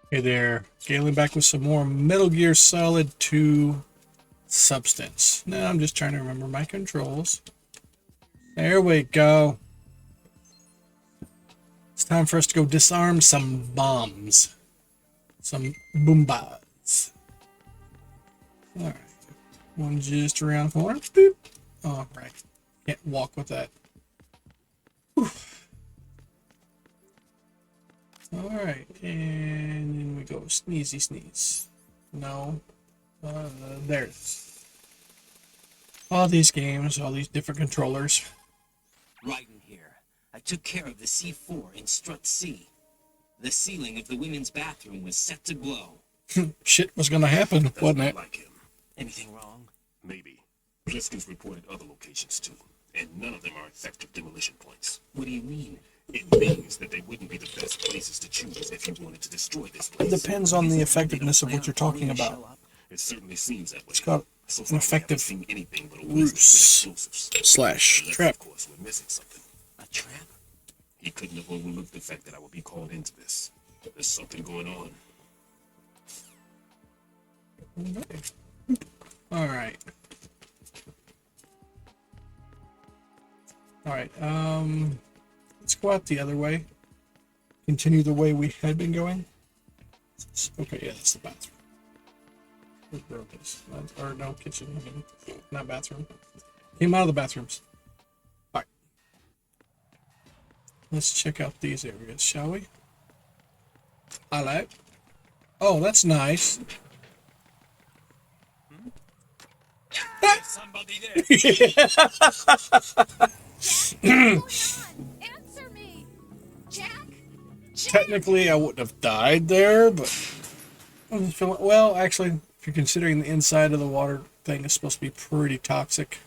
Hey there, Galen back with some more Metal Gear Solid 2 Substance. Now I'm just trying to remember my controls. There we go. It's time for us to go disarm some bombs. Some boombas. Alright. One just around the corner. Boop. Oh, right. Can't walk with that. Whew. Alright, and then we go sneezy sneeze. No. There it is. All these games, all these different controllers. Raiden here. I took care of the C4 in Strut C. The ceiling of the women's bathroom was set to glow. Shit was gonna happen, wasn't it? Like him. Anything wrong? Maybe. Bliskins reported other locations too, and none of them are effective demolition points. What do you mean? It means that they wouldn't be the best places to choose if you wanted to destroy this It place. depends on the effectiveness of what you're talking about. It certainly seems that way. It's got So an far, we effective haven't seen anything but a waste of good explosives. slash Unless, trap. of course, we're missing something. A trap? He couldn't have overlooked the fact that I would be called into this. There's something going on. Alright. Alright, let's go out the other way. Continue the way we had been going. Okay, yeah, that's the bathroom. Where's Broca's? Or no, kitchen. I mean, not bathroom. Came out of the bathrooms. Alright. Let's check out these areas, shall we? Hello. Oh, that's nice. Somebody there! Answer me, Jack. Technically, I wouldn't have died there, but I'm feeling, well, actually, if you're considering the inside of the water thing is supposed to be pretty toxic.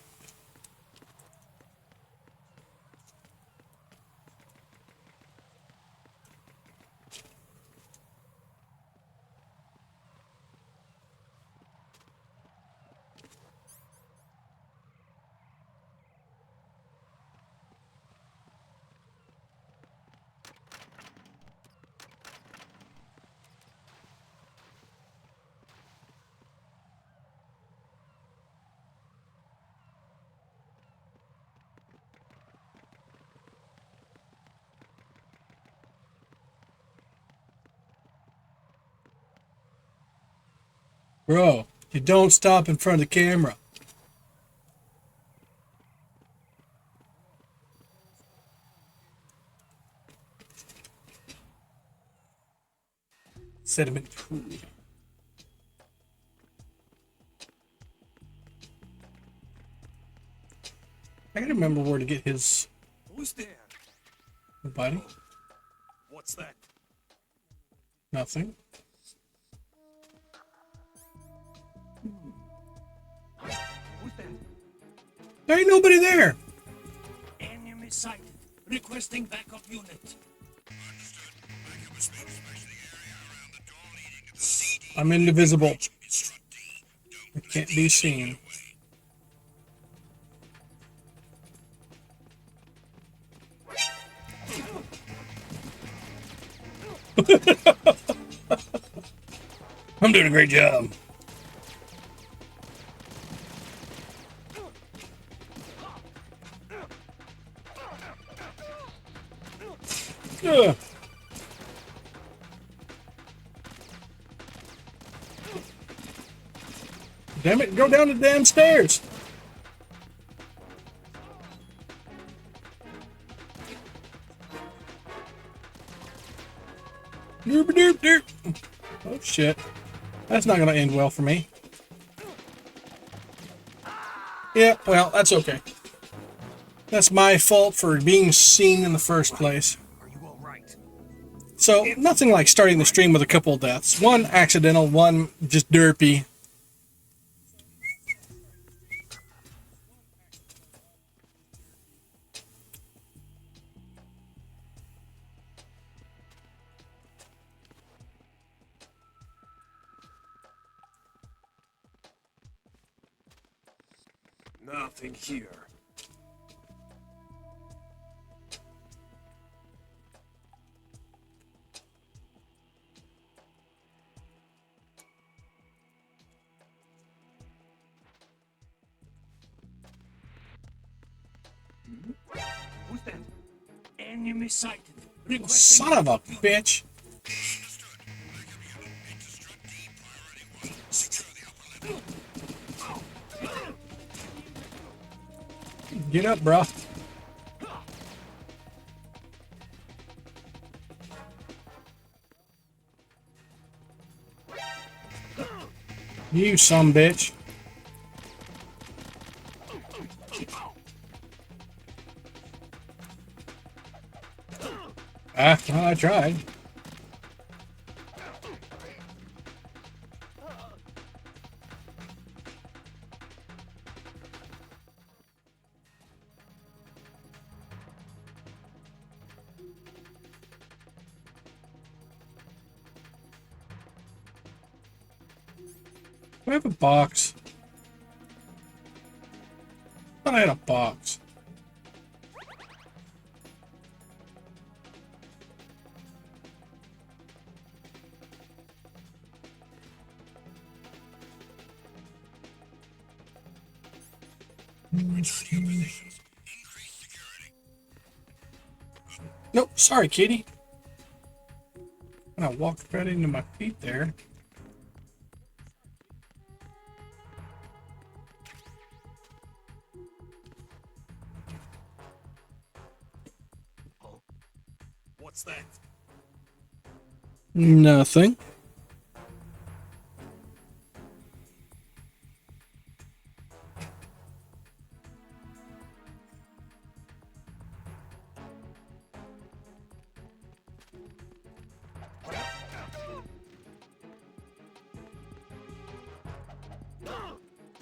Bro, you don't stop in front of the camera. Sediment pool. I gotta remember where to get his Who's there? body. What's that? Nothing. Who's that? There ain't nobody there. Enemy sighted. Requesting backup unit. I'm indivisible. I can't be seen. I'm doing a great job. Ugh. Damn it, go down the damn stairs. Doop doop doop. Oh shit. That's not gonna end well for me. Yeah, well, that's okay. That's my fault for being seen in the first place. Are you all right? So, nothing like starting the stream with a couple of deaths. One accidental, one just derpy. Nothing here. Enemy sighted. Requesting Son of a bitch! Get up, bro. You some bitch. Ah, well, I tried. Do I have a box? I thought I had a box. Nope, sorry, kitty. I walked right into my feet there. What's that? Nothing.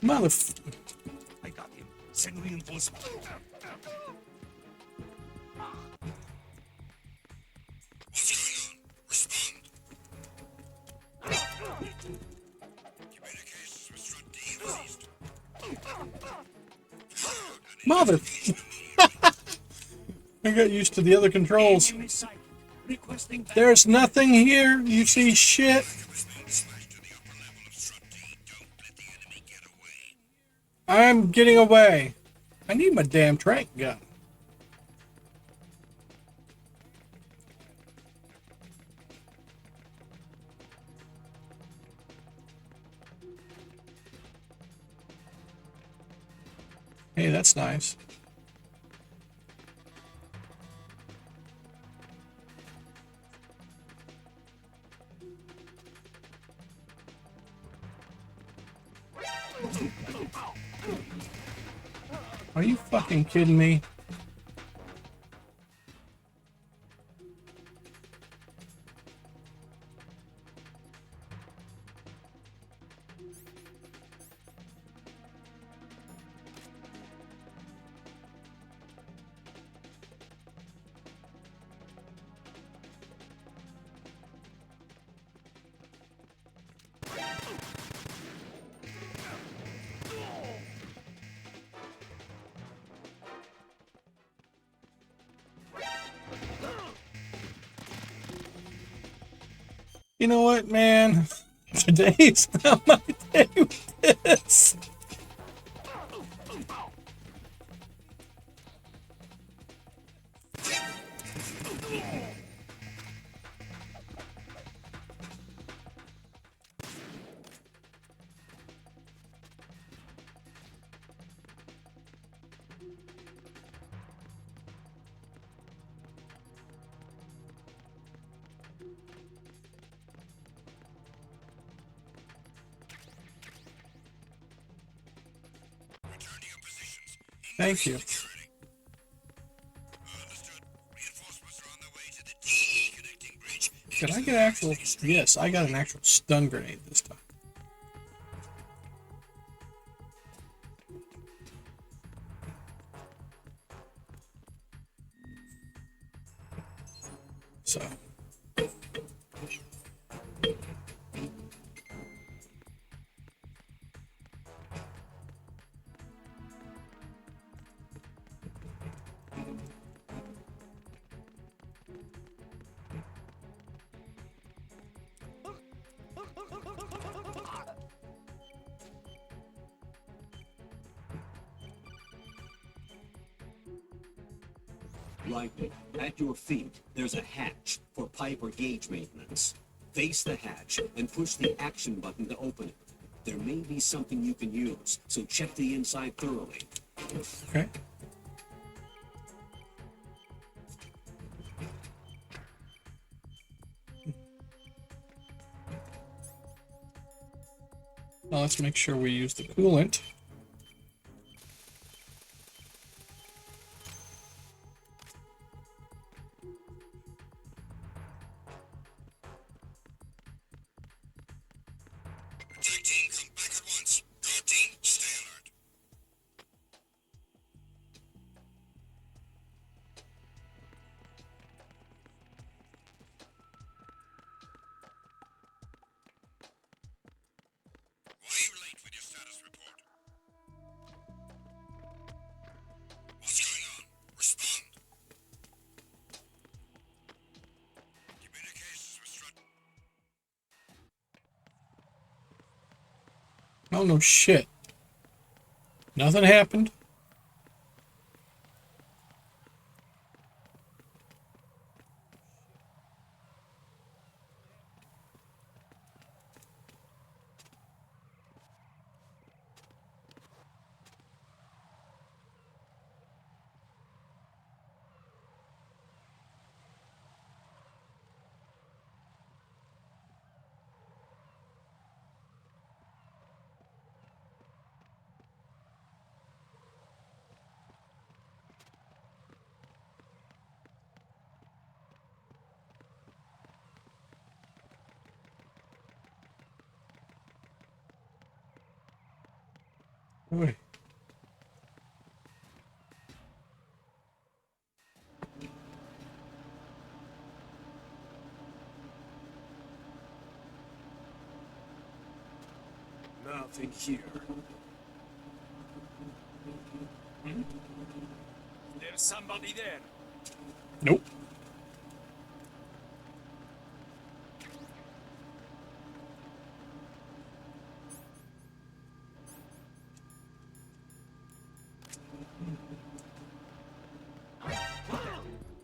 Motherfucker. I got him. Send reinforcements. Mother. I got used to the other controls. Enemy sighted. Requesting There's nothing here. You see shit. I'm getting away. I need my damn trank gun. Hey, that's nice. Are you fucking kidding me? You know what, man? Today's not my day with this. Thank you. Did I get actual? Yes, I got an actual stun grenade this time. So. Right. At your feet, there's a hatch for pipe or gauge maintenance. Face the hatch and push the action button to open it. There may be something you can use, so check the inside thoroughly. Okay. Now let's make sure we use the coolant. Attack team, come back at once. Guard team, stay alert. Why are you late with your status report? What's going on? Respond. Communications with Strut. Oh, no shit. Nothing happened. Oy. Nothing here. There's somebody there. Nope.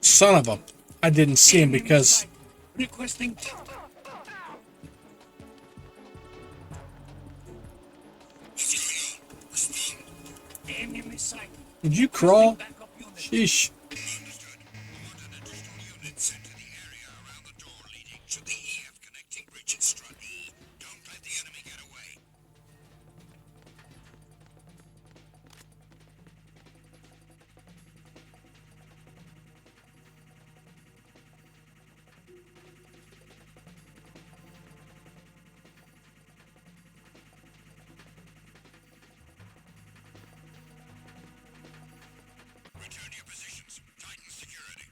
Son of a... I didn't see him because... Requesting. Enemy sight. Did you crawl? Backup unit. Sheesh. Understood. I want an additional unit sent to the area around the door leading to the EF connecting bridge at Strut E. Don't let the enemy get away. Return to your positions. Tighten security.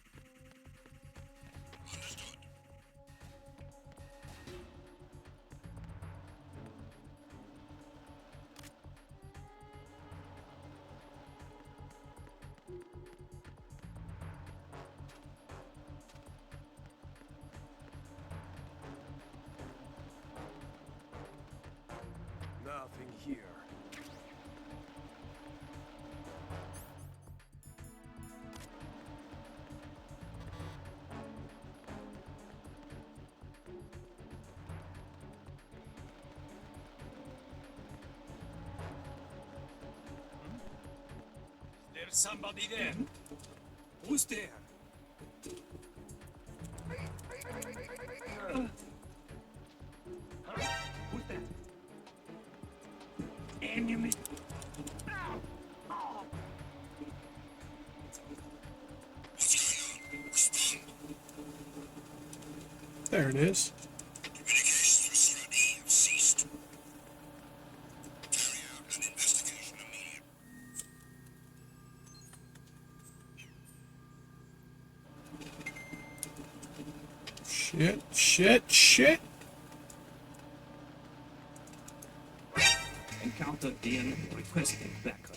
Understood. Nothing here. There's somebody there. Who's there? Who's that? Enemy. What's going on? Respond. There it is. Communications with Strut E have ceased. Carry out an investigation immediately. Shit, shit, shit. Encounter DN requesting backup.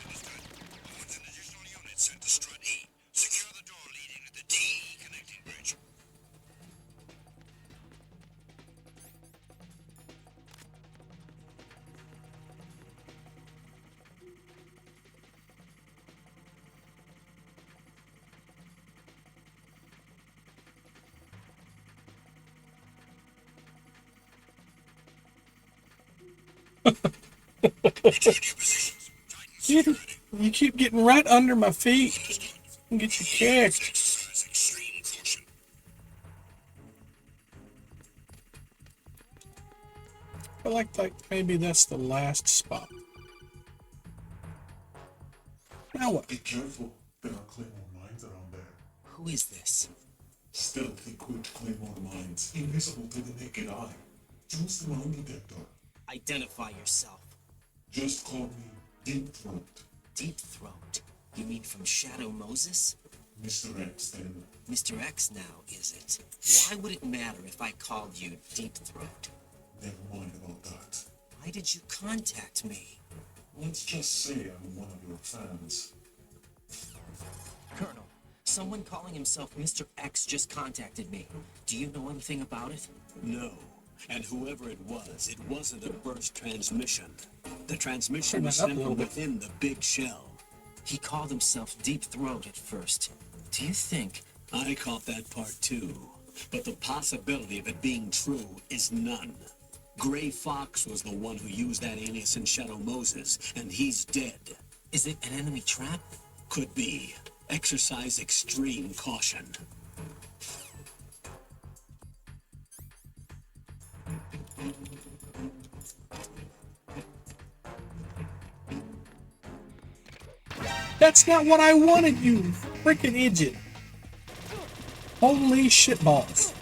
Understood. I want an additional unit sent to Strut E. Secure the door leading to the DE connecting bridge. You keep getting right under my feet and get you kicked. Exercise extreme caution. I feel like maybe that's the last spot. Now what? Be careful. There are Claymore mines around there. Who is this? Stealth equipped Claymore mines, invisible to the naked eye. Use the mine detector. Identify yourself. Just call me Deep Throat. Deep Throat. You mean from Shadow Moses? Mr. X, then. Mr. X now, is it? Why would it matter if I called you Deep Throat? Never mind about that. Why did you contact me? Let's just say I'm one of your fans. Colonel, someone calling himself Mr. X just contacted me. Do you know anything about it? No. And whoever it wasn't a burst transmission. The transmission was Turn that up sent a from little bit. within the big shell. He called himself Deep Throat at first. Do you think... I caught that part too. But the possibility of it being true is none. Gray Fox was the one who used that alias in Shadow Moses, and he's dead. Is it an enemy trap? Could be. Exercise extreme caution. That's not what I wanted, you freaking idiot. Holy shitballs.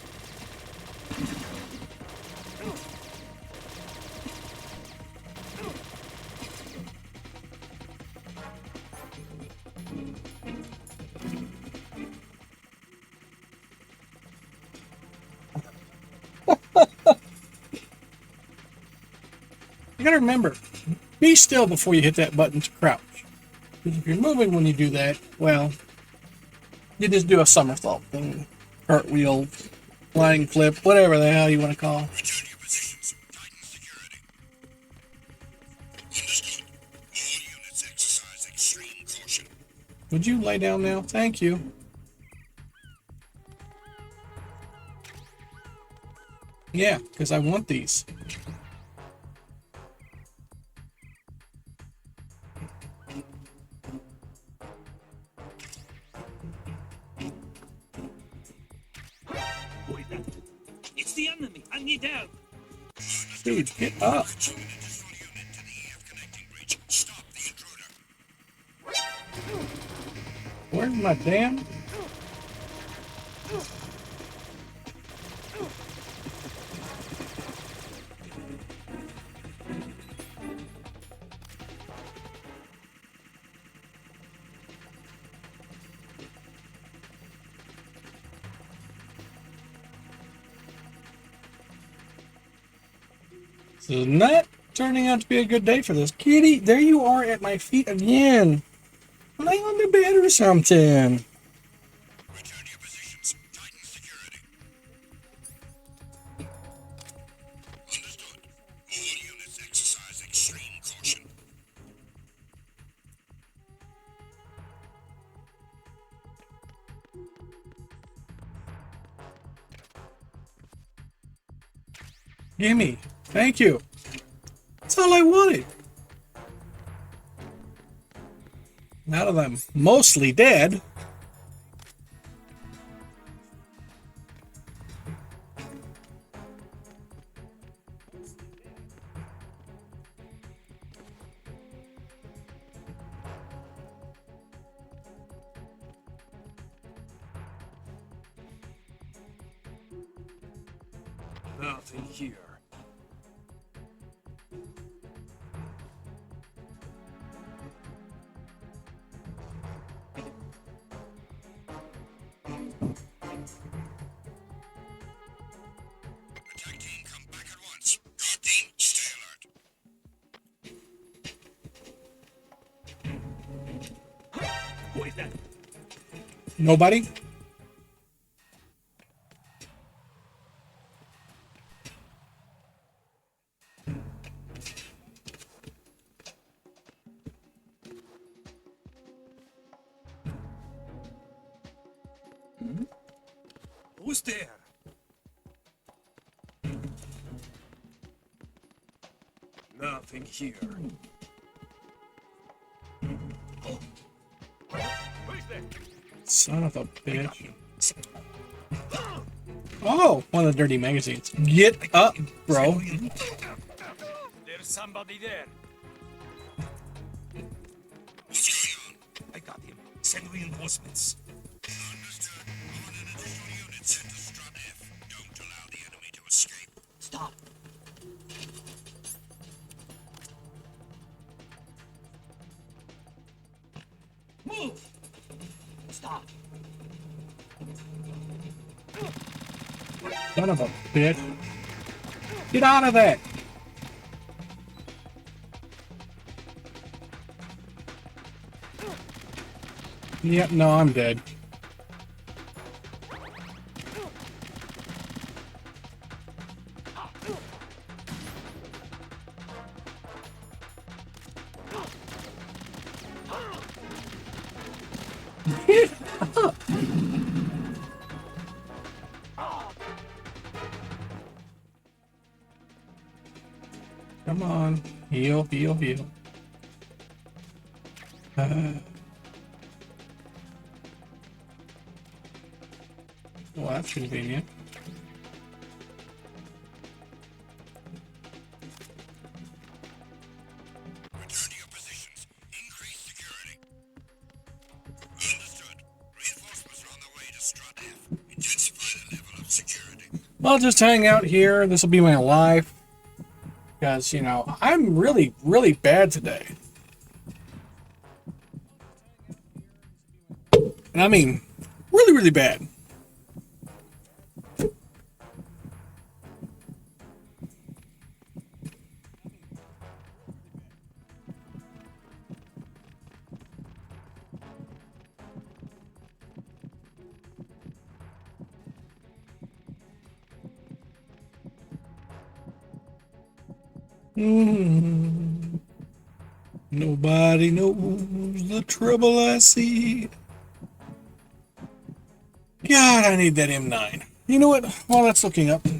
You gotta remember, be still before you hit that button to crouch. Because if you're moving when you do that, well, you just do a somersault thing, cartwheel, flying flip, whatever the hell you want to call it. Return to your positions. Tighten security. Understood. All units exercise extreme caution. Would you lay down now? Thank you. Yeah, because I want these. It's the enemy! I need help! Dude, get up. Additional unit to the EF connecting bridge. Stop the intruder. Where's my damn? This is not turning out to be a good day for this. Kitty, there you are at my feet again. Lay on the bed or something. Return to your positions. Tighten security. Understood. All units exercise extreme caution. Gimme. Thank you. That's all I wanted. Now that I'm mostly dead. Nothing here. Attack team, come back at once. Guard team, stay alert. Who is that? Nobody? Who's there? Nothing. Nothing here. Son of a bitch. Oh, one of the dirty magazines. Get up, bro. There's somebody there. What's going on? I got him. Send reinforcements. Understood. I want an additional unit sent to Strut F. Don't allow the enemy to escape. Stop. Move. Stop. Son of a bitch. Get out of that. Yep, no, I'm dead. Get up. Come on. Heal, heal, heal. Well, that's convenient. Return to your positions. Increase security. Understood. Reinforcements are on their way to Strut F. Intensify the level of security. I'll just hang out here. This will be my life. Because, you know, I'm really, really bad today. And I mean, really, really bad. Nobody knows the trouble I see. God, I need that M9. You know what? While that's looking up. Attack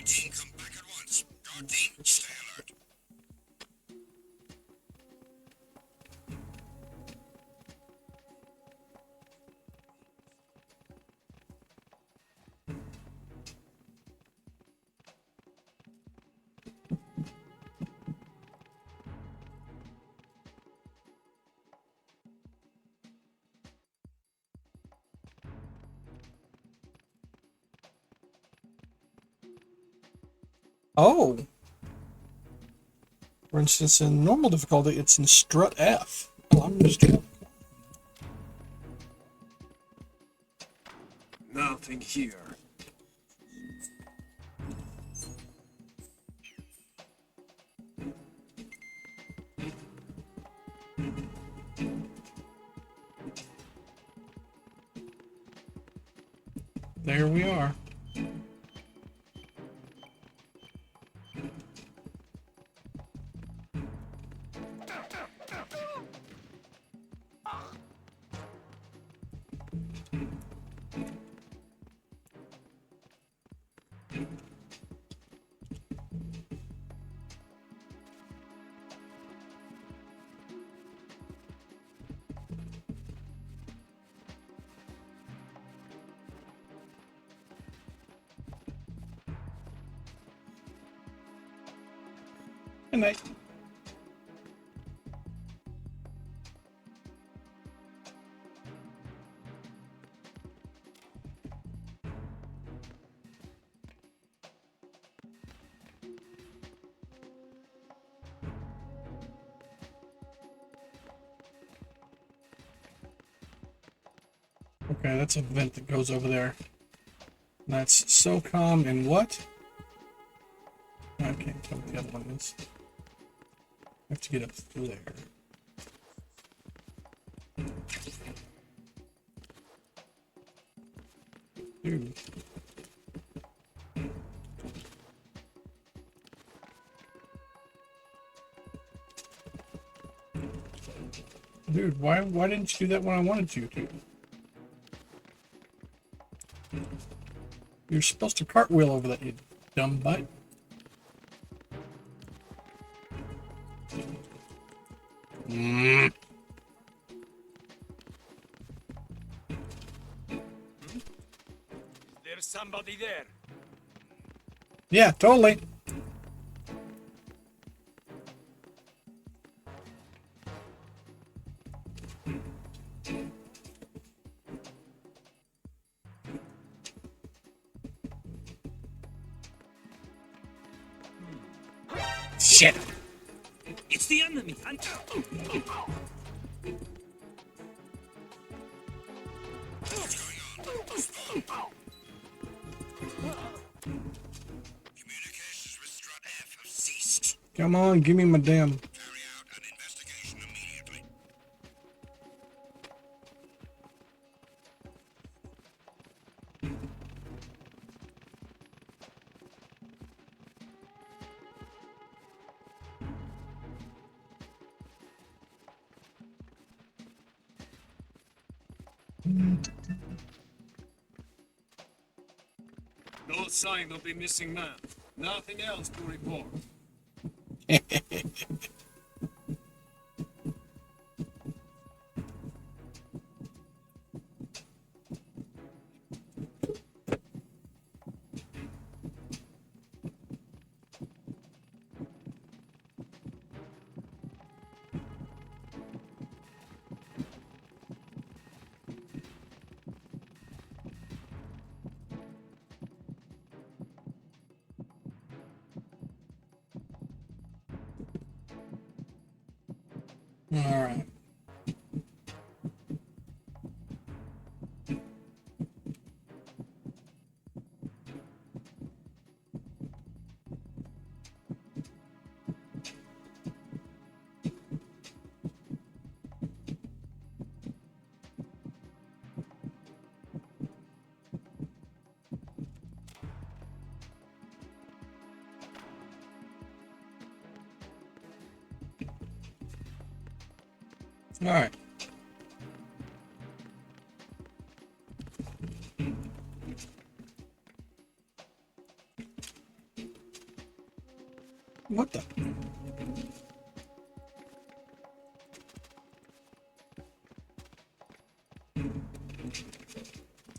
team, come back at once. Guard team, stay alert. Oh. For instance, in normal difficulty, it's in strut F. Well, I'm just Nothing here. there we are. Good night. Okay, that's a vent that goes over there. That's SOCOM and what? I can't tell what the other one is. I have to get up there. Dude. Dude, why didn't you do that when I wanted you to? You're supposed to cartwheel over that, you dumb butt. There's somebody there. Yeah, totally. Shit. It's the enemy, Hunter. Communications with Strut F have ceased. Come on, give me my damn. Carry out an investigation immediately. No sign of the missing man. Nothing else to report. All right. All right. What the?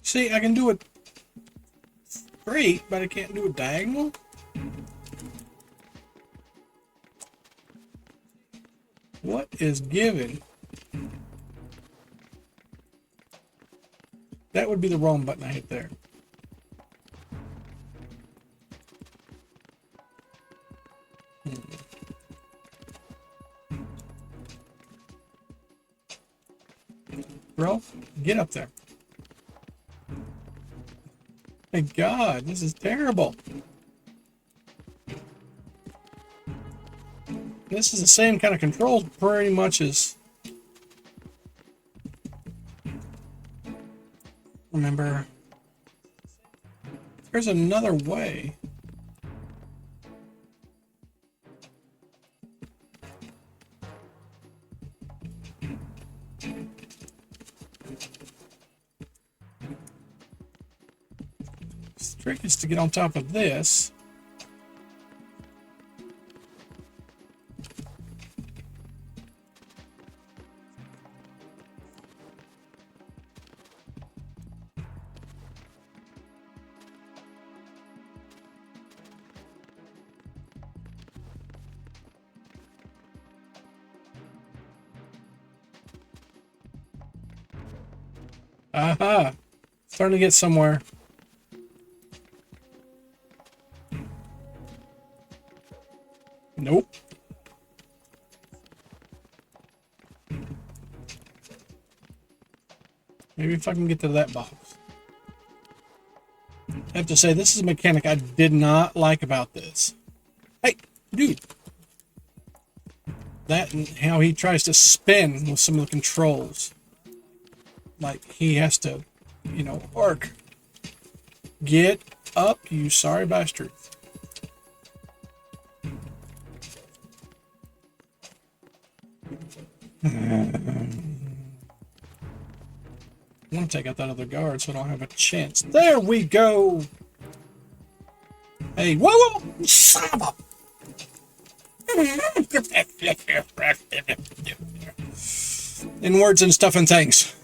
See, I can do it straight, but I can't do it diagonal. What is given? That would be the wrong button I hit there. Bro, get up there. My God, this is terrible. This is the same kind of controls pretty much as... Remember, there's another way. The trick is to get on top of this. Aha! Starting to get somewhere. Nope. Maybe if I can get to that box. I have to say, this is a mechanic I did not like about this. Hey, dude. That and how he tries to spin with some of the controls. Like, he has to, you know, arc. Get up, you sorry bastard. I want to take out that other guard so I don't have a chance. There we go! Hey, whoa, whoa, son of a... In words and stuff and things.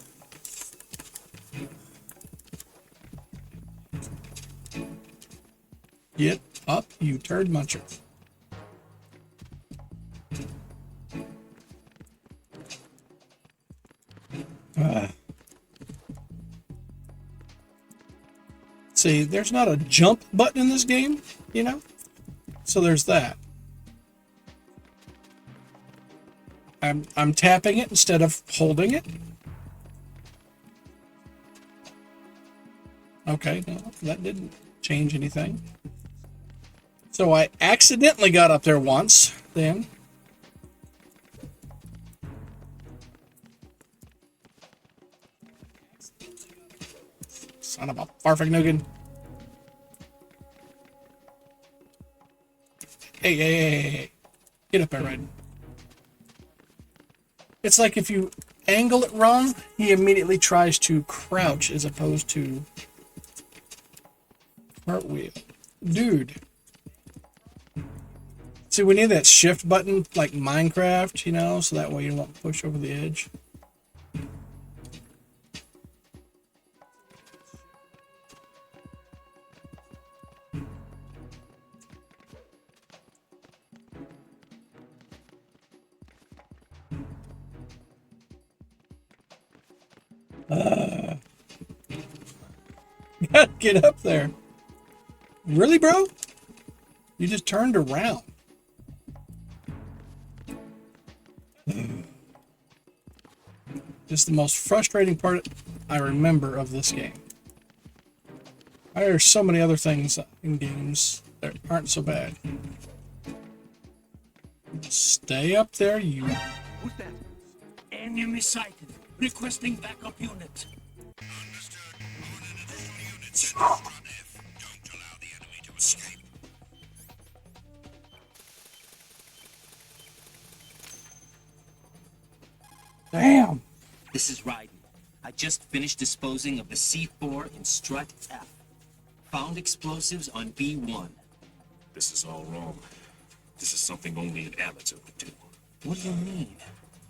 Get up, you turd muncher. See, there's not a jump button in this game, you know? So there's that. I'm tapping it instead of holding it. Okay, no, that didn't change anything. So I accidentally got up there once, then. Son of a farfignugan. Hey. Get up there, Raiden. It's like if you angle it wrong, he immediately tries to crouch as opposed to cartwheel. Dude. See, we need that shift button like Minecraft, you know, so that way you won't push over the edge. Get up there. Really, bro? You just turned around. Just the most frustrating part I remember of this game. There's so many other things in games that aren't so bad. Stay up there, you... Who's that? Enemy sighted. Requesting backup unit. Understood. On an additional unit sent to Strut F. Don't allow the enemy to escape. Damn! This is Raiden. I just finished disposing of the C4 in Strut F. Found explosives on B1. This is all wrong. This is something only an amateur would do. What do you mean?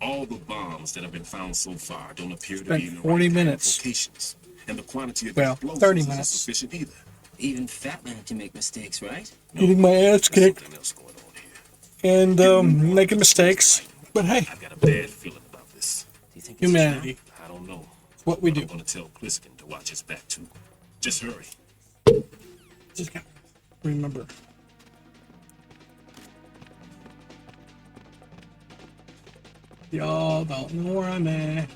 All the bombs that have been found so far don't appear to Spent be in the 40 right minutes. locations. And the quantity of Well, explosives 30 isn't minutes. sufficient either. Even fat men have to make mistakes, right? Getting my ass There's kicked something else going on here. and making mistakes. But hey, I've got a bad feeling about this. Do you think it's humanity. I don't know. It's what we But do. I'm gonna tell Pliskin to watch his back too. Just hurry. Just gotta remember. Y'all don't know where I'm at.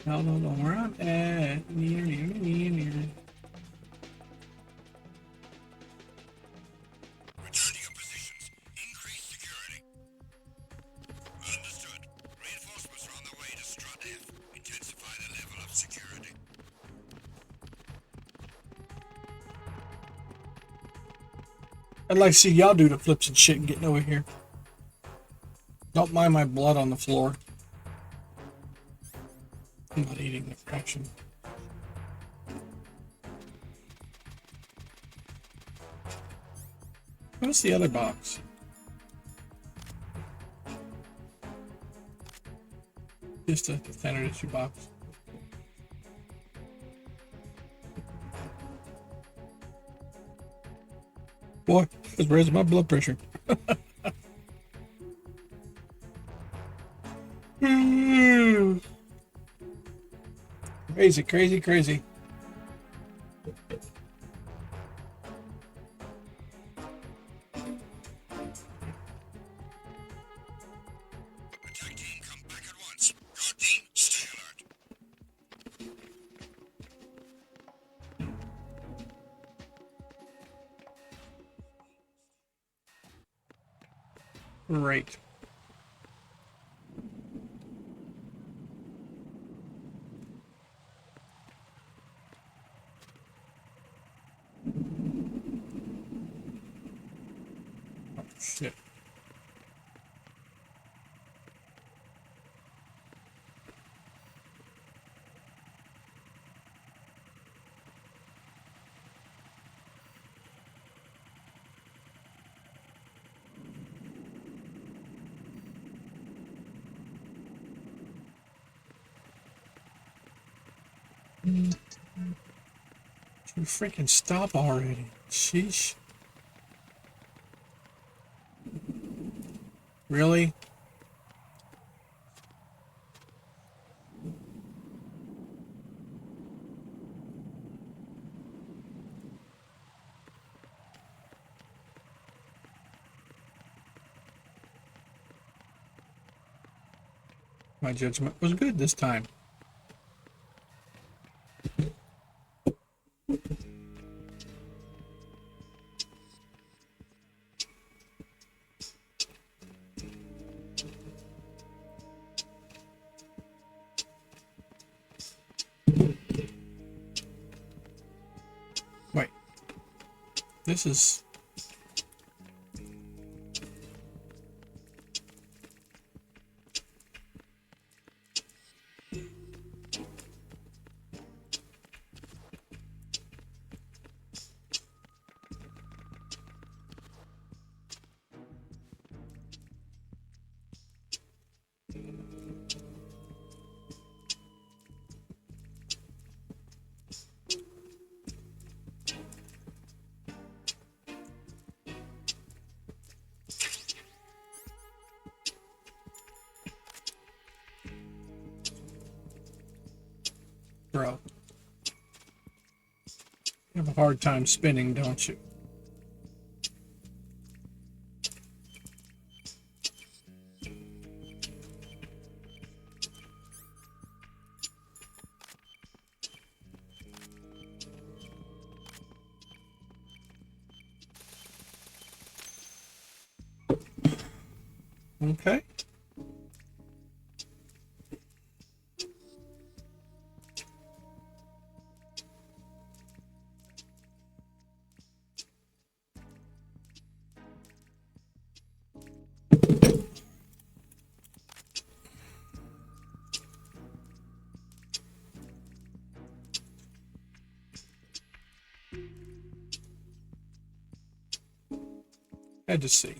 Y'all don't know where I'm at. Near. Return to your positions. Increase security. Understood. Reinforcements are on their way to Strut F. Intensify the level of security. I'd like to see y'all do the flips and shit and getting over here. Don't mind my blood on the floor. I'm not eating the fraction. What's the other box? Just a standard issue box. Boy, it's raising my blood pressure. Crazy. Attack team, come back at once. Guard team, stay alert. Great. Oh, shit. You freaking stop already. Sheesh. Really? My judgment was good this time. Wait. This is... Bro. You have a hard time spinning, don't you? Okay. Had to see.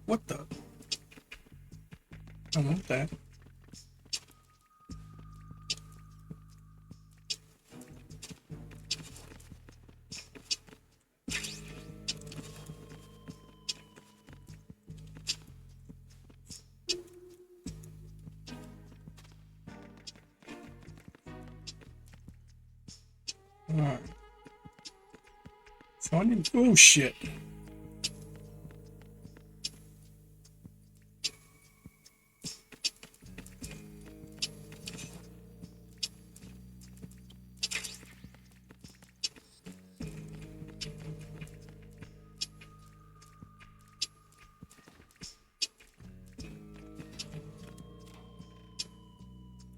What the? I want that. Alright. So I need... Oh, shit.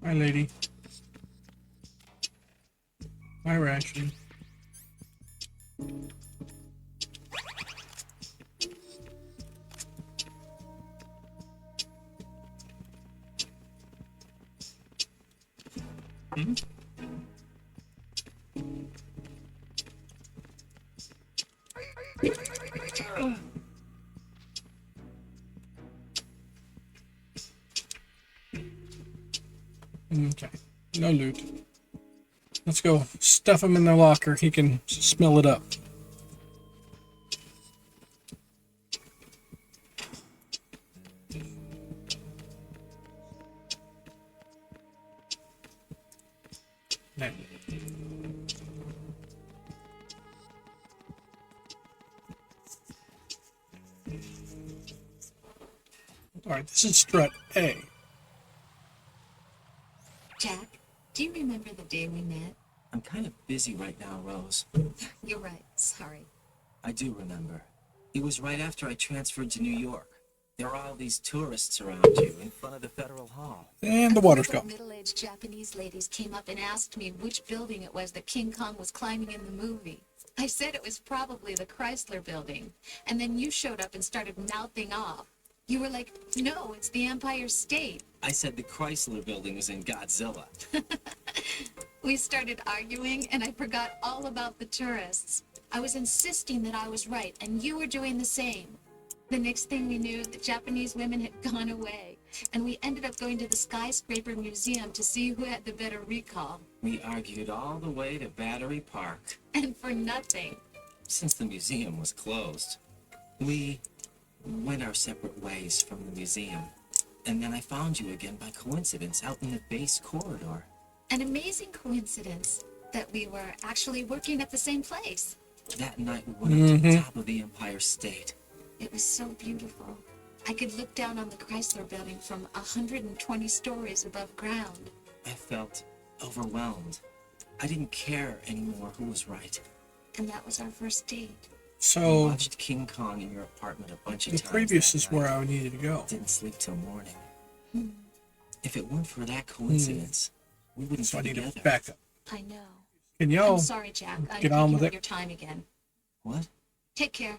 Hi, lady. Hi, ration. Okay. No loot. Let's go stuff him in the locker. He can smell it up. Now. Alright, this is strut A. Jack, do you remember the day we met? I'm kind of busy right now, Rose. You're right, sorry. I do remember. It was right after I transferred to New York. There are all these tourists around you in front of the Federal Hall. And the water's A group gone. of middle-aged Japanese ladies came up and asked me which building it was that King Kong was climbing in the movie. I said it was probably the Chrysler building. And then you showed up and started mouthing off. You were like, no, it's the Empire State. I said the Chrysler building is in Godzilla. We started arguing, and I forgot all about the tourists. I was insisting that I was right, and you were doing the same. The next thing we knew, the Japanese women had gone away, and we ended up going to the Skyscraper Museum to see who had the better recall. We argued all the way to Battery Park. And for nothing. Since the museum was closed, we went our separate ways from the museum. And then I found you again by coincidence out in the base corridor. An amazing coincidence that we were actually working at the same place. That night we went up to the top of the Empire State. It was so beautiful. I could look down on the Chrysler building from 120 stories above ground. I felt overwhelmed. I didn't care anymore who was right. And that was our first date. I So watched King Kong in your apartment a bunch of the times. previous that is night. where I needed to go. Didn't sleep till morning. If it weren't for that coincidence, we wouldn't So I be need together. to back up. I know. Can y'all I'm sorry, Jack. I'm get on taking with up it? your time again. What? Take care.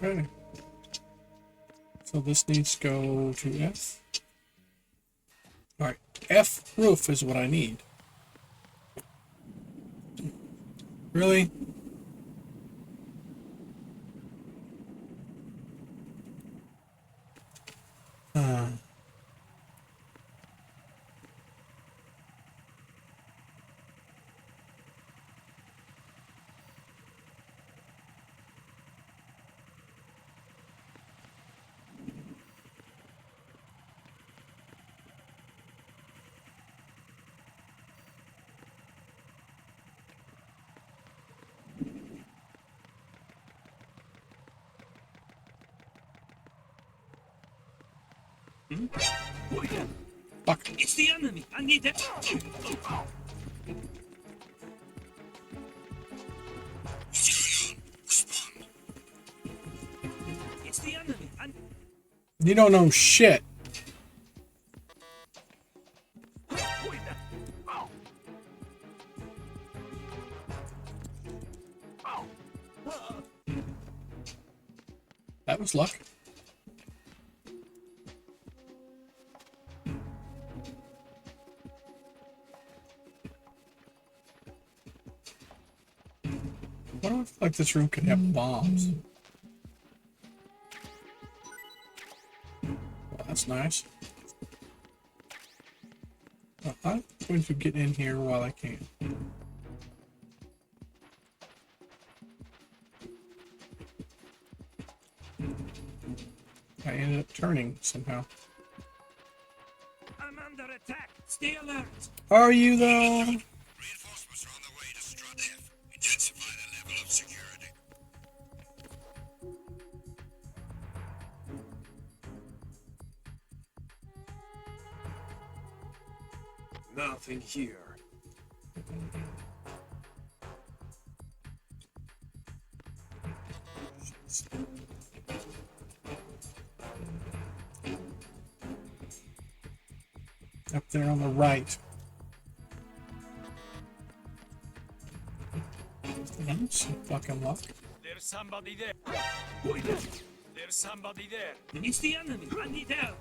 Okay. So this needs to go to F. Alright, F roof is what I need. Really? Fuck. It's the enemy. I need that. It's the enemy. You don't know shit. That was luck. I don't feel like this room could have bombs. Well, that's nice. Well, I'm going to get in here while I can. I ended up turning somehow. I'm under attack. Stay alert. Are you though? Reinforcements are on the way to Strut F. Intensify the level of security. Nothing here. Up there on the right. That's some fucking luck. There's somebody there. There's somebody there. It's the enemy. I need help.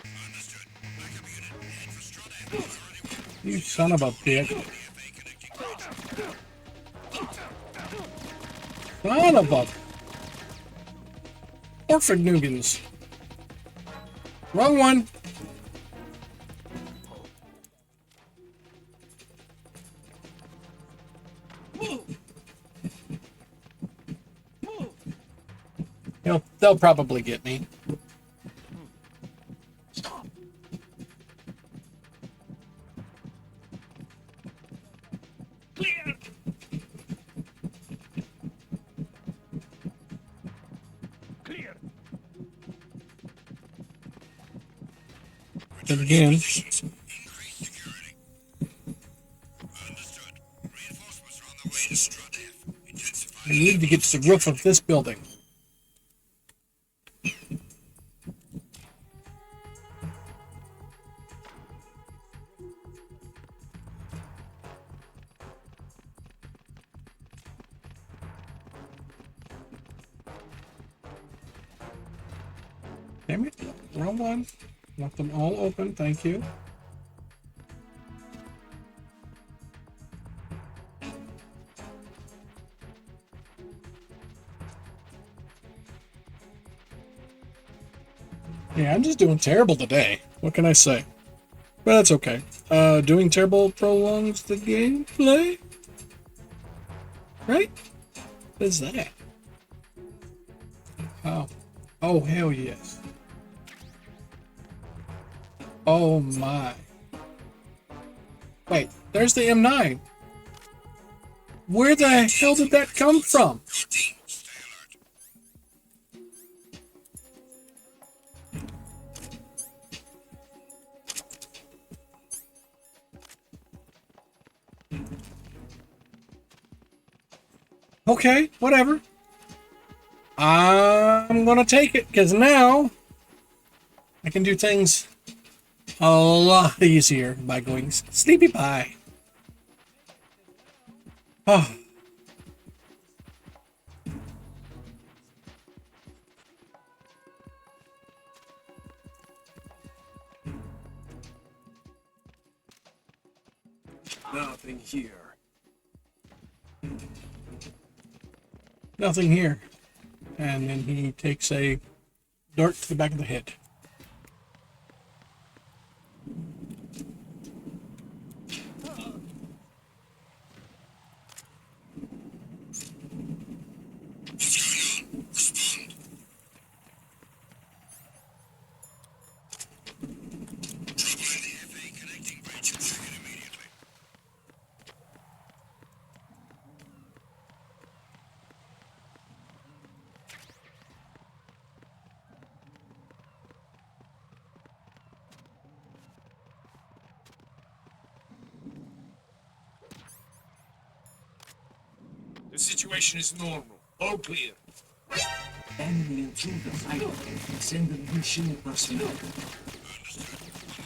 Understood. Backup unit. Head for Strut F. You son of a bitch. Son of a... Orphan Noogans. Wrong one. They'll probably get me. Clear. then again, Increase security. Understood. Reinforcements are on the way to Strut F. Intensify. I need to get to the roof of this building. Damn it. Wrong one. Want them all open, thank you. Yeah, I'm just doing terrible today. What can I say? But that's okay. Doing terrible prolongs the gameplay? Right? What is that? Oh. Oh, hell yes. Oh my. Wait, there's the M9. Where the hell did that come from? Stay alert. Okay, whatever. I'm gonna take it, because now I can do things a lot easier by going sleepy pie. Oh. Nothing here. Nothing here. And then he takes a dart to the back of the head. What's going on? Respond. Trouble in the FA connecting bridge. Check it immediately. The situation is normal. All clear. Enemy intruders idle. Send additional personnel. Understood.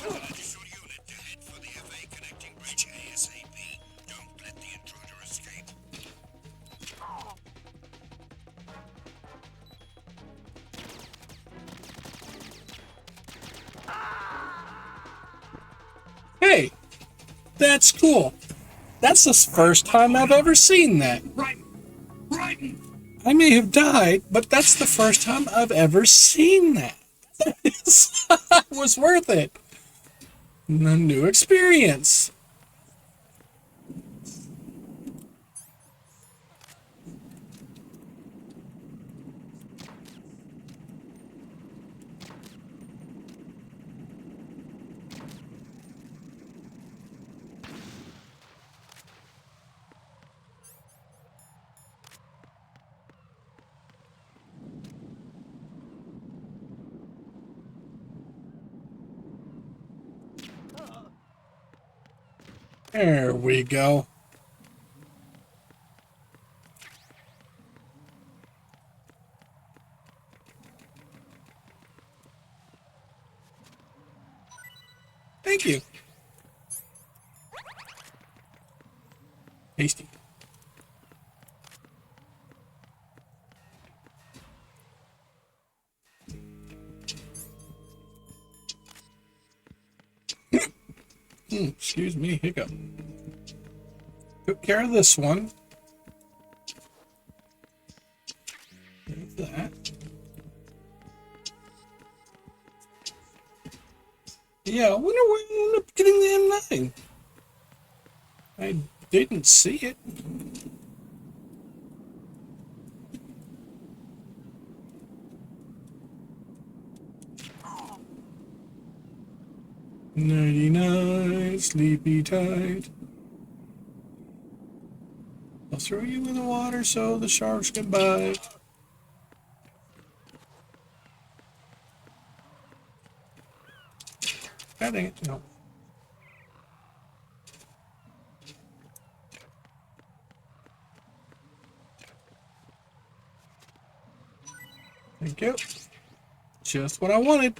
Command an additional unit to head for the FA connecting bridge ASAP. Don't let the intruder escape. Hey, that's cool. That's the first time I've ever seen that. Raiden! I may have died, but that's the first time I've ever seen that. It was worth it. A new experience. There we go. Thank you. Tasty. Excuse me, hiccup. Took care of this one. There's that. Yeah, I wonder where I ended up getting the M9. I didn't see it. Nighty night, sleepy tight. I'll throw you in the water so the sharks can bite. God dang it, no. Thank you. Just what I wanted.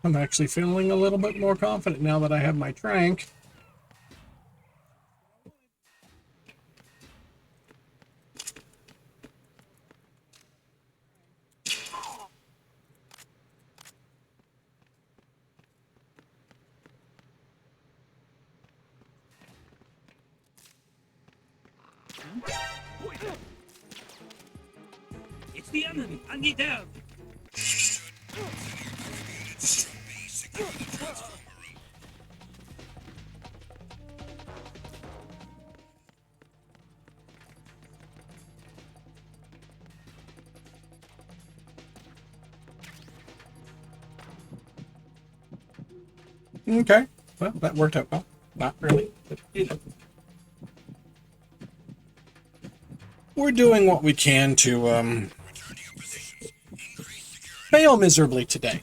I'm actually feeling a little bit more confident now that I have my trank. It's the enemy. I need help. Okay. Well, that worked out well. Not really, but you know. We're doing what we can to fail miserably today.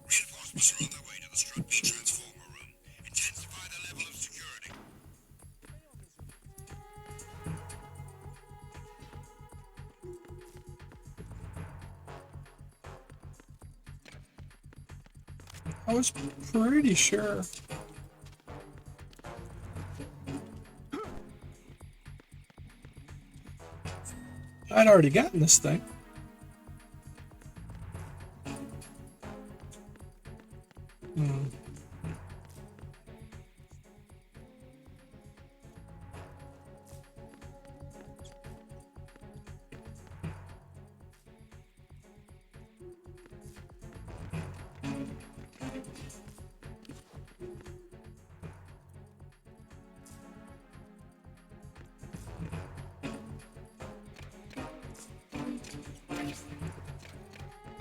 Reinforcements are on their way to the Strut B transformer room. Intensify the level of security. I was pretty sure. I'd already gotten this thing.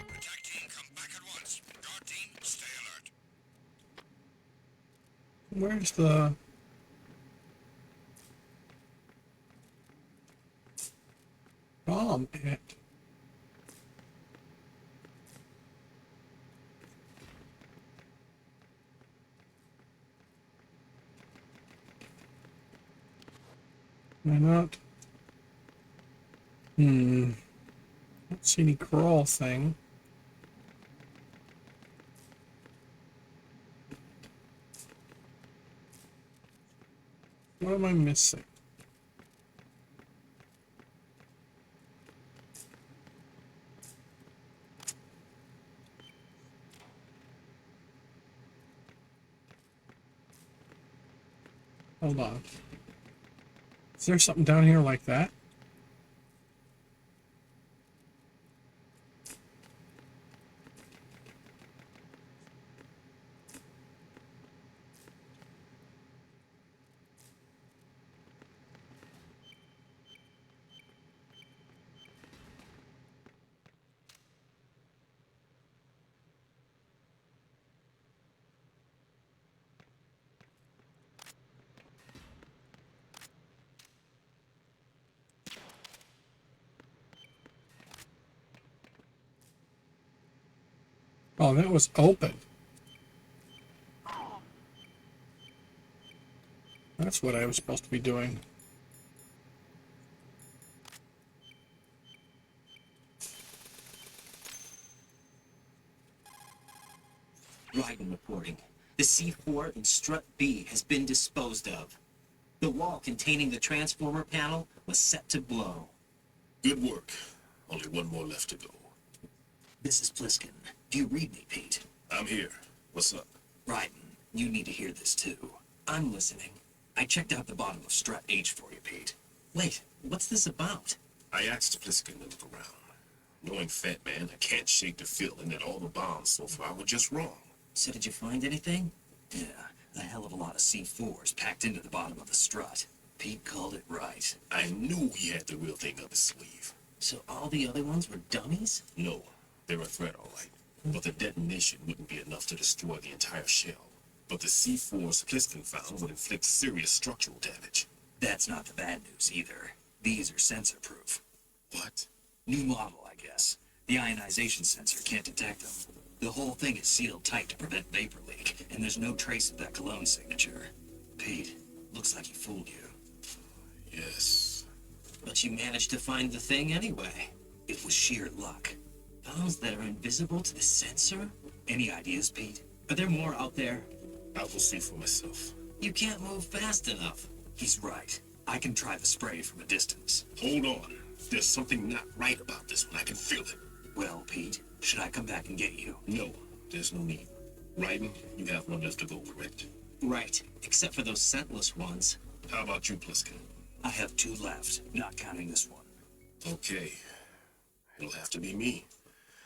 Attack team, come back at once. Guard team, stay alert. Where's the... bomb at? Am I not? Don't see any crawl thing. What am I missing? Hold on. Is there something down here like that? Oh, that was open. That's what I was supposed to be doing. Raiden reporting. The C4 in Strut B has been disposed of. The wall containing the transformer panel was set to blow. Good work. Only one more left to go. This is Pliskin. Do you read me, Pete? I'm here. What's up? Raiden, you need to hear this too. I'm listening. I checked out the bottom of Strut H for you, Pete. Wait, what's this about? I asked Pliskin to look around. Knowing Fat Man, I can't shake the feeling that all the bombs so far were just wrong. So did you find anything? Yeah, a hell of a lot of C4s packed into the bottom of the strut. Pete called it right. I knew he had the real thing up his sleeve. So all the other ones were dummies? No, they're a threat, all right. But the detonation wouldn't be enough to destroy the entire shell. But the C4s Pliskin found would inflict serious structural damage. That's not the bad news either. These are sensor-proof. What? New model, I guess. The ionization sensor can't detect them. The whole thing is sealed tight to prevent vapor leak, and there's no trace of that cologne signature. Pete, looks like he fooled you. Yes. But you managed to find the thing anyway. It was sheer luck. Bombs that are invisible to the sensor? Any ideas, Pete? Are there more out there? I will see for myself. You can't move fast enough. He's right. I can try the spray from a distance. Hold on. There's something not right about this one. I can feel it. Well, Pete, should I come back and get you? No, there's no need. Raiden, you have one left to go, correct? Right, except for those scentless ones. How about you, Pliskin? I have 2 left, not counting this one. Okay. It'll have to be me.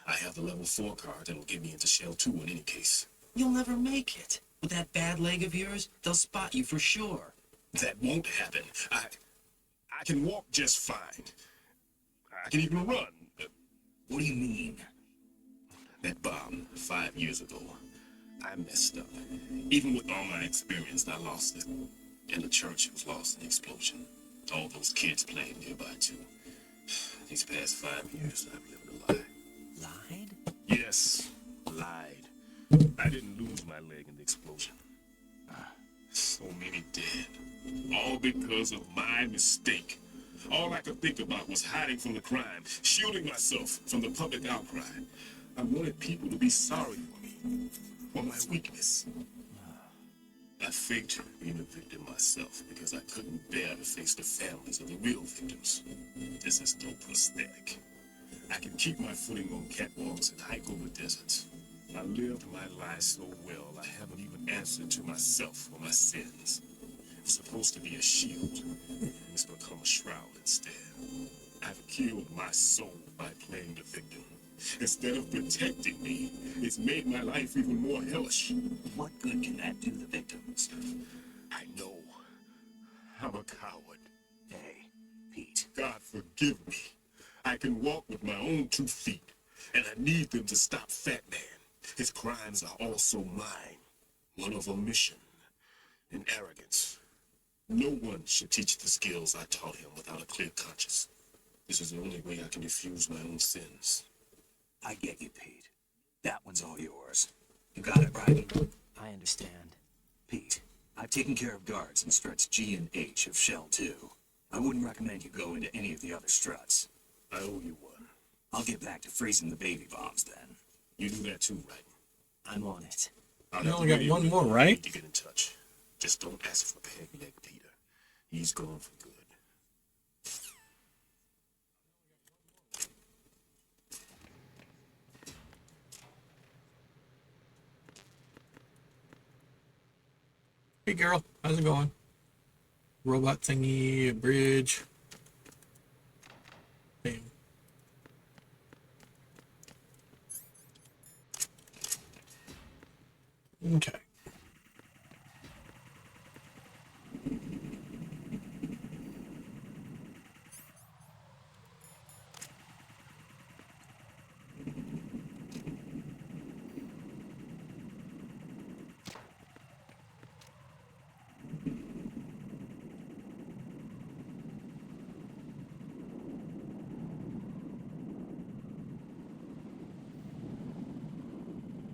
I have the level 4 card that will get me into Shell 2 in any case. You'll never make it. With that bad leg of yours, they'll spot you for sure. That won't happen. I can walk just fine. I can even run. What do you mean? That bomb 5 years ago, I messed up. Even with all my experience, I lost it. And the church was lost in the explosion. All those kids playing nearby, too. These past 5 years, I've lived a lie. Lied? Yes, lied. I didn't lose my leg in the explosion. So many dead. All because of my mistake. All I could think about was hiding from the crime, shielding myself from the public outcry. I wanted people to be sorry for me, for my weakness. I faked being a victim myself because I couldn't bear to face the families of the real victims. This is no prosthetic. I can keep my footing on catwalks and hike over deserts. I lived my life so well, I haven't even answered to myself for my sins. It was supposed to be a shield. It's become a shroud instead. I've killed my soul by playing the victim. Instead of protecting me, it's made my life even more hellish. What good can that do the victims? I know. I'm a coward. Hey, Pete. God forgive me. I can walk with my own 2 feet, and I need them to stop Fat Man. His crimes are also mine. One of omission and arrogance. No one should teach the skills I taught him without a clear conscience. This is the only way I can diffuse my own sins. I get you, Pete. That one's all yours. You got it, right? I understand. Pete, I've taken care of guards in struts G and H of Shell 2. I wouldn't recommend you go into any of the other struts. I owe you one. I'll get back to freezing the baby bombs then. You do that too, right? I'm on it. I'll You have only to got radio one you more, if you right? need to get in touch. Just don't ask for Peg Leg Peter. He's gone for good. Hey girl, how's it going? Robot thingy, a bridge. Bam. Okay.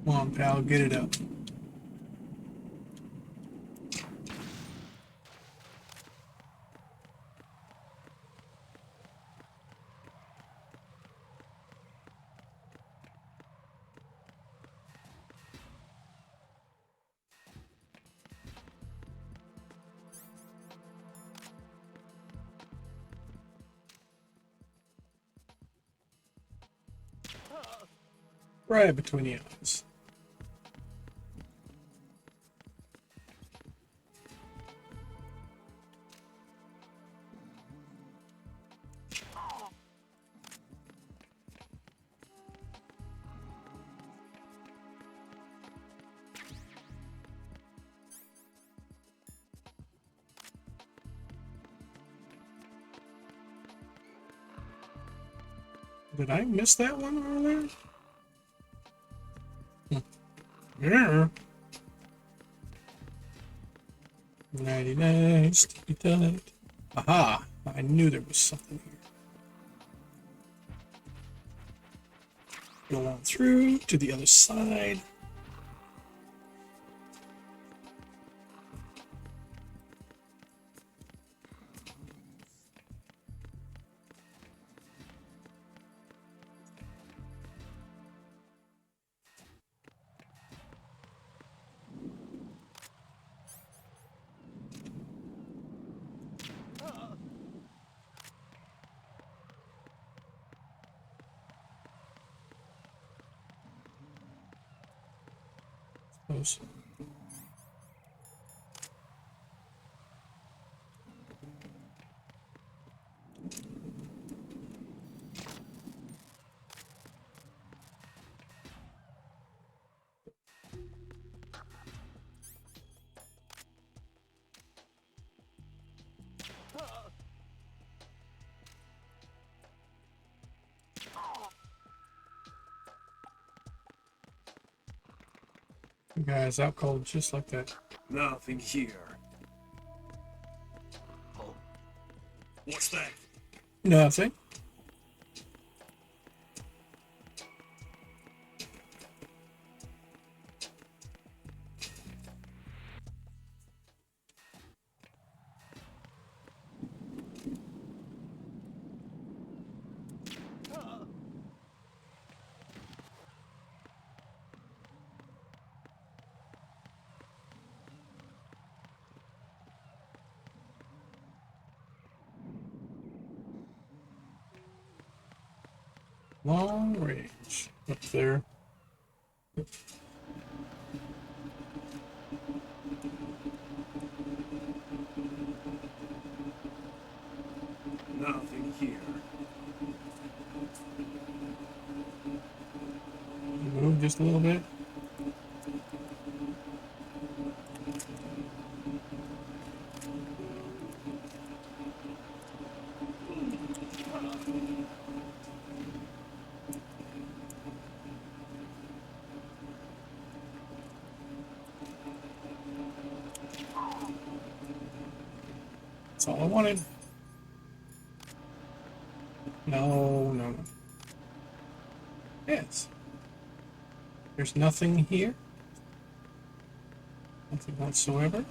Come on, pal, get it up. Right between the eyes. Did I miss that one earlier? Yeah. 99, sticky tight. Aha! I knew there was something Go on through to the other side. Close. Guys, out cold just like that. Nothing here. Oh. What's that? Nothing. Long range up there. Nothing here. Move just a little bit. That's all I wanted. No, no, no. Yes. There's nothing here. Nothing whatsoever.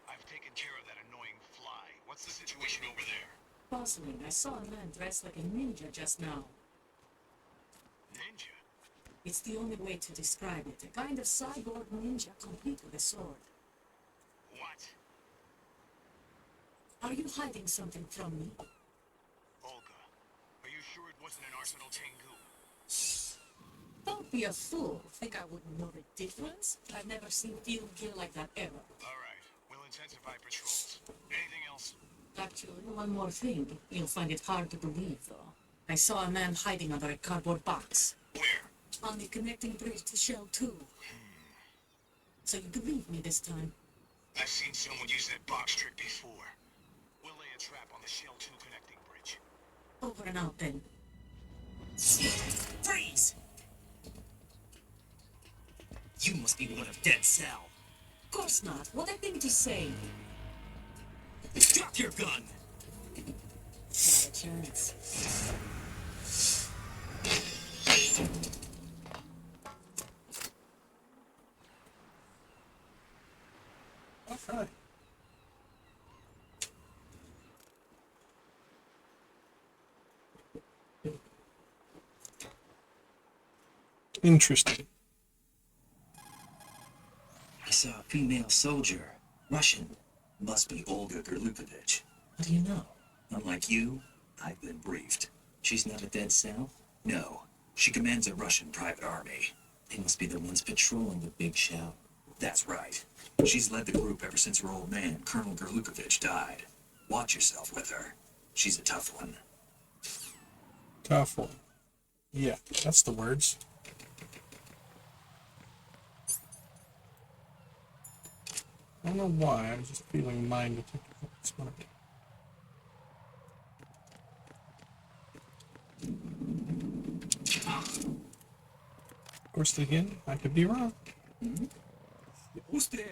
I've taken care of that annoying fly. What's the situation over there? Puzzling. I saw a man dressed like a ninja just now. Ninja? It's the only way to describe it. A kind of cyborg ninja complete with a sword. What? Are you hiding something from me? Olga, are you sure it wasn't an Arsenal Tengu? Don't be a fool. Think I wouldn't know the difference? I've never seen deal gear like that ever. All right, we'll intensify patrols. Anything else? Actually, one more thing. You'll find it hard to believe, though. I saw a man hiding under a cardboard box. Where? On the connecting bridge to Shell 2. So you believe me this time? I've seen someone use that box trick before. We'll lay a trap on the Shell 2 connecting bridge. Over and out, then. Freeze! You must be one of Dead Cell. Of course not. What I think to say. Drop your gun! Not a chance. Okay. Interesting. I saw a female soldier. Russian. Must be Olga Gerlukovich. How do you know? Unlike you, I've been briefed. She's not a Dead Cell? No. She commands a Russian private army. They must be the ones patrolling the Big Shell. That's right. She's led the group ever since her old man, Colonel Gerlukovich, died. Watch yourself with her. She's a tough one. Tough one. Yeah, that's the words. I don't know why, I was just feeling mine to take this one. course, again, I could be wrong. Who's there?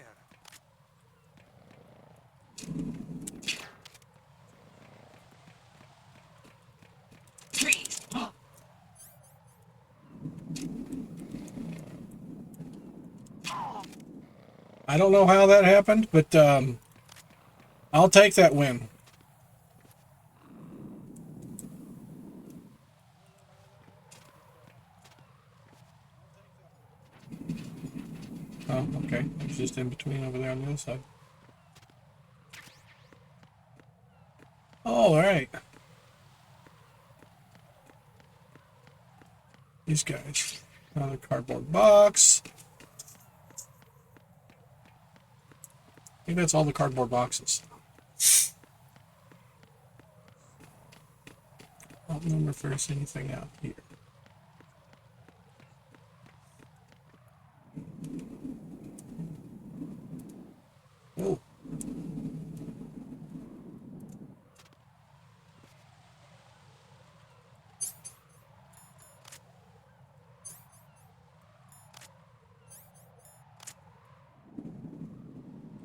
Freeze! Huh. I don't know how that happened, but I'll take that win. Oh, okay. I was just in between over there on the other side. All right. These guys. Another cardboard box. I think that's all the cardboard boxes. I don't remember if there's anything out here. Oh.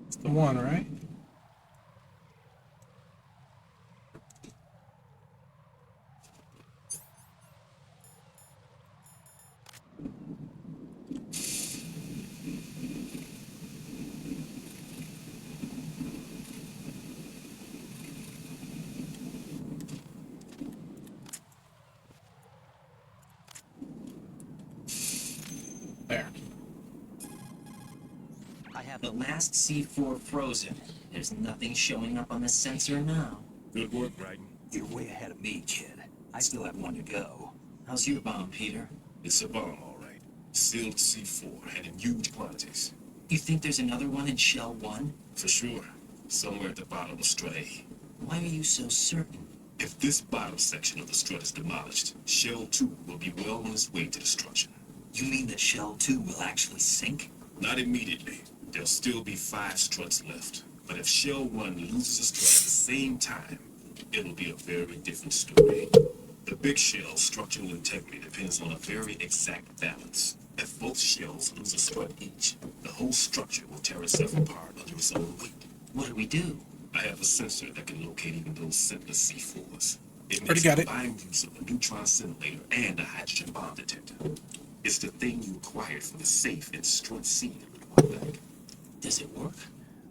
It's the one, right? There. I have the last C4 frozen. There's nothing showing up on the sensor now. Good work, Raiden. You're way ahead of me, kid. I still have one to go. How's your bomb, Peter? It's a bomb, all right. Sealed C4 and in huge quantities. You think there's another one in Shell 1? For sure. Somewhere at the bottom of Strut A. Why are you so certain? If this bottom section of the strut is demolished, Shell 2 will be well on its way to destruction. You mean that Shell 2 will actually sink? Not immediately. There'll still be 5 struts left. But if Shell 1 loses a strut at the same time, it'll be a very different story. The big shell's structural integrity depends on a very exact balance. If both shells lose a strut each, the whole structure will tear itself apart under its own weight. What do we do? I have a sensor that can locate even those simplest C4s. It Already makes got it. combined use of a neutron scintillator and a hydrogen bomb detector. It's the thing you acquired for the safe in Strut C a little while back. Does it work?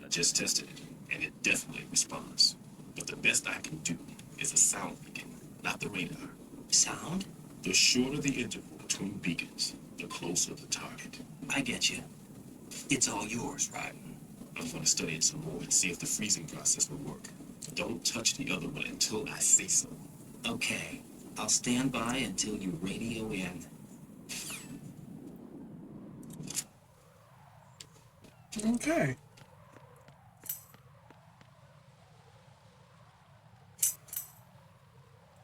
I just tested it, and it definitely responds. But the best I can do is a sound beacon, not the radar. Sound? The shorter the interval between beacons, the closer the target. I get you. It's all yours, Raiden. I'm going to study it some more and see if the freezing process will work. Don't touch the other one until I say so. Okay. I'll stand by until you radio in. Okay.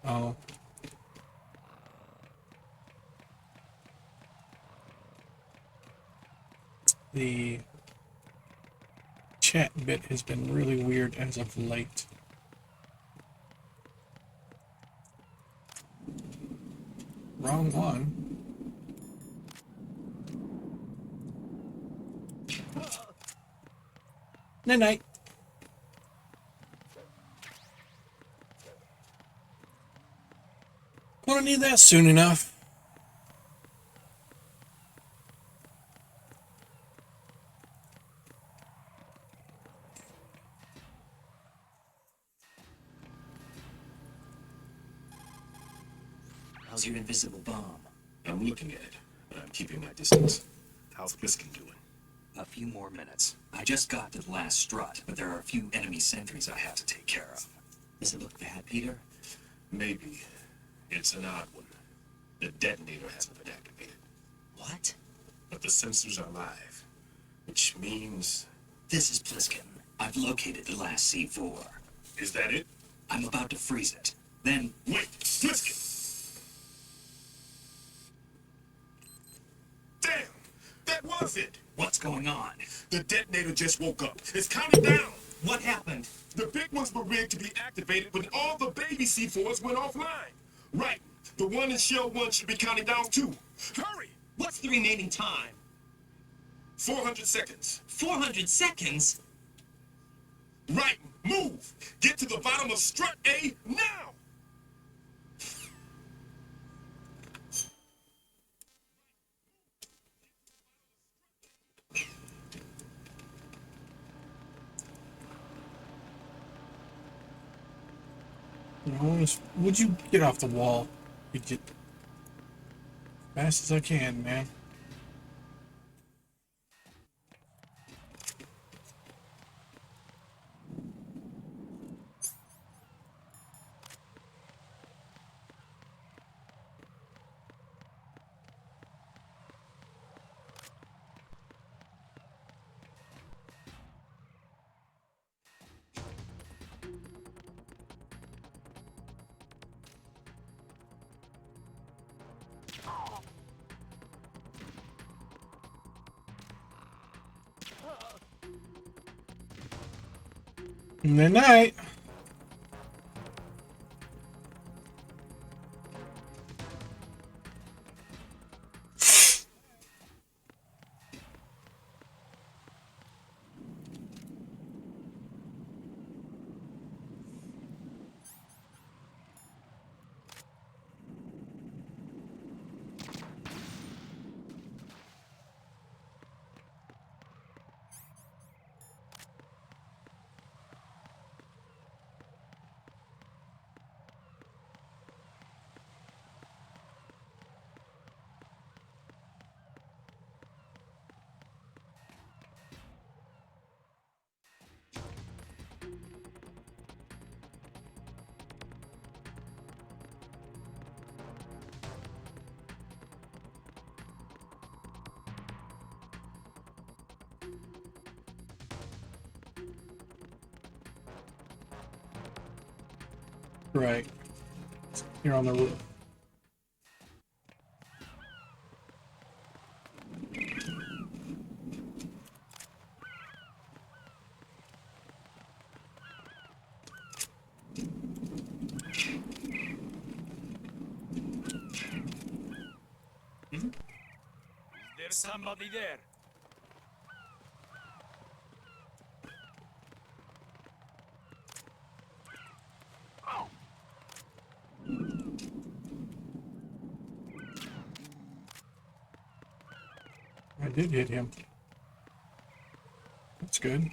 Oh. The chat bit has been really weird as of late. Wrong one. Night night. Gonna need that soon enough. How's your invisible bomb? I'm looking at it, but I'm keeping my distance. How's Pliskin doing? A few more minutes. I just got to the last strut, but there are a few enemy sentries I have to take care of. Does it look bad, Peter? Maybe. It's an odd one. The detonator hasn't been activated, What? but the sensors are live, which means... This is Pliskin. I've located the last C4. Is that it? I'm about to freeze it. Then... Wait, Pliskin! Damn! That was it! What's going on? The detonator just woke up. It's counting down! What happened? The big ones were rigged to be activated, but all the baby C4s went offline. Right. The one in Shell 1 should be counting down too. Hurry! What's the remaining time? 400 seconds. 400 seconds? Right, move! Get to the bottom of strut A now! No, would you get off the wall? You get fast as I can, man. Good night. Right. You're on the roof. There's somebody there. I did hit him. That's good.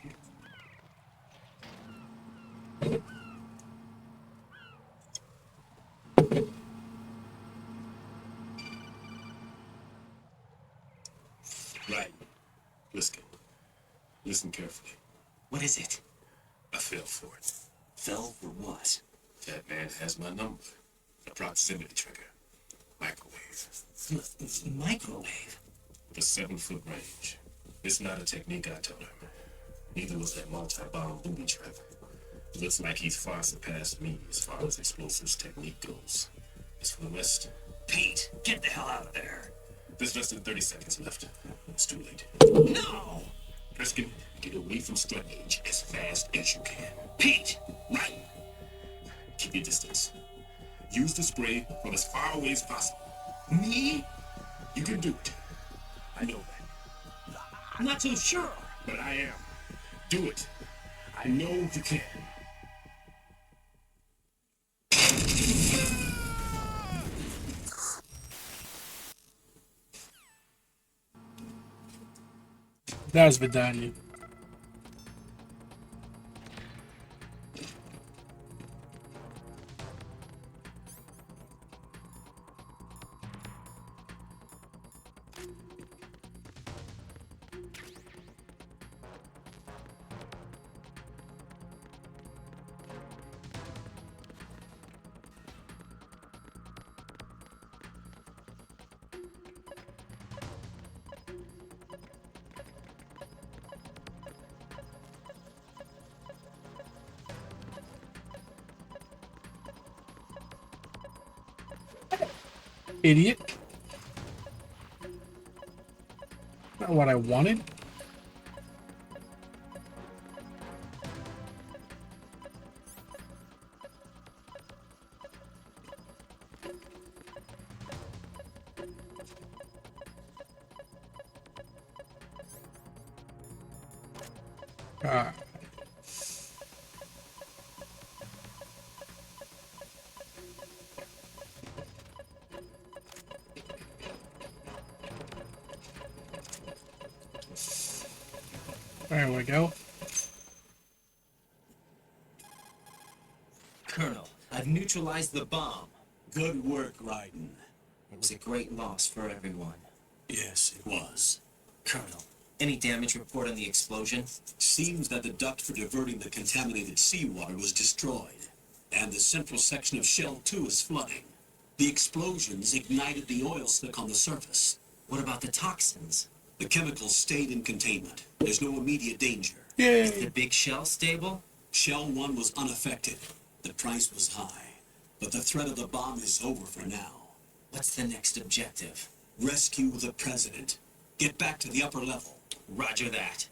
Right. Listen carefully. What is it? I fell for it. Fell for what? That man has my number. A proximity trigger. Microwave. Microwave? With a 7-foot range. It's not a technique, I told him. Neither was that multi-bomb booby trap. Looks like he's far surpassed me as far as explosives technique goes. As for the rest, Pete, get the hell out of there. there's less than 30 seconds left. It's too late. No! Preston, get away from strut age as fast as you can. Pete! Right! Keep your distance. Use the spray from as far away as possible. Me? You can do it. I know that. I'm not so sure. But I am. Do it. I know you can. That was Vidani. Idiot. Not what I wanted. Ah. There we go. Colonel, I've neutralized the bomb. Good work, Raiden. It was a great loss for everyone. Yes, it was. Colonel, any damage report on the explosion? Seems that the duct for diverting the contaminated seawater was destroyed, and the central section of Shell 2 is flooding. The explosions ignited the oil slick on the surface. What about the toxins? The chemicals stayed in containment. There's no immediate danger. Is the big shell stable? Shell 1 was unaffected. The price was high, but the threat of the bomb is over for now. What's the next objective? Rescue the president. Get back to the upper level. Roger that.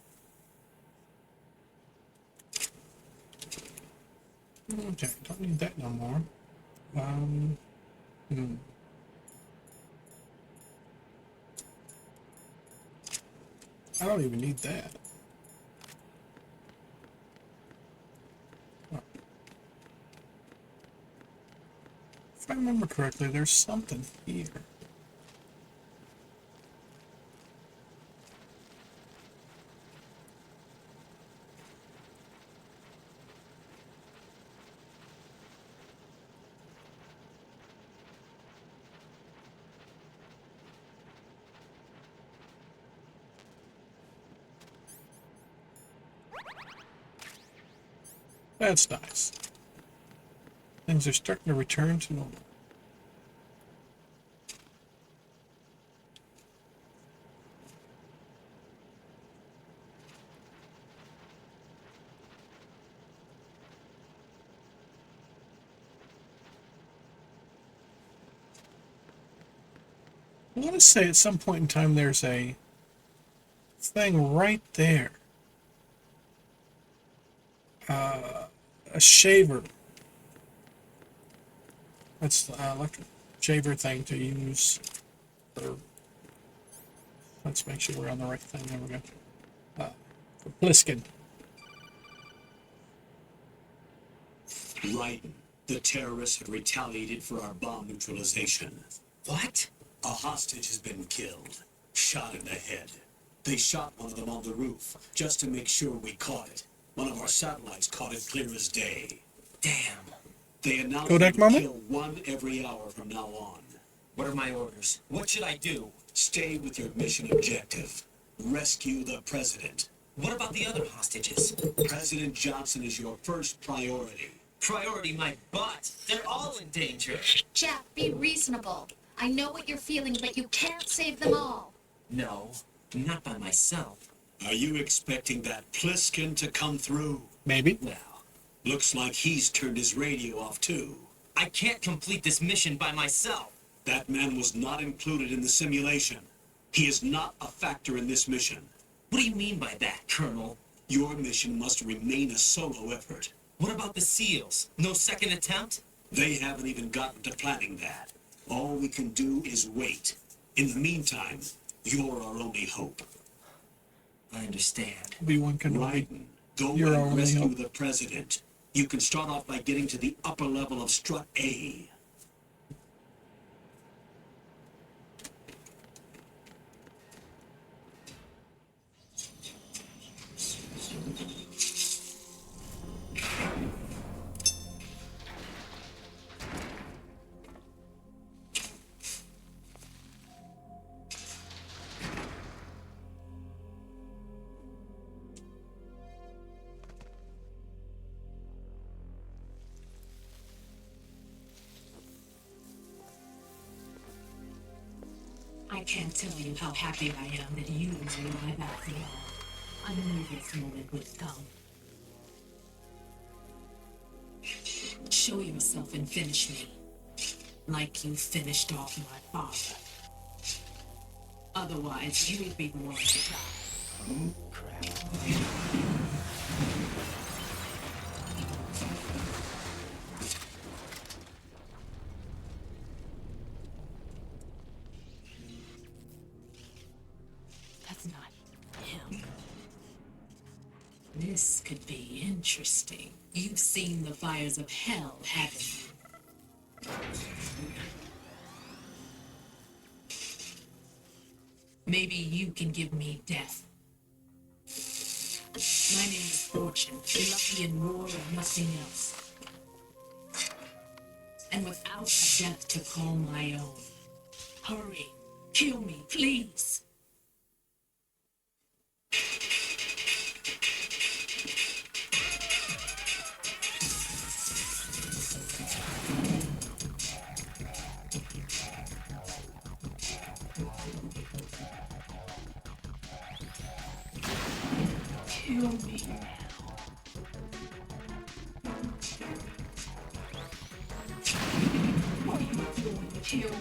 Okay, don't need that no more. I don't even need that. Oh. If I remember correctly, there's something here. That's nice. Things are starting to return to normal. I want to say at some point in time there's a thing right there. A shaver. That's the electric shaver thing to use. Let's make sure we're on the right thing. There we go. For Pliskin. Raiden, the terrorists have retaliated for our bomb neutralization. What? A hostage has been killed. Shot in the head. They shot one of them on the roof, just to make sure we caught it. One of our satellites caught it clear as day. Damn. They announced Kodak they would moment? kill one every hour from now on. What are my orders? What should I do? Stay with your mission objective. Rescue the president. What about the other hostages? President Johnson is your first priority. Priority my butt. They're all in danger. Jack, be reasonable. I know what you're feeling, but you can't save them all. No, not by myself. Are you expecting that Pliskin to come through? Maybe. Well, Looks like he's turned his radio off too. I can't complete this mission by myself. That man was not included in the simulation. He is not a factor in this mission. What do you mean by that, Colonel? Your mission must remain a solo effort. What about the SEALs? No second attempt? They haven't even gotten to planning that. All we can do is wait. In the meantime, you're our only hope. I understand. Obi-Wan Kenobi. Raiden, go You're our and only rescue hope. the president. You can start off by getting to the upper level of strut A. I can't tell you how happy I am that you are alive after all. I knew this moment would come. Show yourself and finish me. Like you finished off my father. Otherwise, you'll be the one to die. Oh, crap. That's not him. This could be interesting. You've seen the fires of hell, haven't you? Maybe you can give me death. My name is Fortune, lucky in war and nothing else. And without a death to call my own. Hurry, kill me, please. Kill me now. What are you doing? Kill me.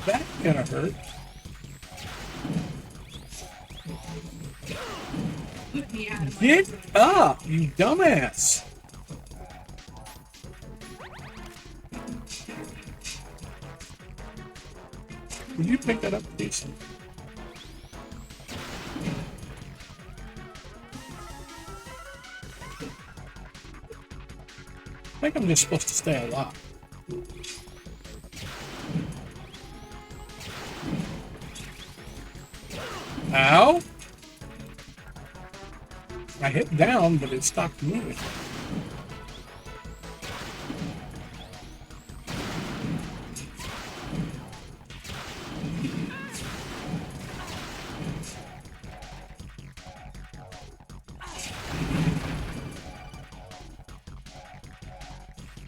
That kind of hurt. Put me out of my Get up, you dumbass! Would you pick that up, please? I think I'm just supposed to stay alive. Ow! I hit down, but it stopped moving.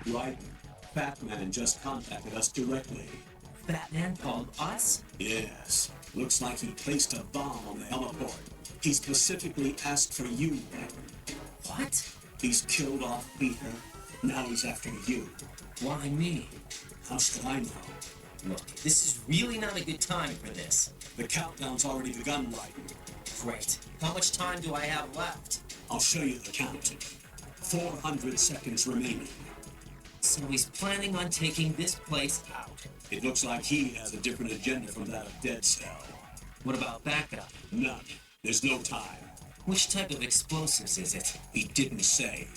Raiden, Batman just contacted us directly. Batman called us? Yes. Looks like he placed a bomb on the heliport. He specifically asked for you, Raiden. What? He's killed off Peter. Now he's after you. Why me? How should I know? Look, this is really not a good time for this. The countdown's already begun, Raiden. Great. How much time do I have left? I'll show you the count. 400 seconds remaining. So he's planning on taking this place out. It looks like he has a different agenda from that of Dead Cell. What about backup? None. There's no time. Which type of explosives is it? He didn't say.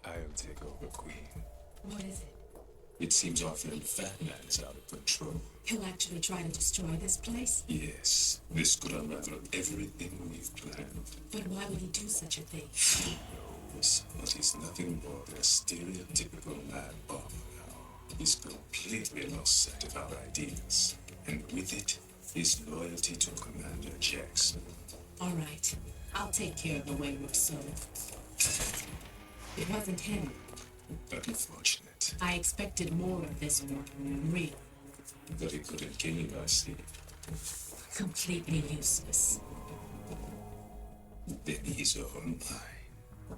I'll take over, Queen. What is it? It seems our friend Fatman is out of control. He'll actually try to destroy this place? Yes, this could unravel everything we've planned. But why would he do such a thing? Who knows? But he's nothing more than a stereotypical mad bomber now. He's completely lost sight of our ideas. And with it, his loyalty to Commander Jackson. All right. I'll take care of the wayward soul. It wasn't him. Unfortunate. I expected more of this one. Real. But he couldn't kill you, I see. Completely useless. Then he's all mine.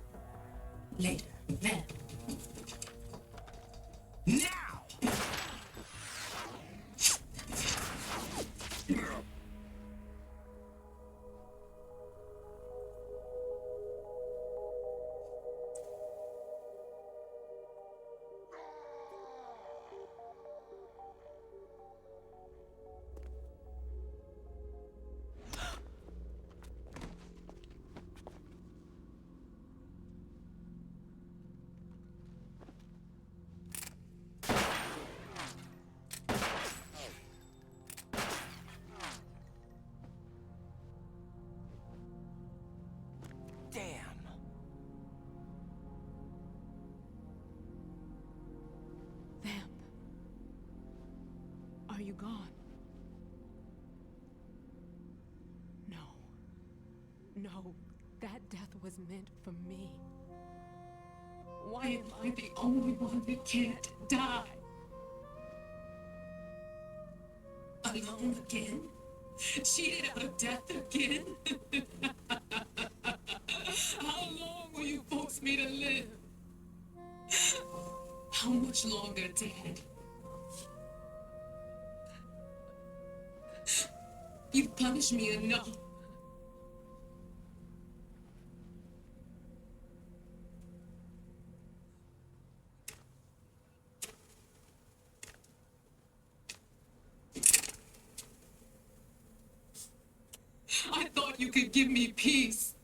Later. Then. Now! Are you gone? No, that death was meant for me. Why am I the only one that can't die? Alone again? Cheated out of death again? How long will you force me to live? How much longer, Dad? You've punished me enough. I thought you could give me peace.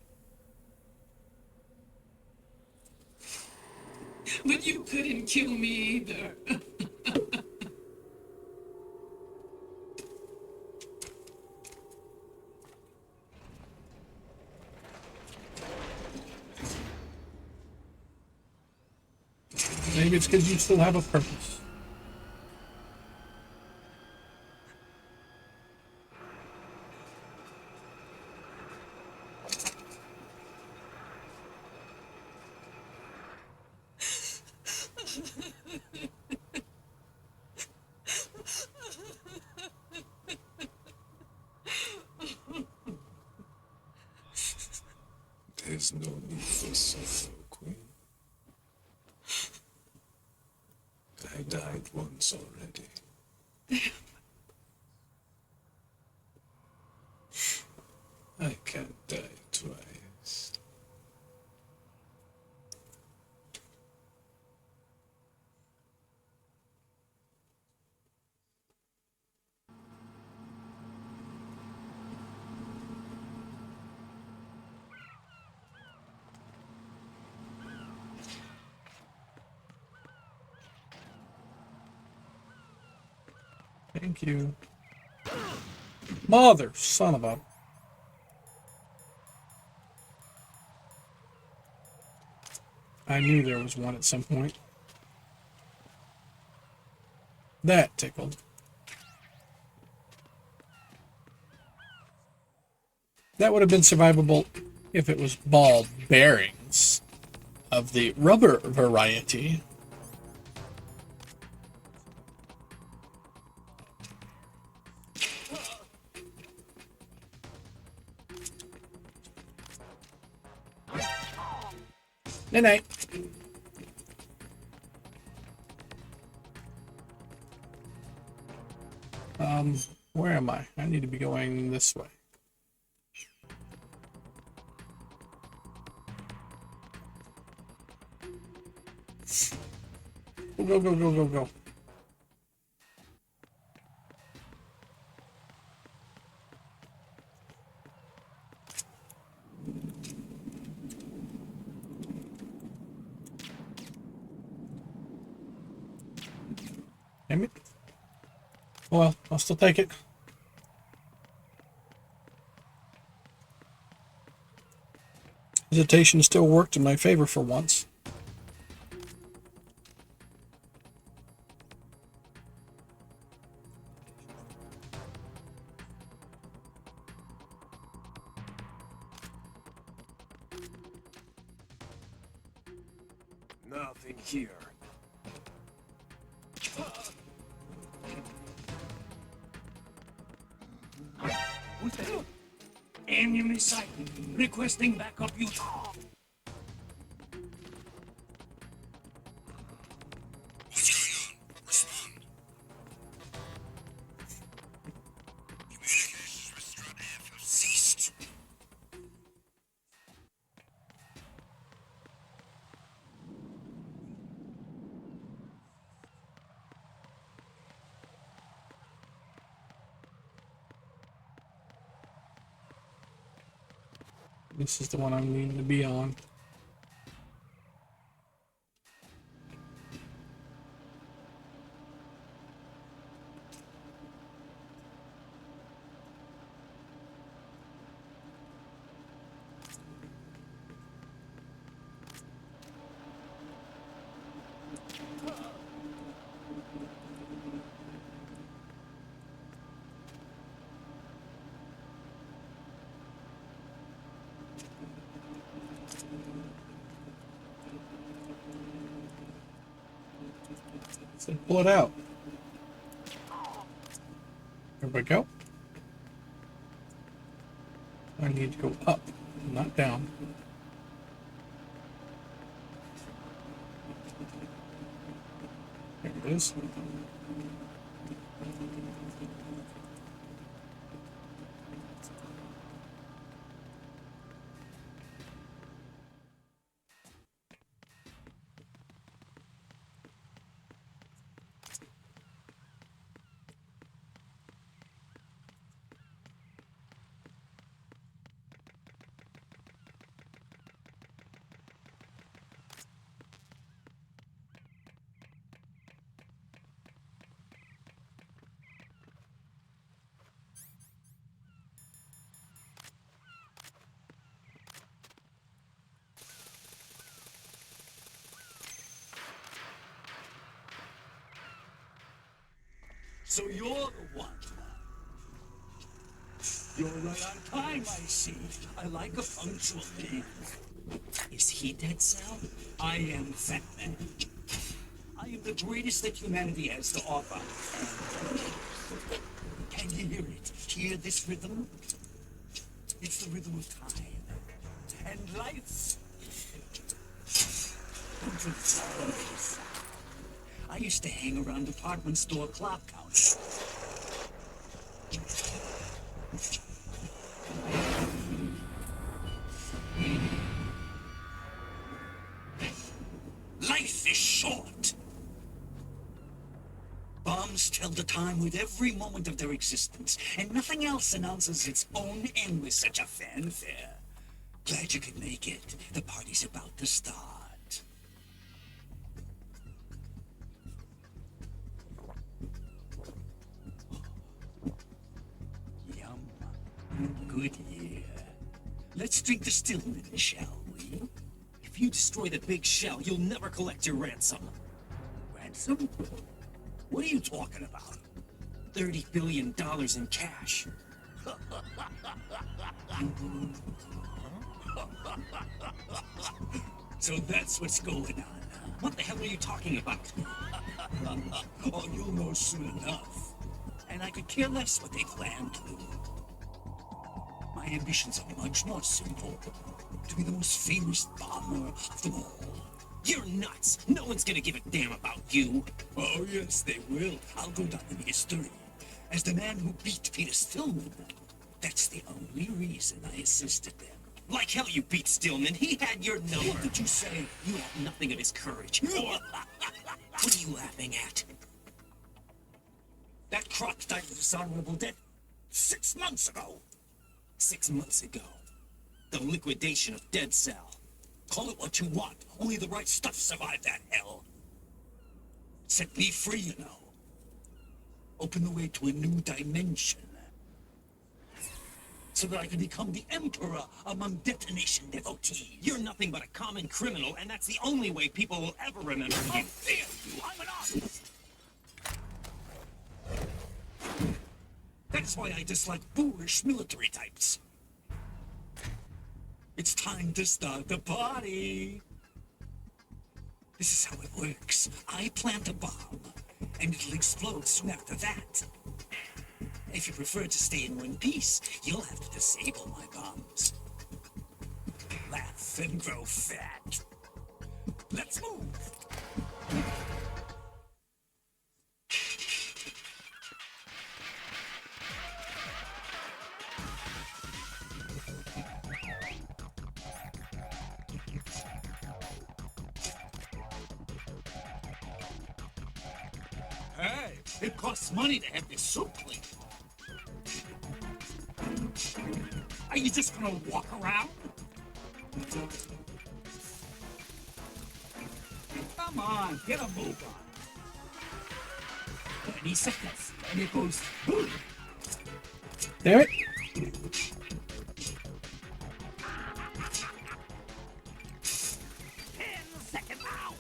But you couldn't kill me either. Maybe it's because you still have a purpose. There's no need for sorrow, Queen. I died once already. I can't die twice. Thank you. Mother, son of a... I knew there was one at some point. That tickled. That would have been survivable if it was ball bearings of the rubber variety. Night night. Where am I? I need to be going this way. Go, go, go, go, go. Damn it. Well, I'll still take it. Hesitation still worked in my favor for once. Nothing here. Enemy sighted. Requesting backup unit. What's going on? Respond. Communications with Strut F have ceased. This is the one I need to be on. Said pull it out. There we go. I need to go up, not down. There it is. So you're the one. You're right on time, I see. I like a punctual man. Is he Dead Sal? I am Fat Man. I am the greatest that humanity has to offer. Can you hear it? Hear this rhythm? It's the rhythm of time and life. I used to hang around department store clock counters. Life is short. Bombs tell the time with every moment of their existence, and nothing else announces its own end with such a fanfare. Glad you could make it. The party's about to start. Yum. Good year. Let's drink the Stillman, shall we? If you destroy the big shell, you'll never collect your ransom. Ransom? What are you talking about? $30 billion in cash. So that's what's going on. What the hell are you talking about? Oh, you'll know soon enough. And I could care less what they plan to do. My ambitions are much more simple. To be the most famous bomber of them all. You're nuts. No one's gonna give a damn about you. Oh, yes, they will. I'll go down in history as the man who beat Peter Stillman. That's the only reason I assisted them. Like hell you beat Stillman. He had your number. What did you say? You have nothing of his courage. What are you laughing at? That crotch died of dishonorable death 6 months ago. 6 months ago. The liquidation of Dead Sal. Call it what you want. Only the right stuff survived that hell. Set me free, you know. Open the way to a new dimension. So that I can become the emperor among detonation devotees. You're nothing but a common criminal, and that's the only way people will ever remember you. How dare you? I'm an artist. That's why I dislike boorish military types. It's time to start the party. This is how it works. I plant a bomb, and it'll explode soon after that. If you prefer to stay in one piece, you'll have to disable my bombs. Laugh and grow fat. Let's move. Hey, it costs money to have this soup cleaned. Are you just gonna walk around? Come on, get a move on. 20 seconds, and it goes boom. Damn it. 10 seconds out.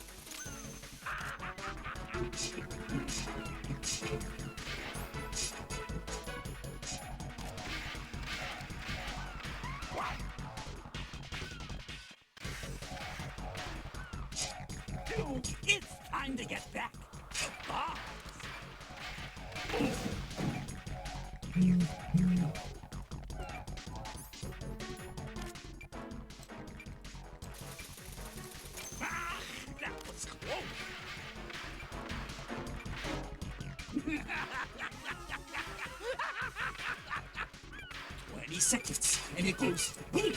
Dude, it's time to get back to bombs. Ah, that was close. 20 seconds, and it goes boom.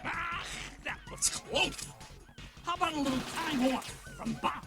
Ah, that was close. How about a little time warp from Bob?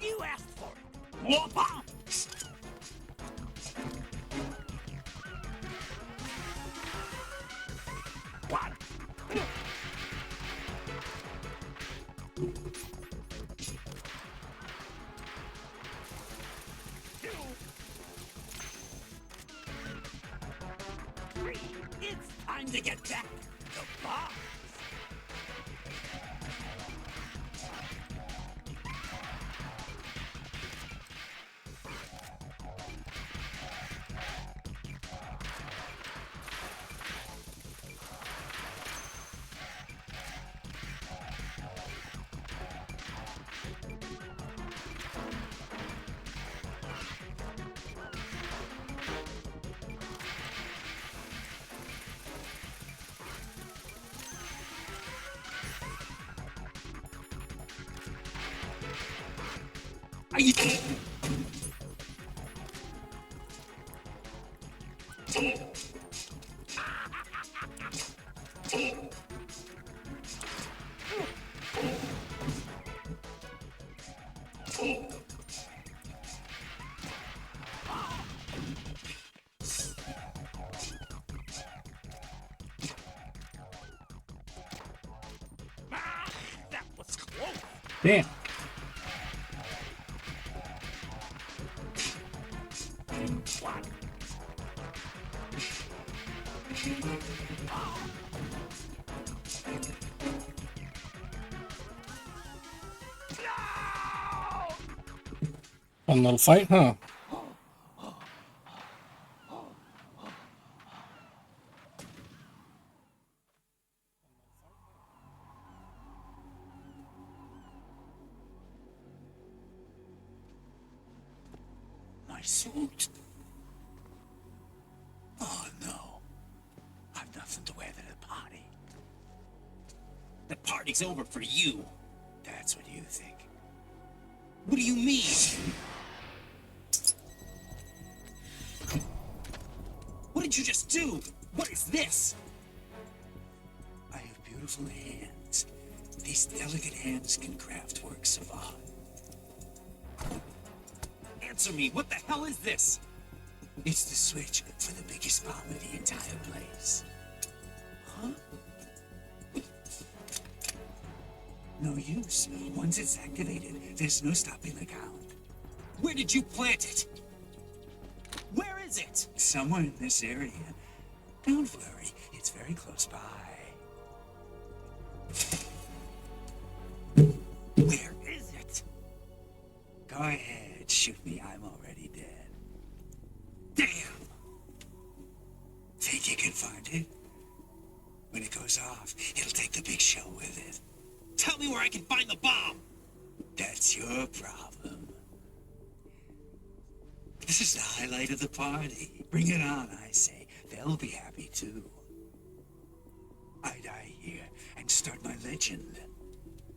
You asked for it. More bombs. One. Two. Three. It's time to get back the bombs. Are you that was close. Damn. Fun little fight, huh? My suit. Oh no. I've nothing to wear to the party. The party's over for you. That's what you think. What do you mean? What did you just do? What is this? I have beautiful hands. These delicate hands can craft works of art. Answer me, what the hell is this? It's the switch for the biggest bomb in the entire place. Huh? No use. Once it's activated, there's no stopping the count. Where did you plant it? Where is it? Somewhere in this area. Don't worry, it's very close by. Where is it? Go ahead, shoot me. I'm already dead. Damn! Think you can find it? When it goes off, it'll take the big show with it. Tell me where I can find the bomb. That's your problem. This is the highlight of the party. Bring it on, I say. They'll be happy too. I die here and start my legend.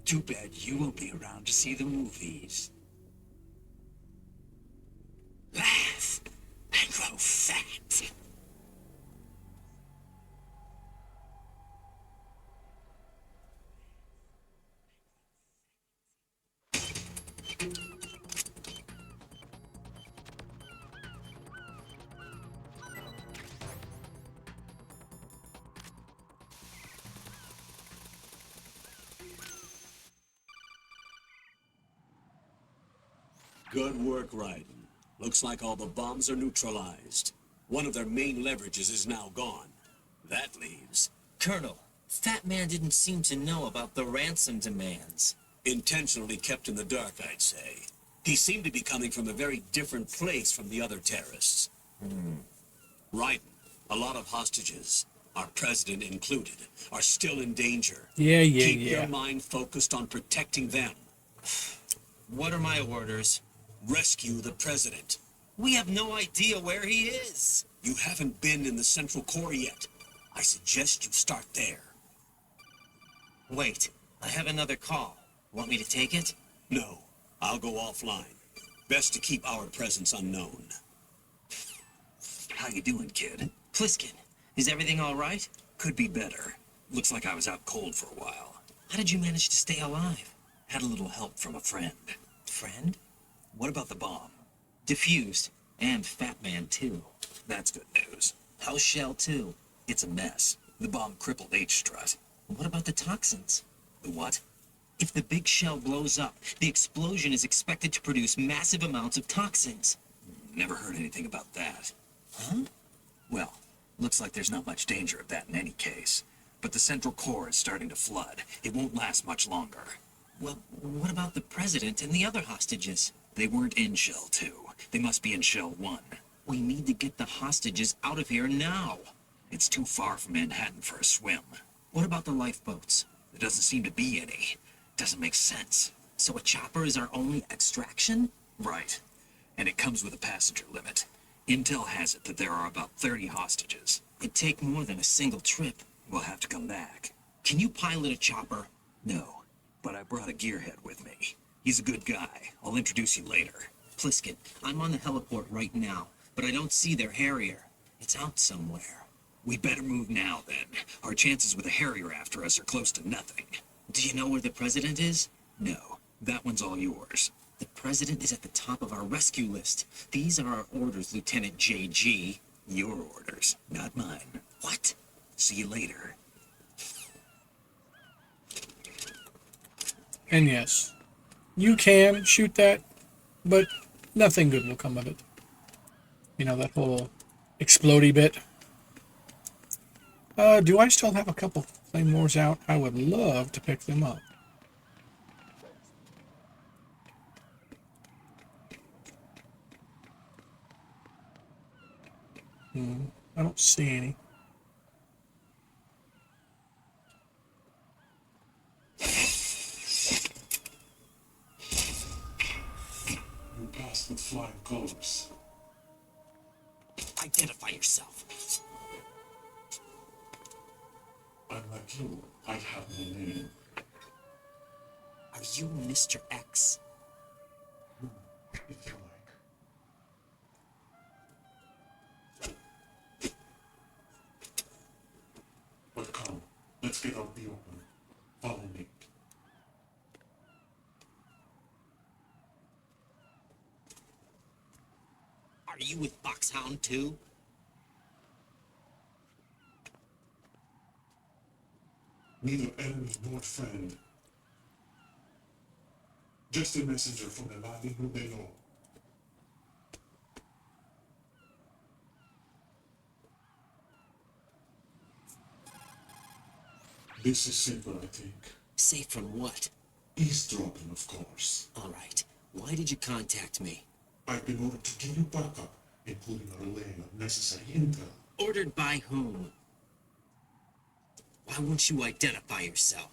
Too bad you won't be around to see the movies. Laugh and grow fat. Good work, Raiden. Looks like all the bombs are neutralized. One of their main leverages is now gone. That leaves... Colonel, Fat Man didn't seem to know about the ransom demands. Intentionally kept in the dark, I'd say. He seemed to be coming from a very different place from the other terrorists. Raiden, a lot of hostages, our president included, are still in danger. Keep your mind focused on protecting them. What are my orders? Rescue the president. We have no idea where he is. You haven't been in the Central Core yet. I suggest you start there. Wait, I have another call. Want me to take it? No, I'll go offline. Best to keep our presence unknown. How you doing, kid? Pliskin, is everything all right? Could be better. Looks like I was out cold for a while. How did you manage to stay alive? Had a little help from a friend. Friend? What about the bomb? Diffused. And Fat Man, too. That's good news. How's Shell, too? It's a mess. The bomb crippled H-Strut. What about the toxins? The what? If the big shell blows up, the explosion is expected to produce massive amounts of toxins. Never heard anything about that. Huh? Well, looks like there's not much danger of that in any case. But the Central Core is starting to flood. It won't last much longer. Well, what about the president and the other hostages? They weren't in Shell 2. They must be in Shell 1. We need to get the hostages out of here now. It's too far from Manhattan for a swim. What about the lifeboats? There doesn't seem to be any. Doesn't make sense. So a chopper is our only extraction? Right. And it comes with a passenger limit. Intel has it that there are about 30 hostages. It'd take more than a single trip. We'll have to come back. Can you pilot a chopper? No, but I brought a gearhead with me. He's a good guy. I'll introduce you later. Pliskin, I'm on the heliport right now, but I don't see their Harrier. It's out somewhere. We better move now, then. Our chances with a Harrier after us are close to nothing. Do you know where the president is? No, that one's all yours. The president is at the top of our rescue list. These are our orders, Lieutenant JG. Your orders, not mine. What? See you later. And yes, you can shoot that, but nothing good will come of it. You know, that whole explodey bit. Do I still have a couple claymores out? I would love to pick them up. I don't see any. You passed with flying colors. Identify yourself. I'm like you. I have no name. Are you Mr. X? If you like. But come, let's get out the open. Follow me. Are you with Foxhound too? Neither enemy nor friend. Just a messenger from a valley who they know. This is safer, I think. Safe from what? Eavesdropping, of course. All right. Why did you contact me? I've been ordered to give you backup, including a relay of necessary intel. Ordered by whom? Why won't you identify yourself?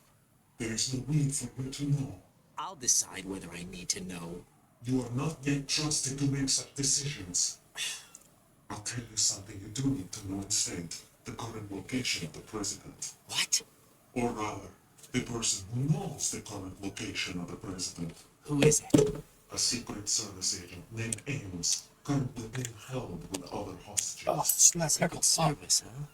There is no need for you to know. I'll decide whether I need to know. You are not yet trusted to make such decisions. I'll tell you something you do need to know instead. The current location of the president. What? Or rather, the person who knows the current location of the president. Who is it? A Secret Service agent named Ames, currently being held with other hostages. Oh, snap heckle. Service, huh?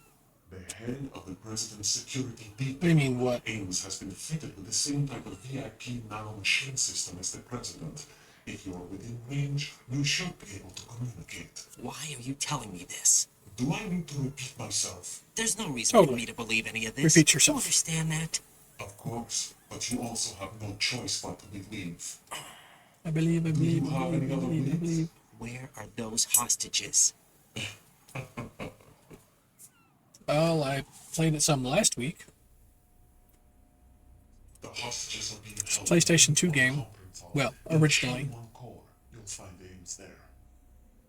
The head of the president's security detail. What do you mean, what? Ames has been fitted with the same type of VIP nanomachine system as the president. If you're within range, you should be able to communicate. Why are you telling me this? Do I need to repeat myself? There's no reason for Totally. me to believe any of this. Repeat yourself. You understand that? Of course, but you also have no choice but to believe. I believe, I Do believe, you I have believe, any I other believe, I leads? believe. Where are those hostages? Well, I played it some last week. The hostages are being held PlayStation 2 in game. conference hall. Well, In the originally. Shenmue core, you'll find Ames there.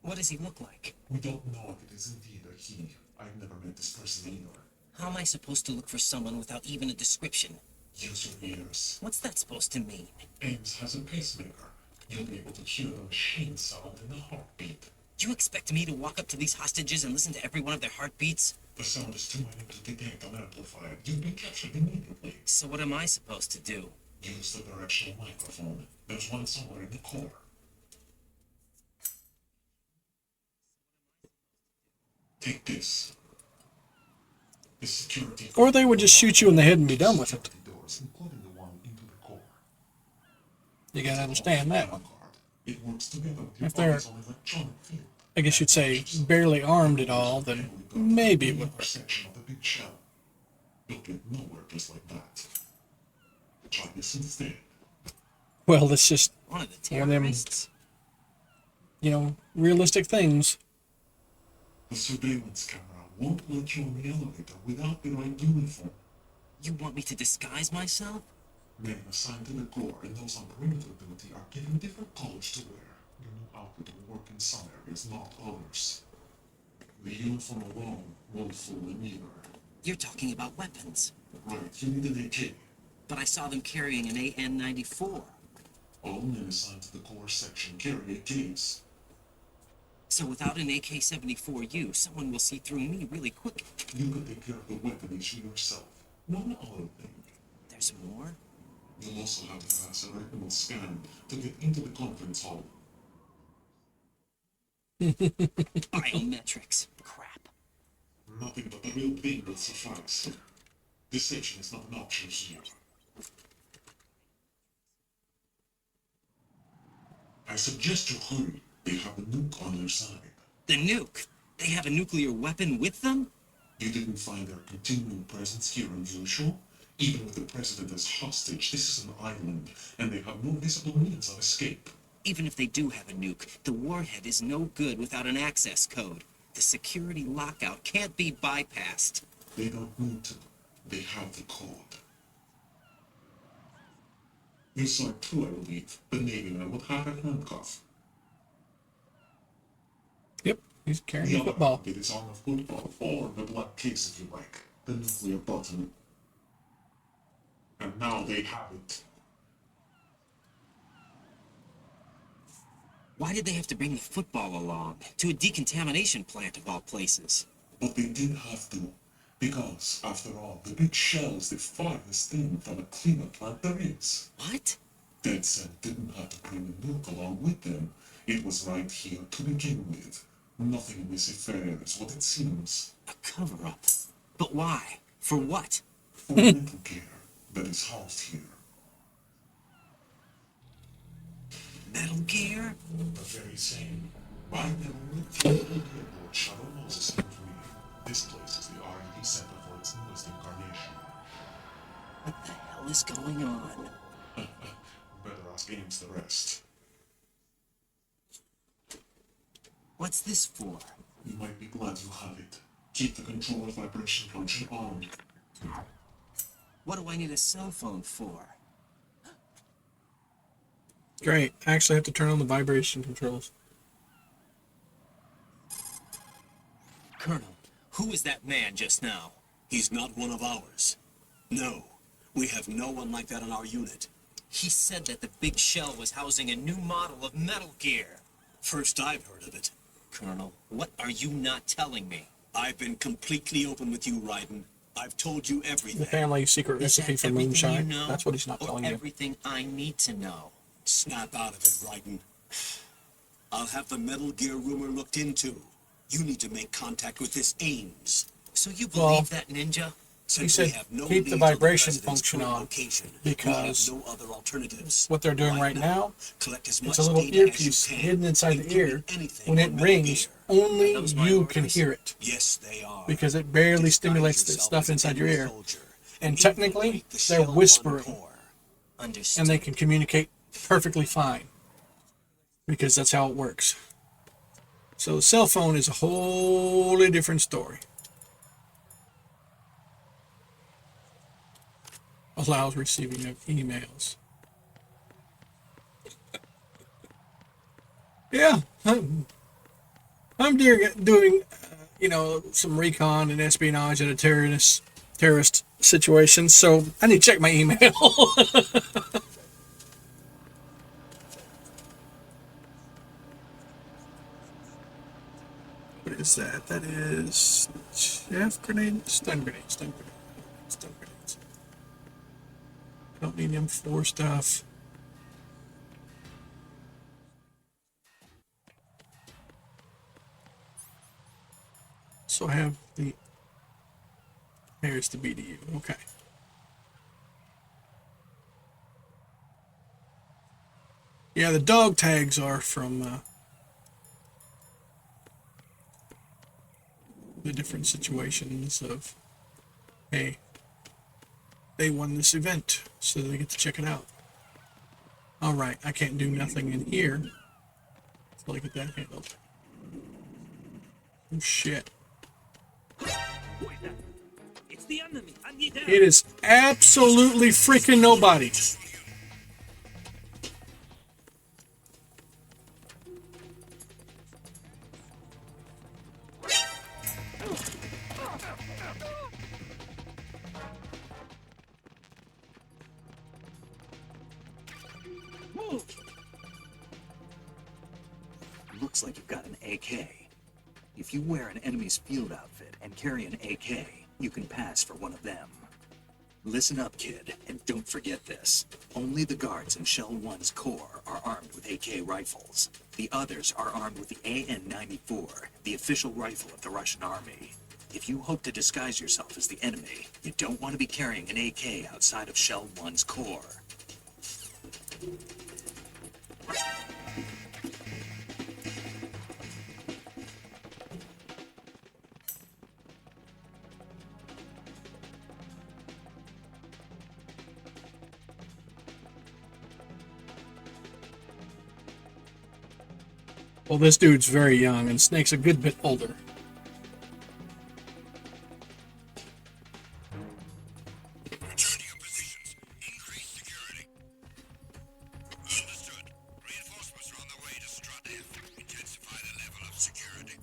What does he look like? We don't know if it is indeed a he. I've never met this person either. How am I supposed to look for someone without even a description? Use your ears. What's that supposed to mean? Ames has a pacemaker. You'll be able to hear the machine sound in the heartbeat. You expect me to walk up to these hostages and listen to every one of their heartbeats? The sound is too minute to detect on amplifier. You'll be captured immediately. So what am I supposed to do? Use the directional microphone. There's one somewhere in the core. Take this. The security. Or they would just shoot you in the head and be done with it. Doors, including the one into the core. You gotta understand that one. It works together with your If they're, body's own electronic field. I guess you'd say, barely armed at all, then maybe it would work. Section of the big shell. You'll get nowhere just like that. Try this instead. Well, that's just One of the one of them, terrorists? realistic things. The surveillance camera won't let you on the elevator without the right uniform. You want me to disguise myself? Men assigned to the core and those on perimeter duty are given different colors to wear. Your new outfit will work in some areas, not others. The uniform alone won't fool them either. You're talking about weapons. Right, you need an AK. But I saw them carrying an AN-94. All men assigned to the core section carry AKs. So without an AK-74U, someone will see through me really quick. You can take care of the weapon issue yourself. One other thing. There's more? You'll also have to pass a retinal scan to get into the conference hall. Biometrics. Crap. Nothing but the real thing will suffice. Deception is not an option here. I suggest you hurry. They have a nuke on their side. The nuke? They have a nuclear weapon with them? You didn't find their continuing presence here unusual? Even with the president as hostage, this is an island, and they have no visible means of escape. Even if they do have a nuke, the warhead is no good without an access code. The security lockout can't be bypassed. They don't need to. They have the code. You saw it too, I believe. The Navy man would have a handcuff. Yep, he's The carrying a other football. hand, it is on the football, or the black case if you like. The nuclear button. And now they have it. Why did they have to bring the football along? To a decontamination plant of all places. But they did have to. Because, after all, the big shell is the farthest thing from a cleaner plant there is. What? Dead Set didn't have to bring the nuke along with them. It was right here to begin with. Nothing in this affair is what it seems. A cover-up. But why? For what? For mental care that is housed here. Metal Gear? The very same. Right now, the airport shuttle Moses for me. This place is the R&D center for its newest incarnation. What the hell is going on? Better ask Ames the rest. What's this for? You might be glad you have it. Keep the controller vibration function on. What do I need a cell phone for? Great. I actually have to turn on the vibration controls. Colonel, who was that man just now? He's not one of ours. No, we have no one like that on our unit. He said that the big shell was housing a new model of Metal Gear. First I've heard of it. Colonel, what are you not telling me? I've been completely open with you, Raiden. I've told you everything. The family secret Is recipe that for everything moonshine. you know? That's what he's not Or telling you. everything I need to know? Snap out of it, Raiden. I'll have the Metal Gear rumor looked into. You need to make contact with this Ames. So you believe Well, that, Ninja? He Since said we have no keep the leads on vibration president's function current on, location, because we have no other alternatives. what they're doing right now, collect as it's much a little data as earpiece you can, hidden inside the ear. including anything When it on Metal rings, Gear. only those my you can orders? hear it, Yes, they are. because it barely Disguise stimulates the yourself stuff as an inside your enemy ear. soldier And and technically, infiltrate the they're Shell 1 whispering, core. Understood. and they can communicate perfectly fine, because that's how it works. So the cell phone is a wholly different story. Allows receiving of emails. Yeah, I'm doing some recon and espionage at a terrorist situation, so I need to check my email. What is that? That is chaff grenade, stun grenades. I don't need M4 stuff. So I have the. There's the BDU. Okay. Yeah, the dog tags are from the different situations of, hey, they won this event, so they get to check it out. All right, I can't do nothing in here until I get that handled. Oh shit. It's the enemy. I need help. It is absolutely freaking nobody. Looks like you've got an AK. If you wear an enemy's field outfit and carry an AK, you can pass for one of them. Listen up, kid, and don't forget this. Only the guards in Shell 1's core are armed with AK rifles. The others are armed with the AN-94, the official rifle of the Russian army. If you hope to disguise yourself as the enemy, you don't want to be carrying an AK outside of Shell 1's core. Well, this dude's very young, and Snake's a good bit older. Return to your positions. Increase security. Understood. Reinforcements are on their way to Strut F. Intensify the level of security.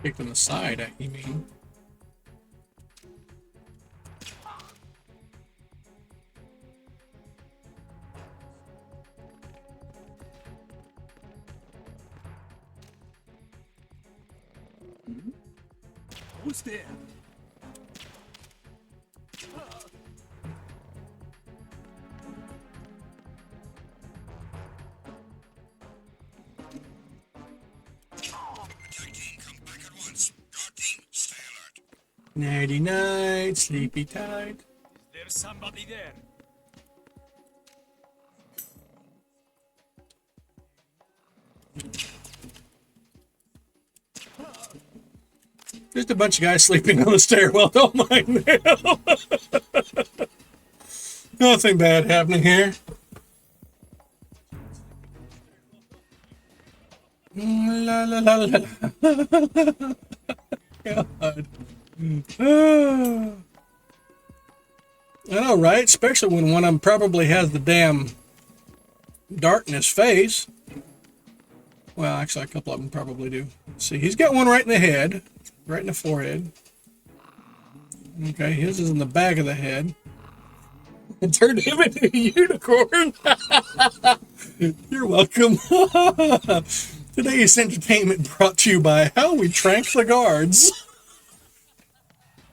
Kicked on the side, you mean? Who's there? Attack team, come back at once. Guard team, stay alert. Nighty night, sleepy tight. There's somebody there. Just a bunch of guys sleeping on the stairwell. Don't mind them. Nothing bad happening here. La la la la. God. I know, right? Especially when one of them probably has the damn dart in his face. Well, actually, a couple of them probably do. See, he's got one right in the head, right in the forehead. Okay, his is in the back of the head. It turned him into a unicorn. You're welcome. Today's entertainment brought to you by How We Tranked the Guards.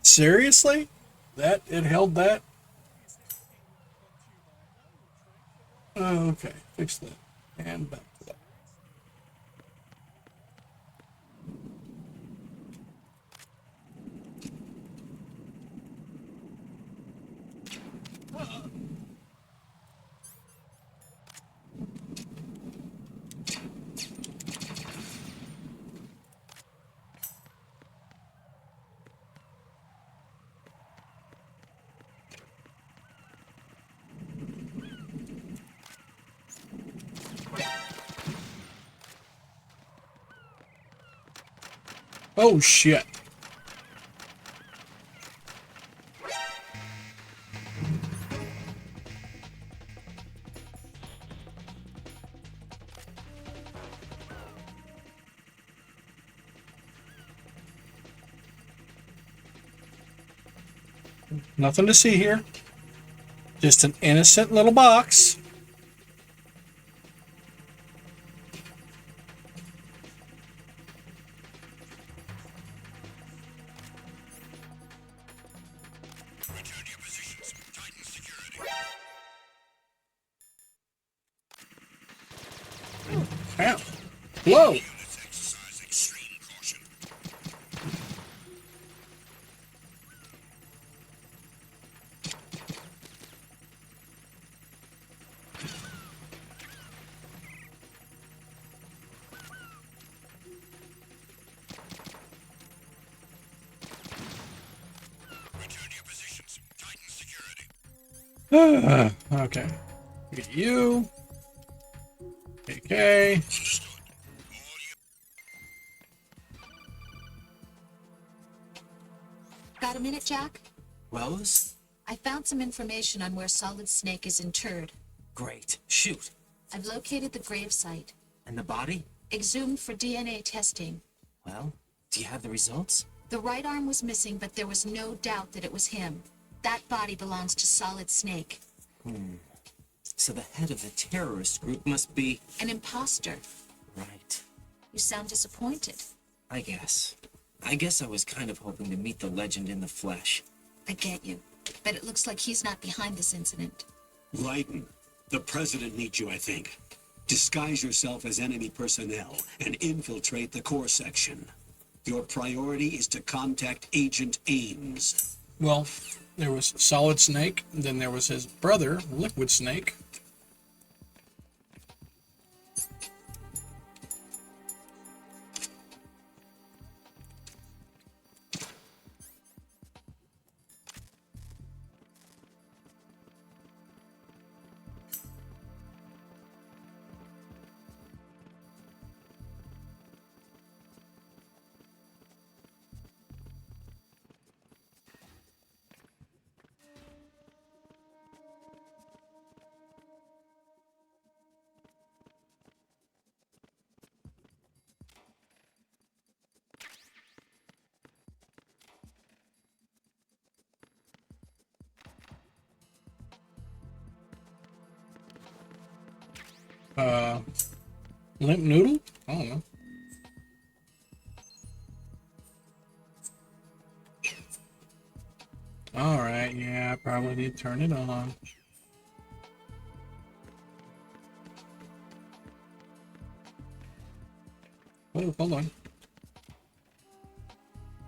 Seriously? That it held that? Oh, okay, fix that. And back to that. Oh shit. Nothing to see here. Just an innocent little box. Return to your positions. Tighten security. Ow. Whoa. Units exercise extreme caution. Return to your positions. Tighten security. Okay. Get you. Okay. Got a minute, Jack? Rose? I found some information on where Solid Snake is interred. Great. Shoot. I've located the gravesite. And the body? Exhumed for DNA testing. Well, do you have the results? The right arm was missing, but there was no doubt that it was him. That body belongs to Solid Snake. So the head of the terrorist group must be... An imposter. Right. You sound disappointed. I guess. I guess I was kind of hoping to meet the legend in the flesh. I get you. But it looks like he's not behind this incident. Raiden, the president needs you, I think. Disguise yourself as enemy personnel and infiltrate the core section. Your priority is to contact Agent Ames. Well, there was Solid Snake, then there was his brother, Liquid Snake. Limp Noodle? I don't know. Alright, yeah, I probably need to turn it on. Oh, hold on.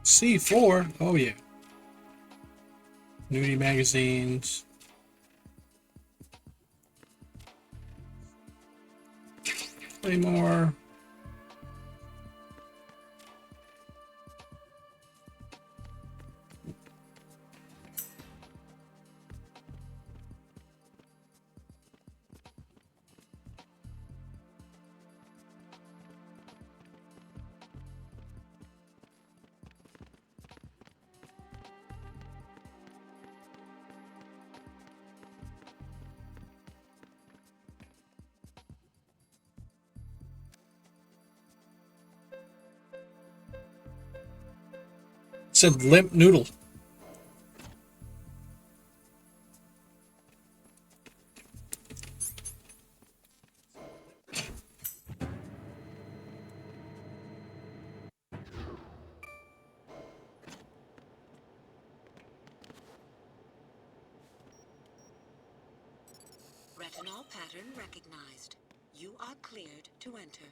C4? Oh, yeah. Nudie magazines. Play more. said limp noodle. Retinol pattern recognized. You are cleared to enter.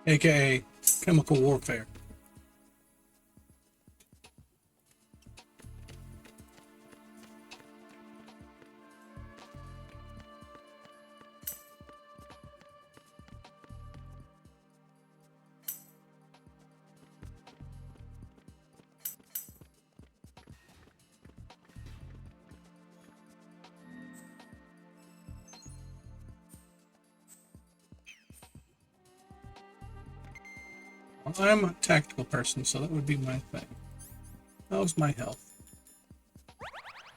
AKA chemical warfare. I'm a tactical person, so that would be my thing. How's my health?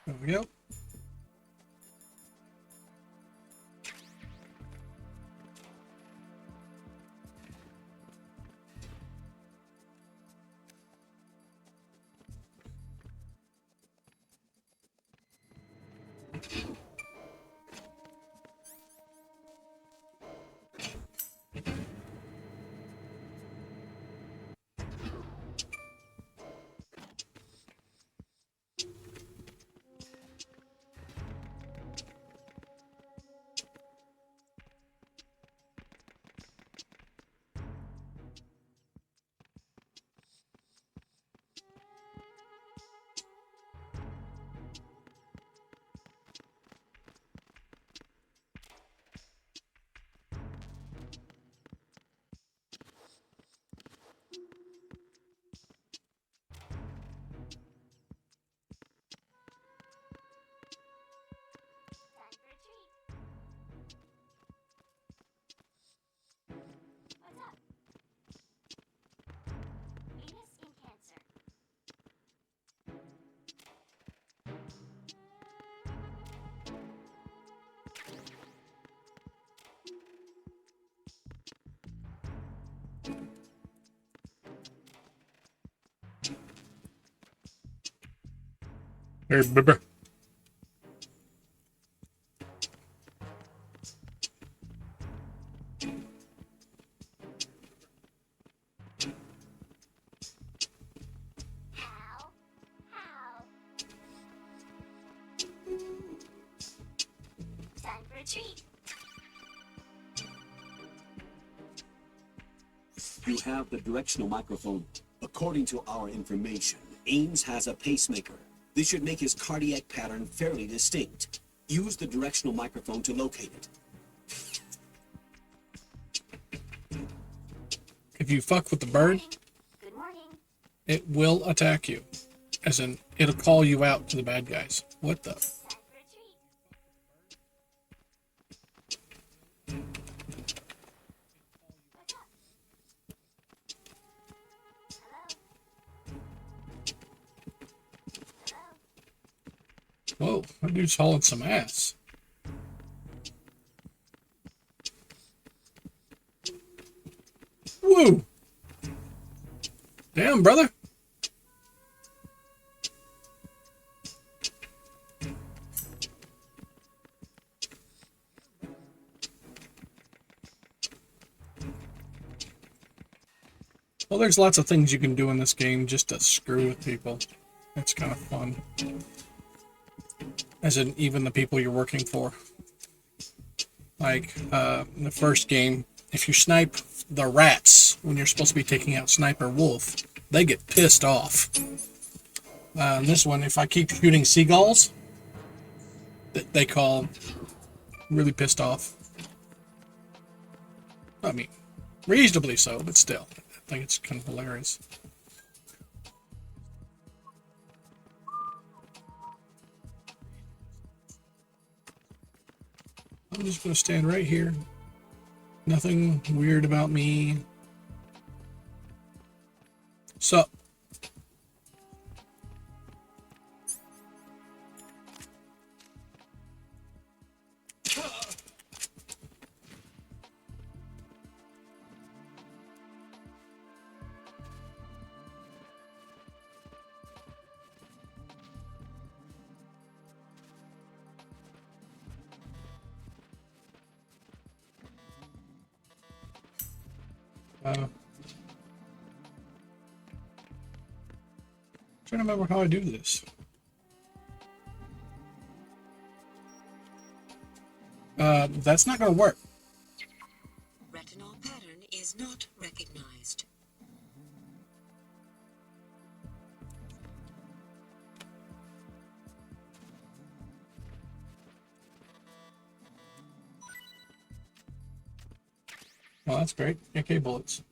There we go. Hey, baby. Time for a treat. You have the directional microphone. According to our information, Ames has a pacemaker. This should make his cardiac pattern fairly distinct. Use the directional microphone to locate it. If you fuck with the bird, Good morning. it will attack you. As in, it'll call you out to the bad guys. What the? Time for a treat. What's up? Hello? Whoa, that dude's hauling some ass. Woo! Damn, brother. Well, there's lots of things you can do in this game just to screw with people. It's kind of fun. As in, even the people you're working for. Like, in the first game, if you snipe the rats when you're supposed to be taking out Sniper Wolf, they get pissed off. In this one, if I keep shooting seagulls, they call really pissed off. I mean, reasonably so, but still. I think it's kind of hilarious. I'm just gonna stand right here. Nothing weird about me. Sup? Trying to remember how I do this. That's not gonna work. Retinol pattern is not recognized. Oh, that's great. AK bullets.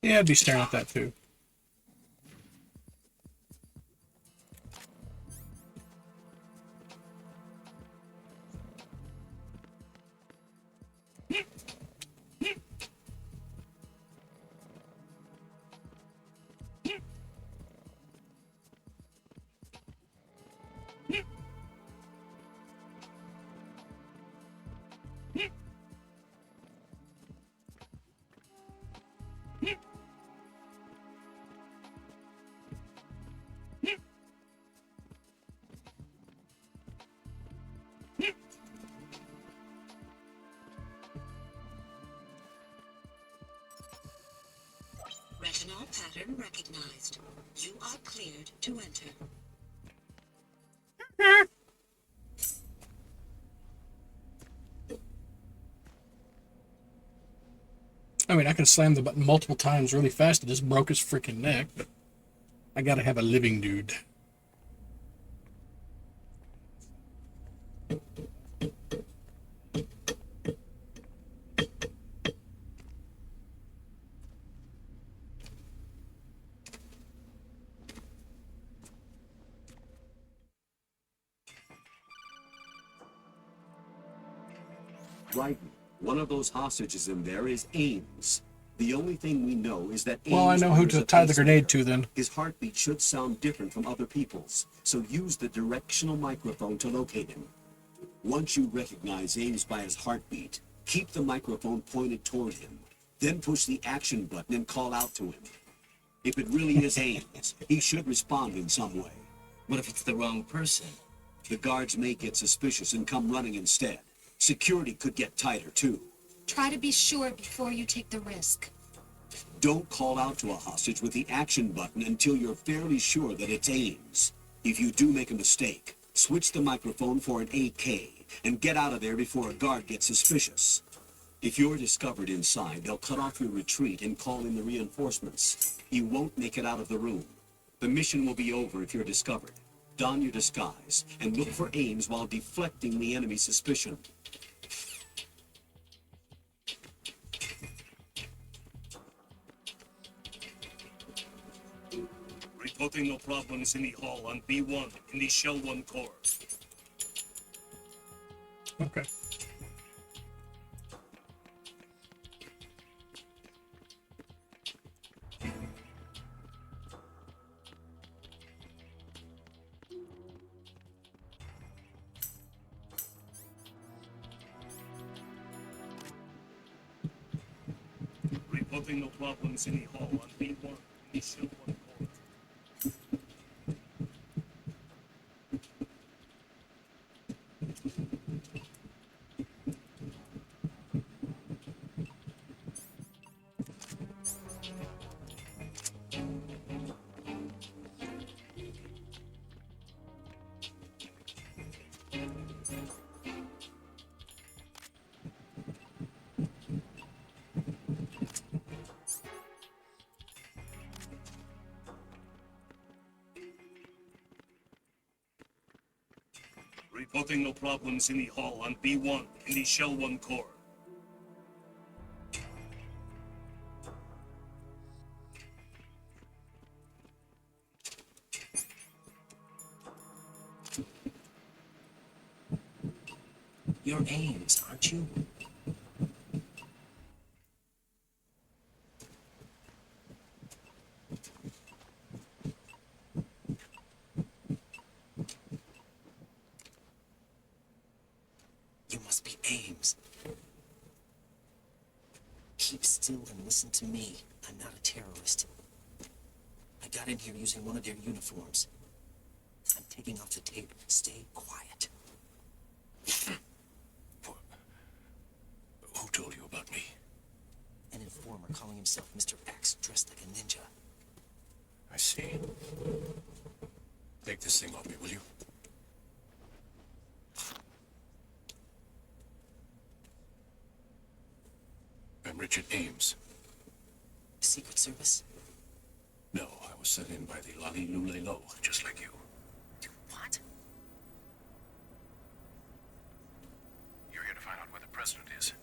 Yeah, I'd be staring at that too. Retinol pattern recognized. You are cleared to enter. I mean, I can slam the button multiple times really fast. It just broke his freaking neck, but I gotta have a living dude. Raiden, one of those hostages in there is Ames. The only thing we know is that Ames Well, I know who wears to a tie the grenade pacemaker. to then. His heartbeat should sound different from other people's, so use the directional microphone to locate him. Once you recognize Ames by his heartbeat, keep the microphone pointed toward him. Then push the action button and call out to him. If it really is Ames, he should respond in some way. What if it's the wrong person? The guards may get suspicious and come running instead. Security could get tighter, too. Try to be sure before you take the risk. Don't call out to a hostage with the action button until you're fairly sure that it's Ames. If you do make a mistake, switch the microphone for an AK and get out of there before a guard gets suspicious. If you're discovered inside, they'll cut off your retreat and call in the reinforcements. You won't make it out of the room. The mission will be over if you're discovered. Don your disguise and look for Ames while deflecting the enemy's suspicion. Reporting no problems in the hall on B1 in the Shell 1 core. Okay. Reporting no problems in the hall on B1 in the Shell 1 core. Reporting no problems in the hall on B1 in the Shell 1 core. You're Ames, aren't you? You must be Ames. Keep still and listen to me. I'm not a terrorist. I got in here using one of their uniforms. I'm taking off the tape. Stay quiet. Who told you about me? An informer calling himself Mr. X, dressed like a ninja. I see. Take this thing off me, will you? I'm Richard Ames. Secret Service? No, I was sent in by the Lali Lule Lo, just like you. What? You're here to find out where the president is.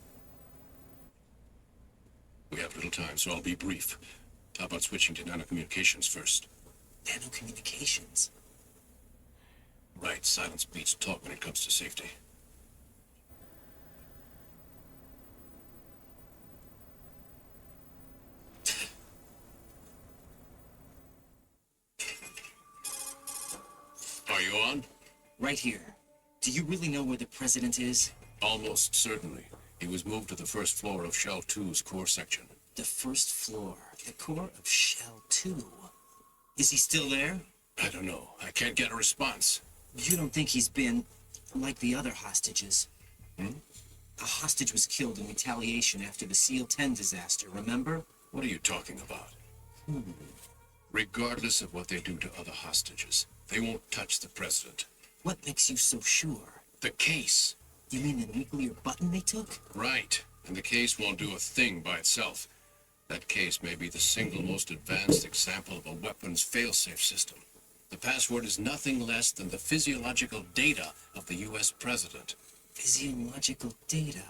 We have little time, so I'll be brief. How about switching to nanocommunications first? Nanocommunications? Right, silence beats talk when it comes to safety. Are you on? Right here. Do you really know where the president is? Almost certainly. He was moved to the first floor of Shell 2's core section. The first floor. The core of Shell 2. Is he still there? I don't know. I can't get a response. You don't think he's been like the other hostages? Hmm? A hostage was killed in retaliation after the SEAL 10 disaster, remember? What are you talking about? Regardless of what they do to other hostages, they won't touch the president. What makes you so sure? The case. You mean the nuclear button they took? Right. And the case won't do a thing by itself. That case may be the single most advanced example of a weapons failsafe system. The password is nothing less than the physiological data of the U.S. president. Physiological data?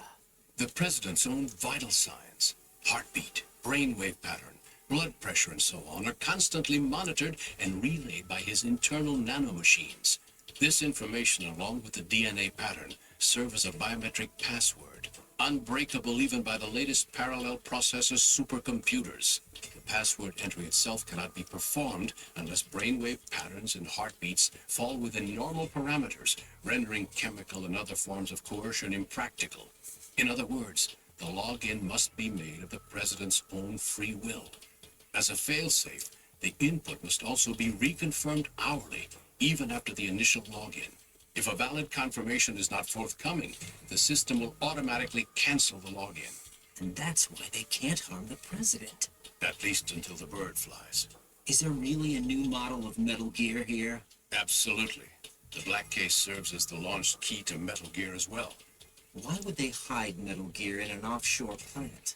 The president's own vital signs, heartbeat, brainwave pattern, blood pressure, and so on are constantly monitored and relayed by his internal nanomachines. This information, along with the DNA pattern, serve as a biometric password, unbreakable even by the latest parallel processor supercomputers. The password entry itself cannot be performed unless brainwave patterns and heartbeats fall within normal parameters, rendering chemical and other forms of coercion impractical. In other words, the login must be made of the president's own free will. As a failsafe, the input must also be reconfirmed hourly, even after the initial login. If a valid confirmation is not forthcoming, the system will automatically cancel the login. And that's why they can't harm the president. At least until the bird flies. Is there really a new model of Metal Gear here? Absolutely. The black case serves as the launch key to Metal Gear as well. Why would they hide Metal Gear in an offshore plant?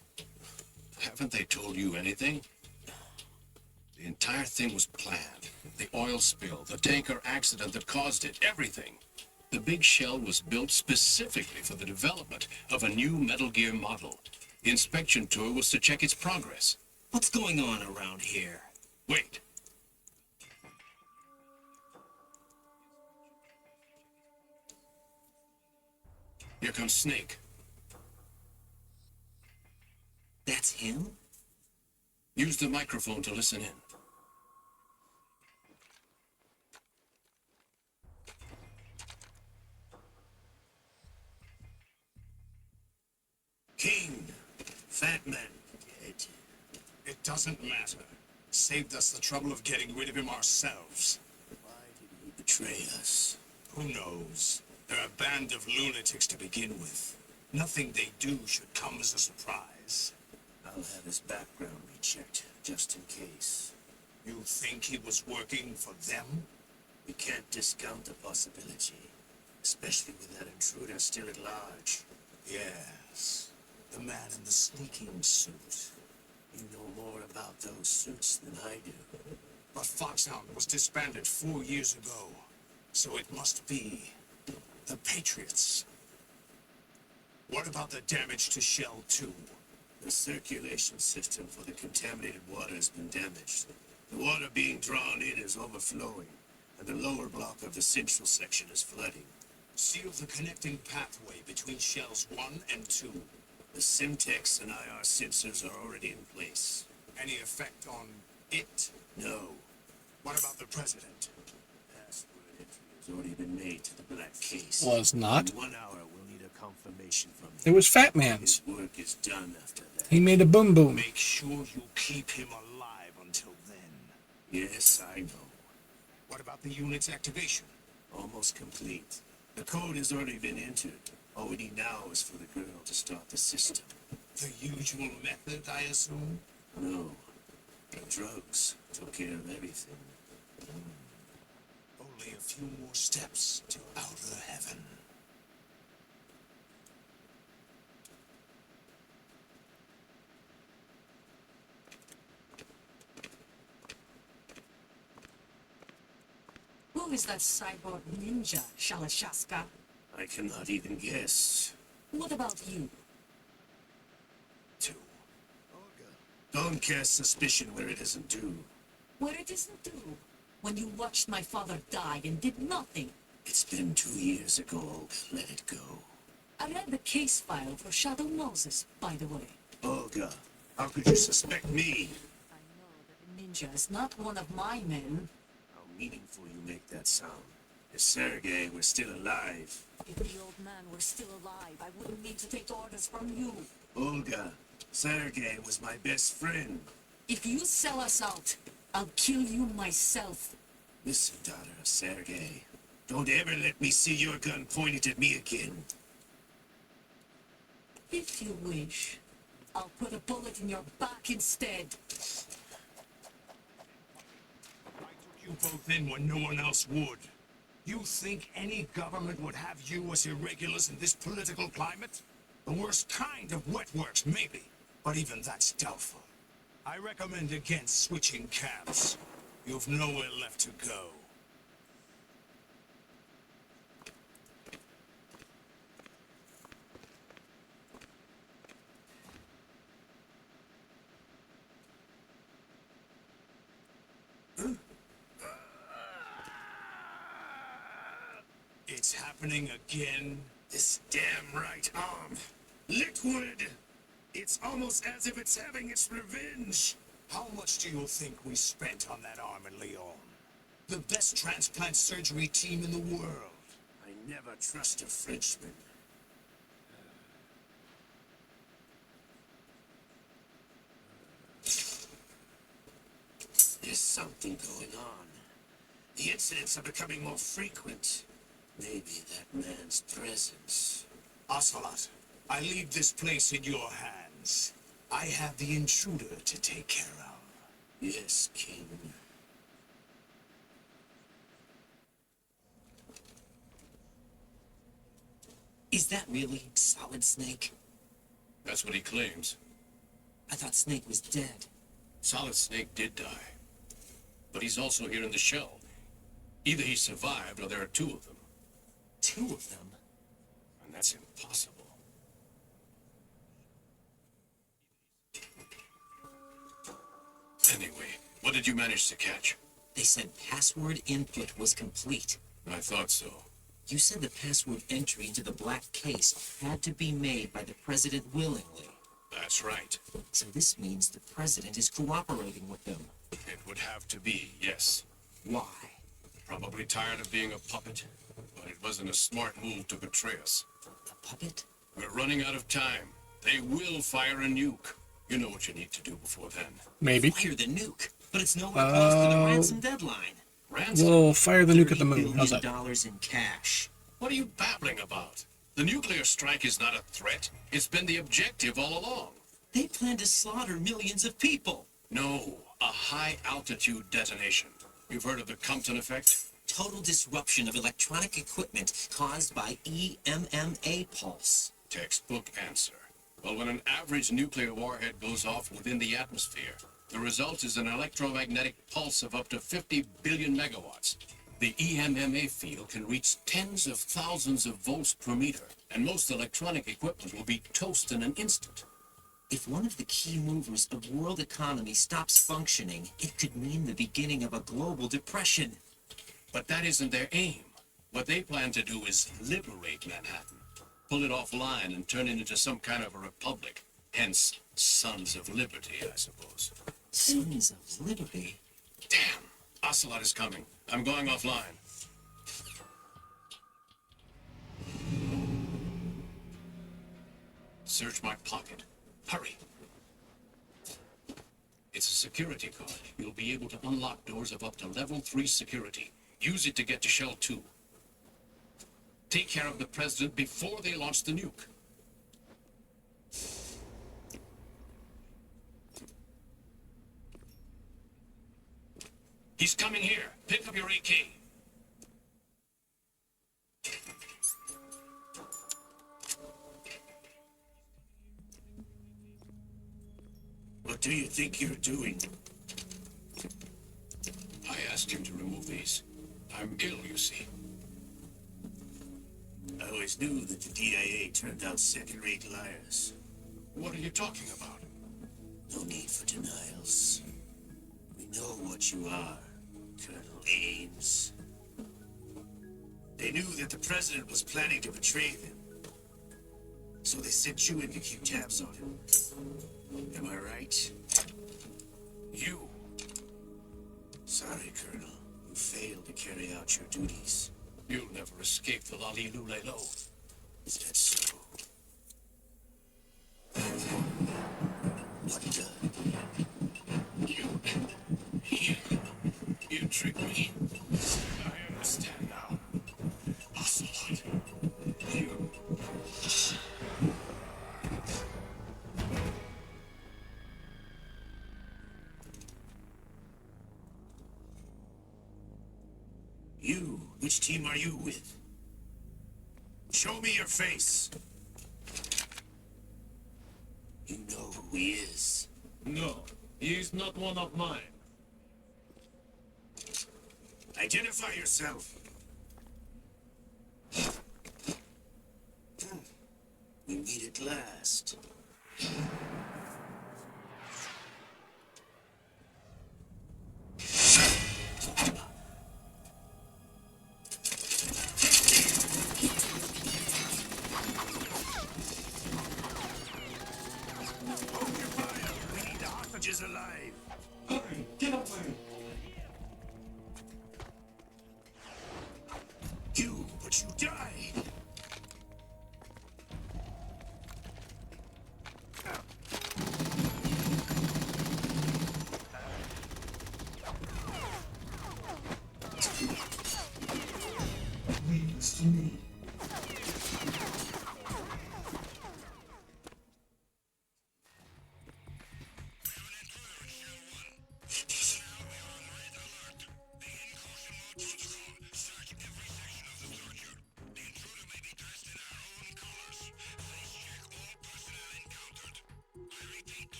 Haven't they told you anything? The entire thing was planned. The oil spill, the tanker accident that caused it, everything. The big shell was built specifically for the development of a new Metal Gear model. The inspection tour was to check its progress. What's going on around here? Wait. Here comes Snake. That's him? Use the microphone to listen in. King, Fat Man, it doesn't matter. Saved us the trouble of getting rid of him ourselves. Why did he betray us? Who knows? They're a band of lunatics to begin with. Nothing they do should come as a surprise. I'll have his background rechecked, just in case. You think he was working for them? We can't discount the possibility, especially with that intruder still at large. Yes, the man in the sneaking suit. You know more about those suits than I do. But Foxhound was disbanded 4 years ago, so it must be the Patriots. What about the damage to Shell 2? The circulation system for the contaminated water has been damaged. The water being drawn in is overflowing, and the lower block of the central section is flooding. Seal the connecting pathway between shells 1 and 2. The Simtex and IR sensors are already in place. Any effect on it? No. What about the president? Password entry has already been made to the black case. Was not. In 1 hour, we'll need a confirmation from him. It was Fat Man's. His work is done after that. He made a boom boom. Make sure you keep him alive until then. Yes, I know. What about the unit's activation? Almost complete. The code has already been entered. All we need now is for the girl to start the system. The usual method, I assume? No. The drugs took care of everything. Only a few more steps to outer heaven. Who is that cyborg ninja, Shalashaska? I cannot even guess. What about you? Two. Don't cast suspicion where it isn't due. Where it isn't due? When you watched my father die and did nothing. It's been 2 years ago, Olga. Let it go. I read the case file for Shadow Moses, by the way. Olga, how could you suspect me? I know that the ninja is not one of my men. How meaningful you make that sound. If Sergei were still alive. If the old man were still alive, I wouldn't need to take orders from you. Olga, Sergei was my best friend. If you sell us out, I'll kill you myself. Listen, daughter of Sergei. Don't ever let me see your gun pointed at me again. If you wish, I'll put a bullet in your back instead. I took you both in when no one else would. You think any government would have you as irregulars in this political climate? The worst kind of wet works, maybe. But even that's doubtful. I recommend against switching camps. You've nowhere left to go. It's happening again. This damn right arm. Liquid! It's almost as if it's having its revenge. How much do you think we spent on that arm in Lyon? The best transplant surgery team in the world. I never trust a Frenchman. There's something going on. The incidents are becoming more frequent. Maybe that man's presence. Ocelot, I leave this place in your hands. I have the intruder to take care of. Yes, King. Is that really Solid Snake? That's what he claims. I thought Snake was dead. Solid Snake did die. But he's also here in the shell. Either he survived or there are two of them. Two of them? And that's impossible. Anyway, what did you manage to catch? They said password input was complete. I thought so. You said the password entry into the black case had to be made by the president willingly. That's right. So this means the president is cooperating with them. It would have to be, yes. Why? Probably tired of being a puppet, but it wasn't a smart move to betray us. A puppet? We're running out of time. They will fire a nuke. You know what you need to do before then. Maybe. Fire the nuke, but it's nowhere close to the ransom deadline. Ransom? We'll fire the nuke at the moon. How's $30 that? billion in cash. What are you babbling about? The nuclear strike is not a threat. It's been the objective all along. They plan to slaughter millions of people. No, a high-altitude detonation. You've heard of the Compton effect? Total disruption of electronic equipment caused by EMMA pulse. Textbook answer. Well, when an average nuclear warhead goes off within the atmosphere, the result is an electromagnetic pulse of up to 50 billion megawatts. The EMMA field can reach tens of thousands of volts per meter, and most electronic equipment will be toast in an instant. If one of the key movers of world economy stops functioning, it could mean the beginning of a global depression. But that isn't their aim. What they plan to do is liberate Manhattan. Pull it offline and turn it into some kind of a republic. Hence, Sons of Liberty, I suppose. Sons of Liberty? Damn! Ocelot is coming. I'm going offline. Search my pocket. Hurry. It's a security card. You'll be able to unlock doors of up to level 3 security. Use it to get to Shell 2. Take care of the president before they launch the nuke. He's coming here. Pick up your AK. What do you think you're doing? I asked him to remove these. I'm ill, you see. I always knew that the DIA turned out second-rate liars. What are you talking about? No need for denials. We know what you are, Colonel Ames. They knew that the president was planning to betray them. So they sent you in to keep tabs on him. Am I right? You? Sorry, Colonel. You failed to carry out your duties. You'll never escape the Lali-Lulelo. Is that so? What the? You tricked me. I understand now. Ocelot. You. You? Which team are you with? Show me your face. You know who he is. No, he is not one of mine. Identify yourself. We meet at last. We need the hostages alive. Hurry, get away! But you died. Leave this to me.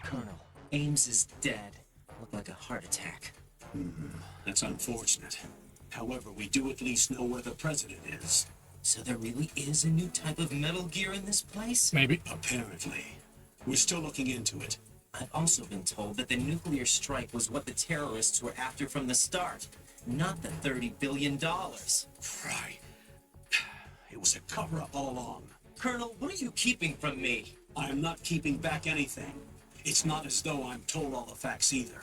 Colonel, Ames is dead. Looked like a heart attack. That's unfortunate. However, we do at least know where the president is. So there really is a new type of Metal Gear in this place? Maybe. Apparently. We're still looking into it. I've also been told that the nuclear strike was what the terrorists were after from the start, not the $30 billion. Right. It was a cover-up all along. Colonel, what are you keeping from me? I am not keeping back anything. It's not as though I'm told all the facts either.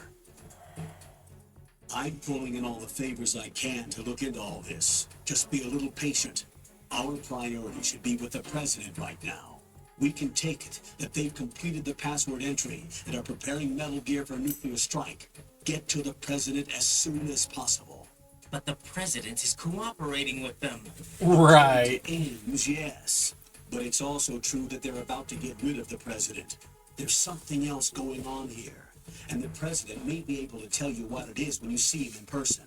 I'm pulling in all the favors I can to look into all this. Just be a little patient. Our priority should be with the president right now. We can take it that they've completed the password entry and are preparing Metal Gear for a nuclear strike. Get to the president as soon as possible. But the president is cooperating with them. Right. Ames, yes. But it's also true that they're about to get rid of the president. There's something else going on here. And the president may be able to tell you what it is when you see him in person.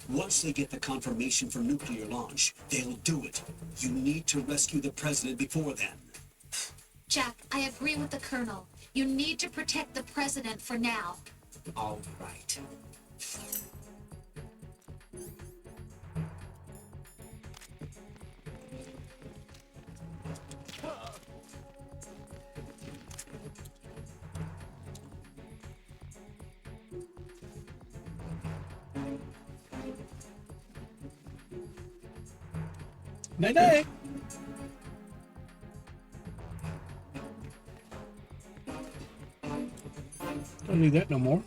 Once they get the confirmation for nuclear launch, they'll do it. You need to rescue the president before then. Jack, I agree with the Colonel. You need to protect the president for now. All right. Night night. Don't need that no more.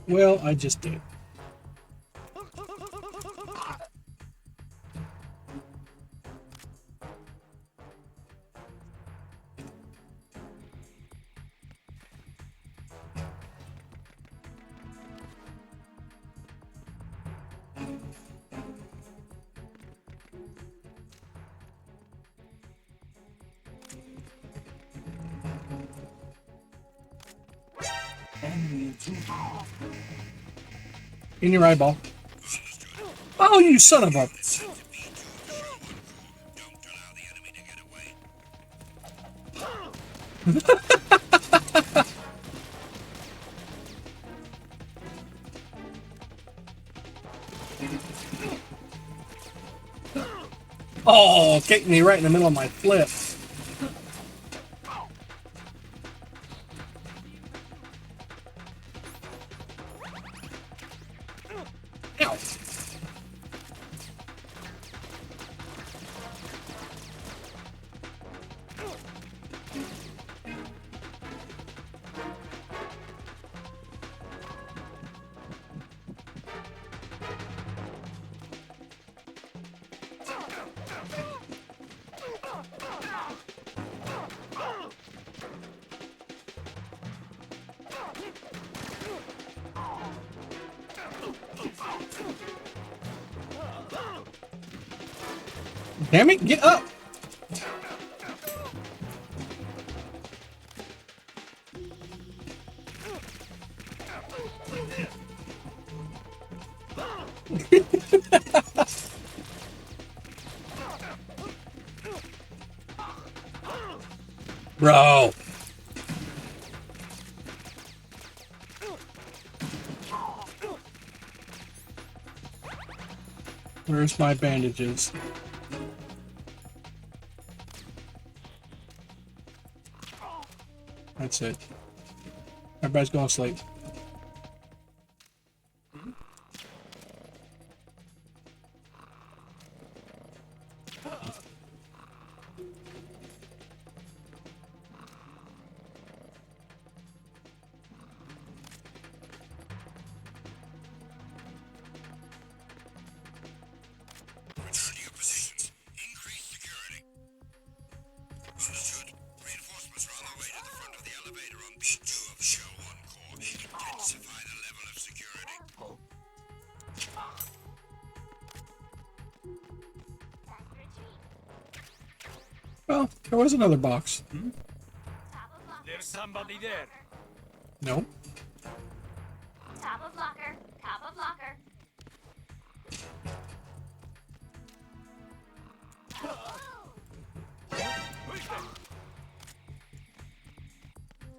Well, I just did. In your eyeball. Oh, you son of a... Oh, kicked me right in the middle of my flip. Ow. Damn it, get up! Bro! Where's my bandages? That's it. Everybody's going to sleep. Return to your positions. Increase security. Understood. Reinforcements are on their way to the front of the elevator on B2 of Shell 1 core. Intensify the level of security. Well, there was another box. There's somebody there. No. Top of locker. Top of locker.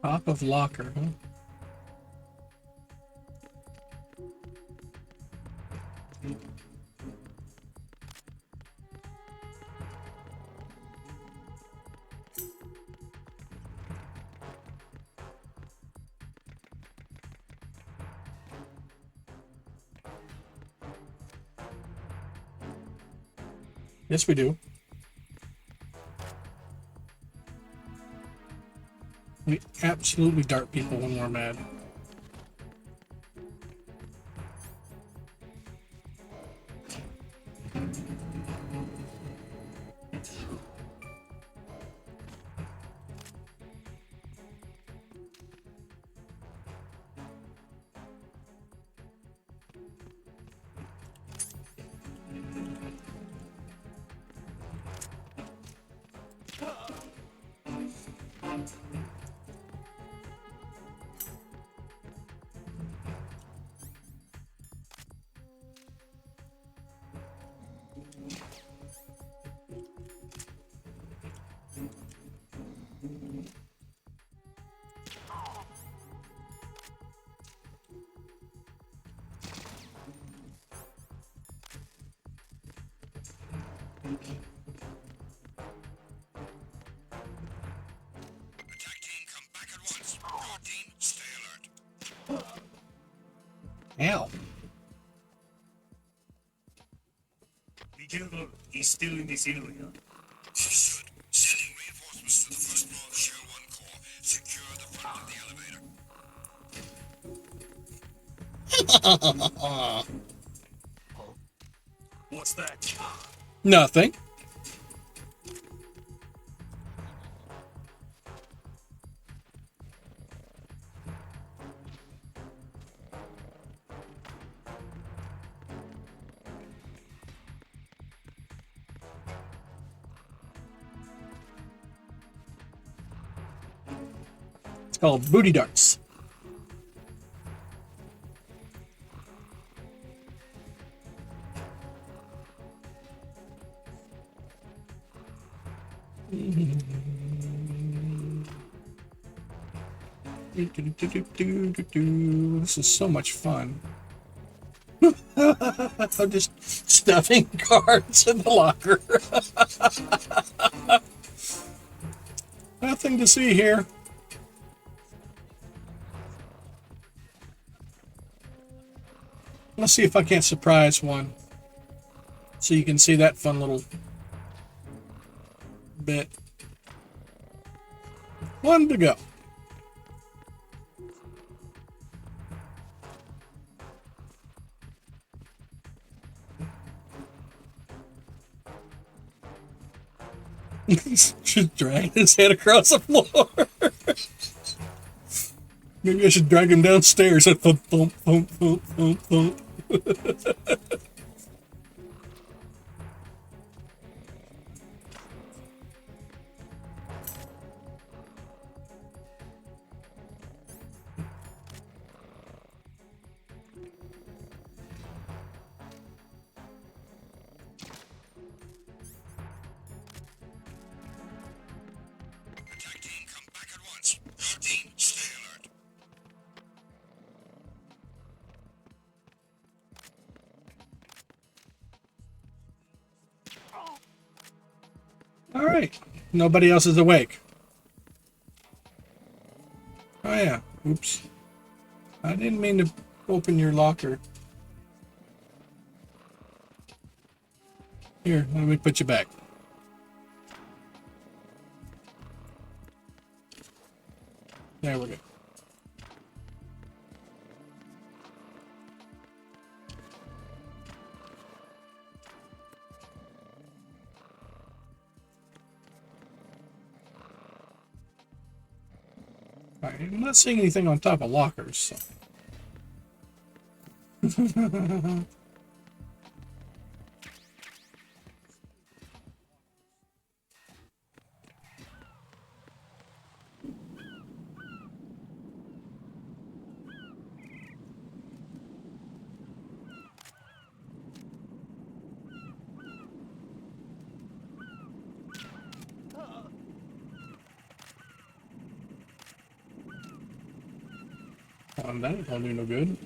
Top of locker, huh? Yes, we do. We absolutely dart people when we're mad. Attack team, come back at once. Your team, stay alert. Ow. Be careful. He's still in this area. Understood. Sending reinforcements to the first floor of Shell 1 core. Secure the front of the elevator. What's that? Nothing. It's called booty darts. This is so much fun. I'm just stuffing cards in the locker. Nothing to see here. Let's see if I can't surprise one. So you can see that fun little bit. One to go. Just dragging his head across the floor. Maybe I should drag him downstairs. Thump, thump, thump, thump, thump, thump. Attack team, come back at once. Your team, stay alert. All right. Nobody else is awake. Oh, yeah. Oops. I didn't mean to open your locker. Here, let me put you back. There we go. All right, I'm not seeing anything on top of lockers. So. That ain't gonna do no good.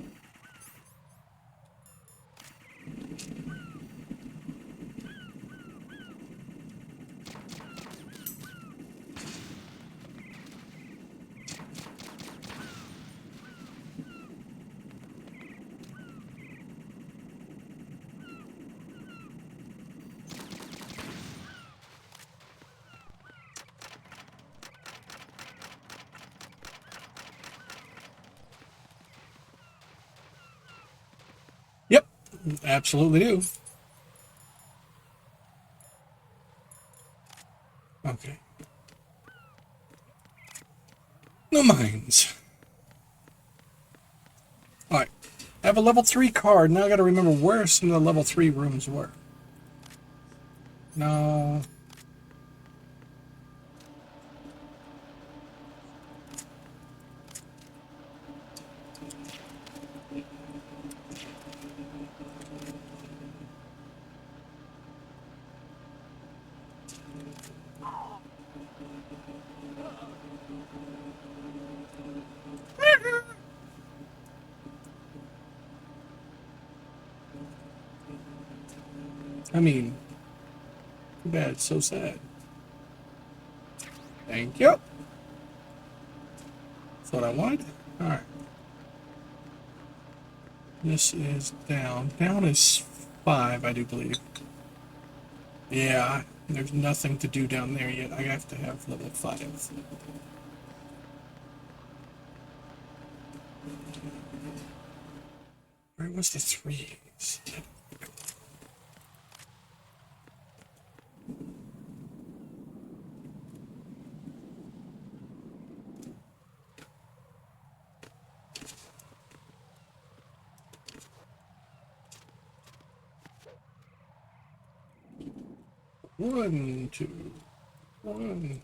Yep, absolutely do. Okay. No minds. Alright. I have a level 3 card. Now I gotta remember where some of the level 3 rooms were. No. I mean, Too bad. So sad. Thank you. That's what I wanted. Alright. This is down. Down is 5, I do believe. Yeah, there's nothing to do down there yet. I have to have level 5. Where was the 3s? One, two, one.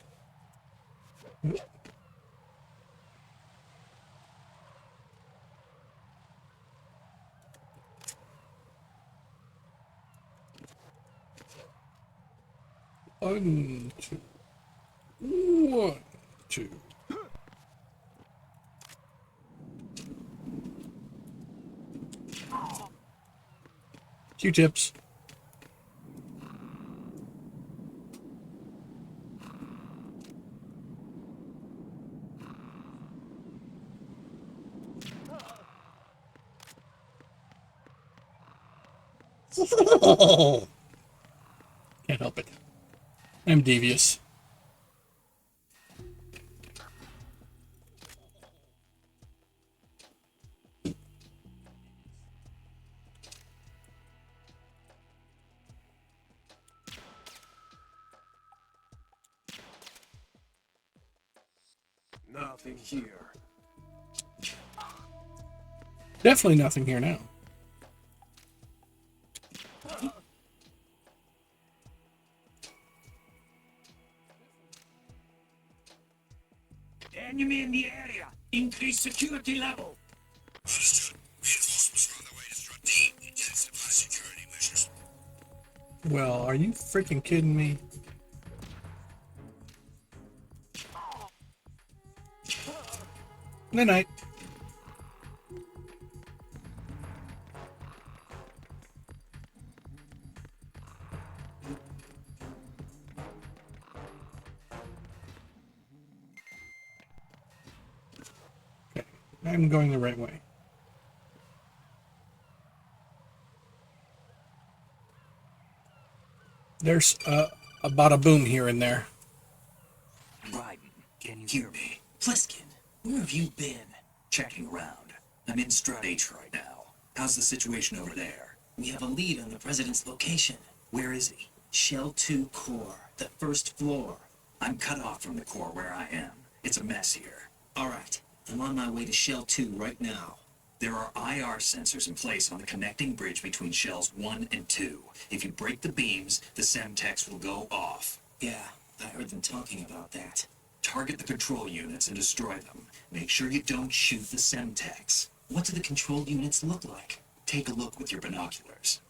One, two. One, two. Q-tips. Can't help it. I'm devious. Nothing here. Definitely nothing here now. Enemy in the area. Increase security level. Understood. Reinforcements are on their way to start deep. Intensify security measures. Well, are you freaking kidding me? Night night. Okay, I'm going the right way. There's about a boom here and there. Raiden, can you hear me? Pliskin, where have you been? Checking around. I'm in Strut H right now. How's the situation over there? We have a lead on the president's location. Where is he? Shell 2 core, the first floor. I'm cut off from the core where I am. It's a mess here. All right, I'm on my way to Shell 2 right now. There are IR sensors in place on the connecting bridge between Shells 1 and 2. If you break the beams, the Semtex will go off. Yeah, I heard them talking about that. Target the control units and destroy them. Make sure you don't shoot the Semtex. What do the control units look like? Take a look with your binoculars.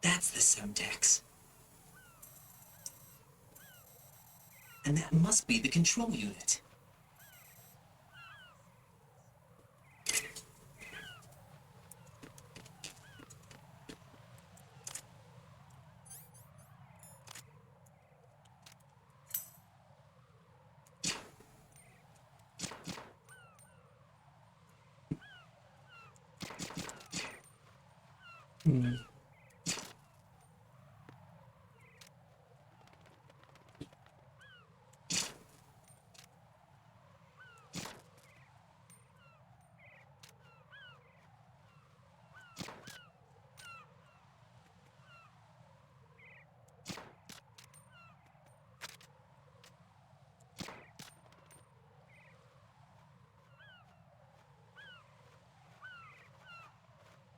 That's the Semtex. And that must be the control unit.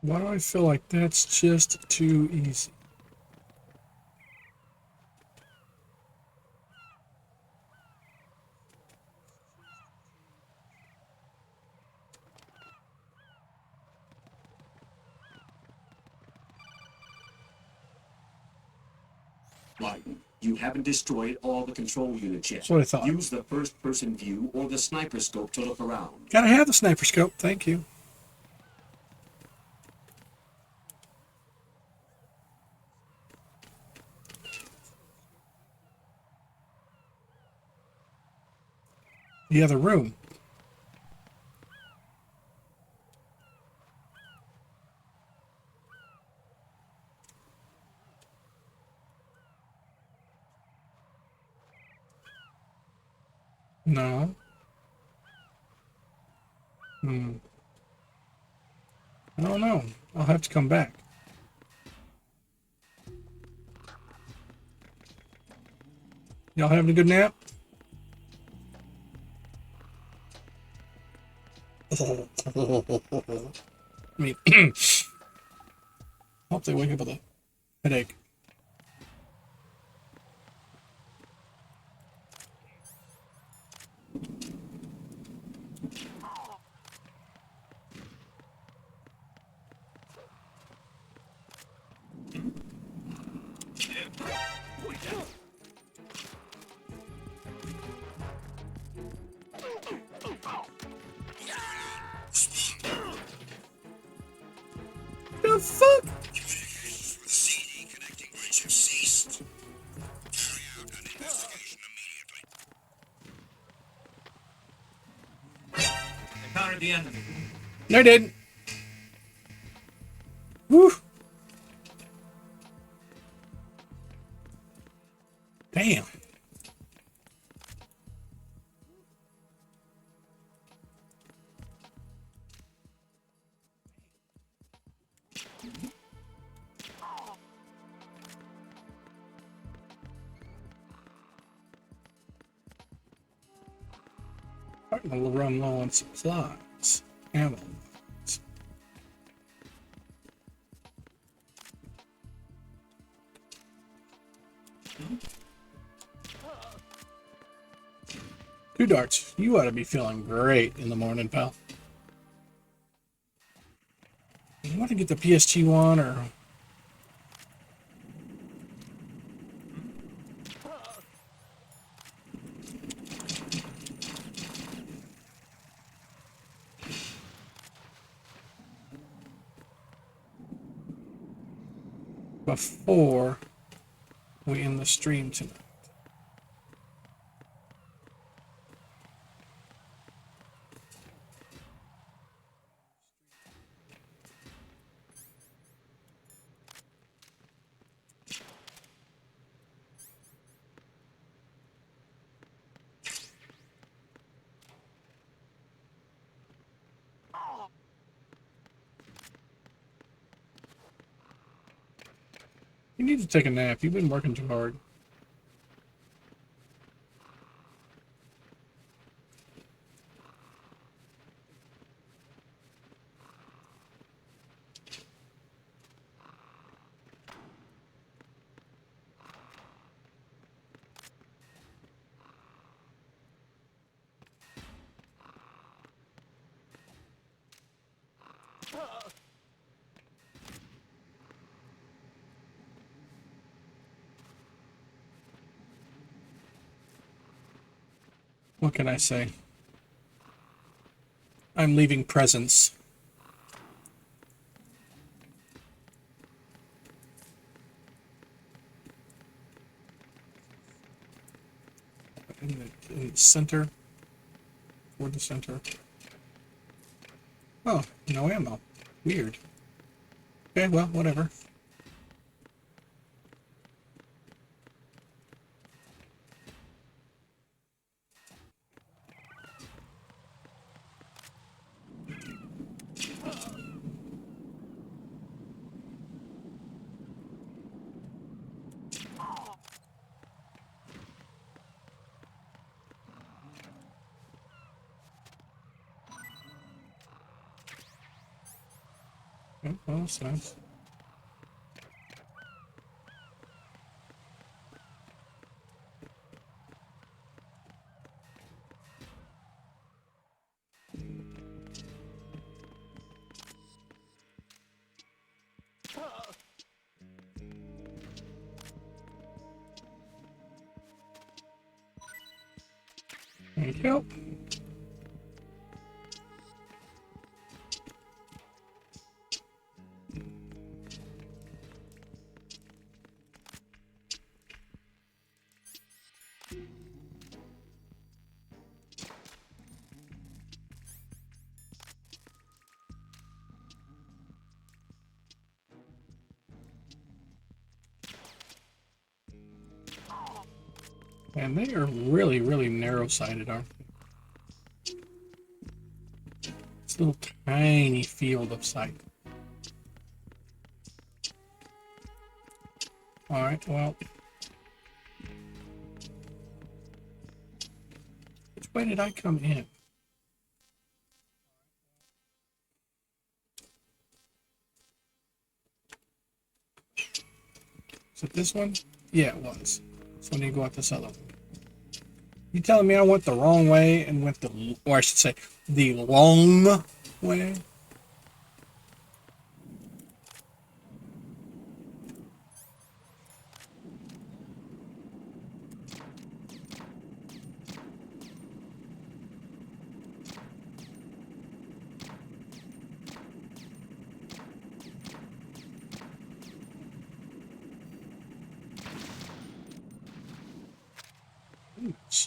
Why do I feel like that's just too easy? Raiden, you haven't destroyed all the control units yet. That's what I thought. Use the first-person view or the sniper scope to look around. Gotta have the sniper scope. Thank you. The other room. No. I don't know. I'll have to come back. Y'all having a good nap? I mean, hope they wake up with a headache. The fuck? CD connecting bridge have ceased. Carry out an investigation immediately. Encountered the enemy. No, I didn't. Woo. Damn. Starting to run low on supplies. Ammo. Two darts. You ought to be feeling great in the morning, pal. You want to get the PSG one or... before we end the stream tonight. You need to take a nap. You've been working too hard. What can I say? I'm leaving presents. In the center. Toward the center. Oh, no ammo. Weird. Okay, well, whatever. Oh, well, that's nice. There you go. And they are really, really narrow-sighted, aren't they? It's a little tiny field of sight. Alright, well. Which way did I come in? Is it this one? Yeah, it was. So I need to go out this other one. You telling me I went the wrong way and went the, or I should say, the long way?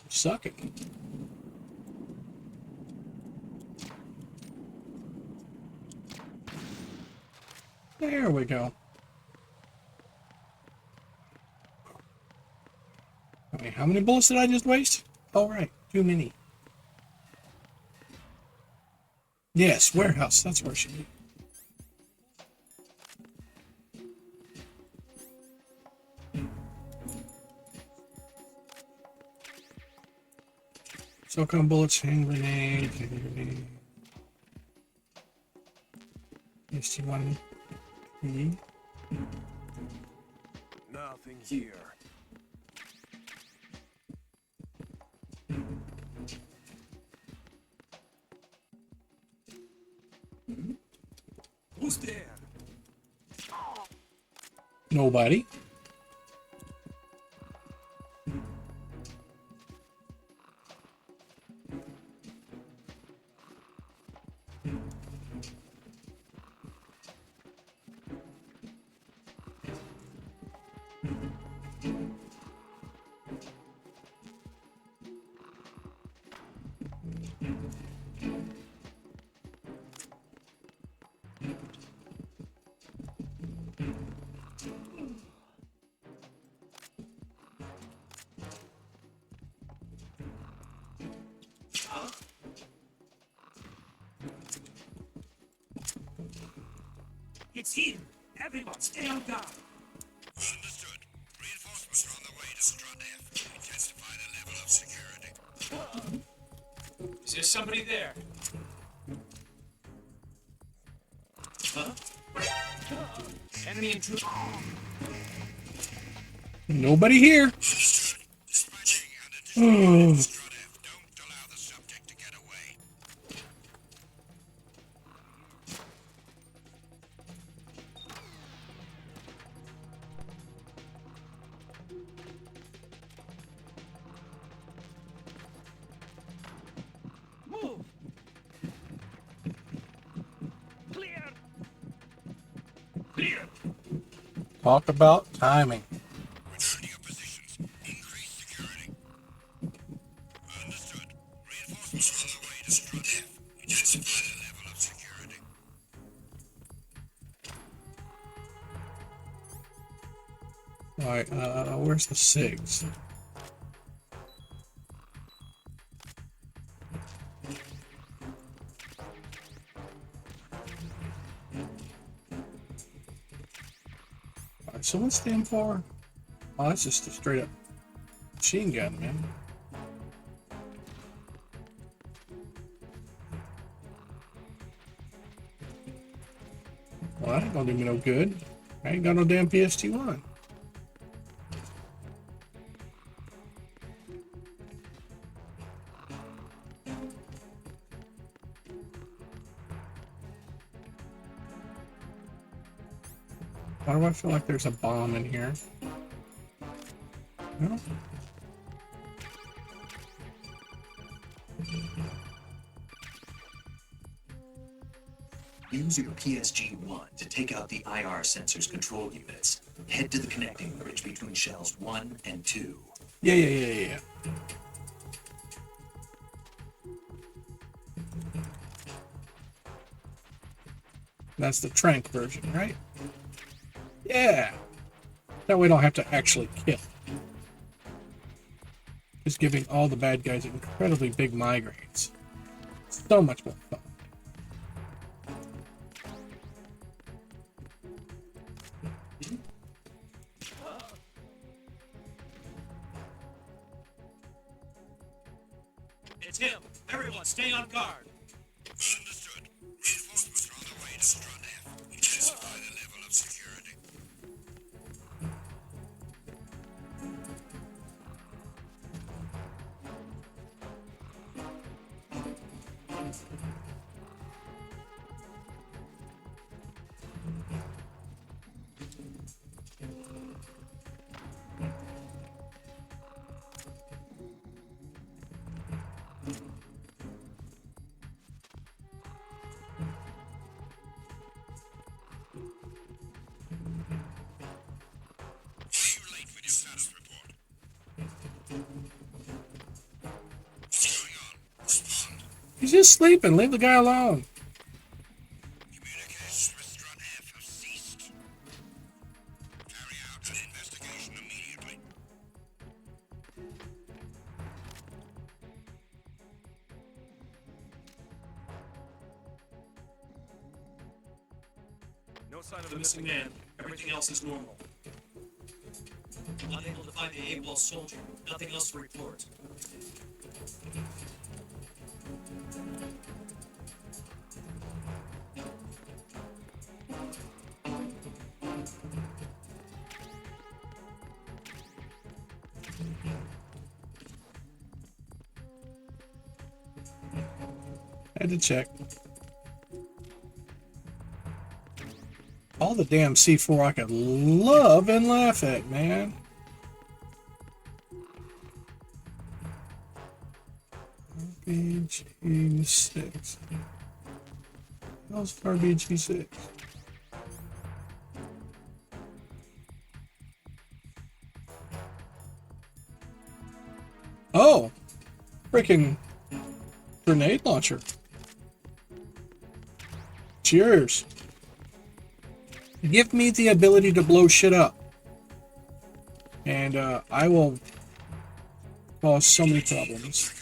Suck it. There we go. Okay, how many bullets did I just waste? All right, too many. Yes, warehouse. That's where it should be. Silicone bullets, hand grenade, ST1. Nothing here. Who's there? Nobody. It's here. Everyone, stay on guard. Understood. Reinforcements are on the way to Strut F. Intensify the level of security. Is there somebody there? Huh? Enemy intruder. Nobody here. Oh. Move. Clear. Clear. Talk about timing. Return to your positions. Increase security. Understood. Reinforcements are on the way to Strut F. Intensify the level of security. Alright, where's the SIGs? Alright, so what's the M4? Oh, that's just a straight up machine gun, man. Well, that ain't gonna do me no good. I ain't got no damn PST1. Why do I feel like there's a bomb in here? No? Use your PSG-1 to take out the IR sensor's control units. Head to the connecting bridge between shells 1 and 2. Yeah. That's the Trank version, right? Yeah. That way I don't have to actually kill. Just giving all the bad guys incredibly big migraines. So much more fun. It's him. Everyone, stay on guard. Understood. Reinforcements are on the way to Strand F. Intensify the level of security. See you late with your status report. What's going on? Respond. He's just sleeping. Leave the guy alone. Communications with Strand F have ceased. Carry out an investigation immediately. No sign of the missing man. Everything else is normal. Unable to find the AWOL soldier. Nothing else to report. Had to check. All the damn C4 I could love and laugh at, man. RBG6. How's RBG6? Oh! Freaking grenade launcher. Cheers. Give me the ability to blow shit up. And I will cause so many problems.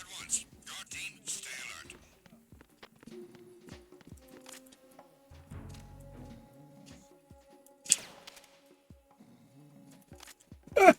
Ah.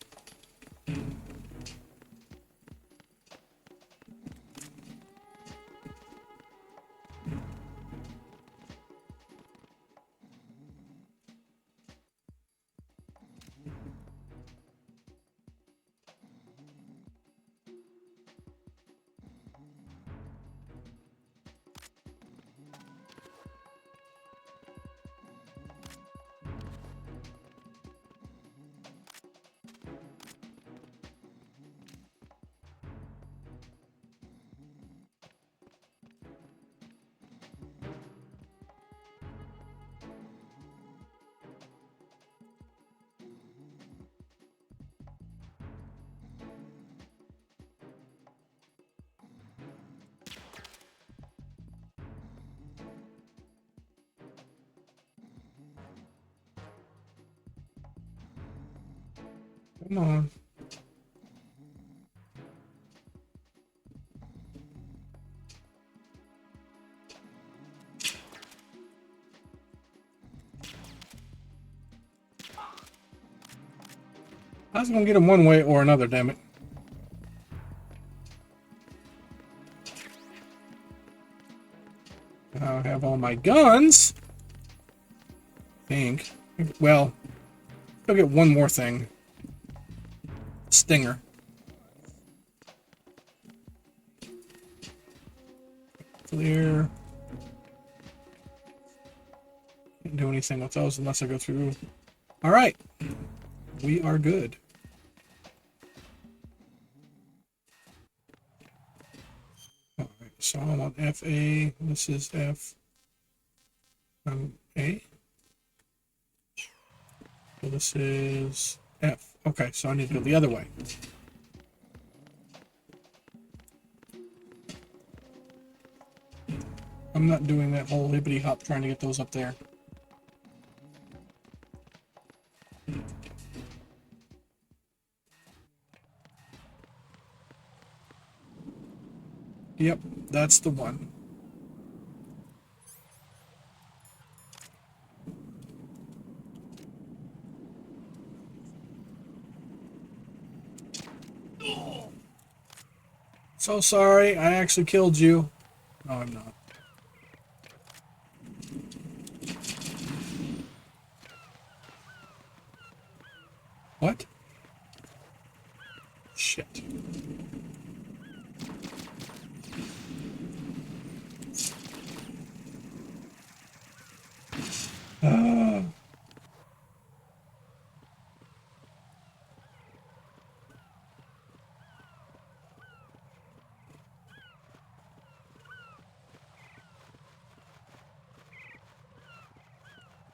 Come on. I was gonna get him one way or another, damn it. Now I have all my guns. I think. Well, go get one more thing. Stinger. Clear. Can't do anything with those unless I go through. All right. We are good. so I'm on FA. This is F. A. So this is F. Okay, so I need to go the other way. I'm not doing that whole hippity hop trying to get those up there. Yep, that's the one. So sorry, I actually killed you. No, I'm not. What? Shit. Ah.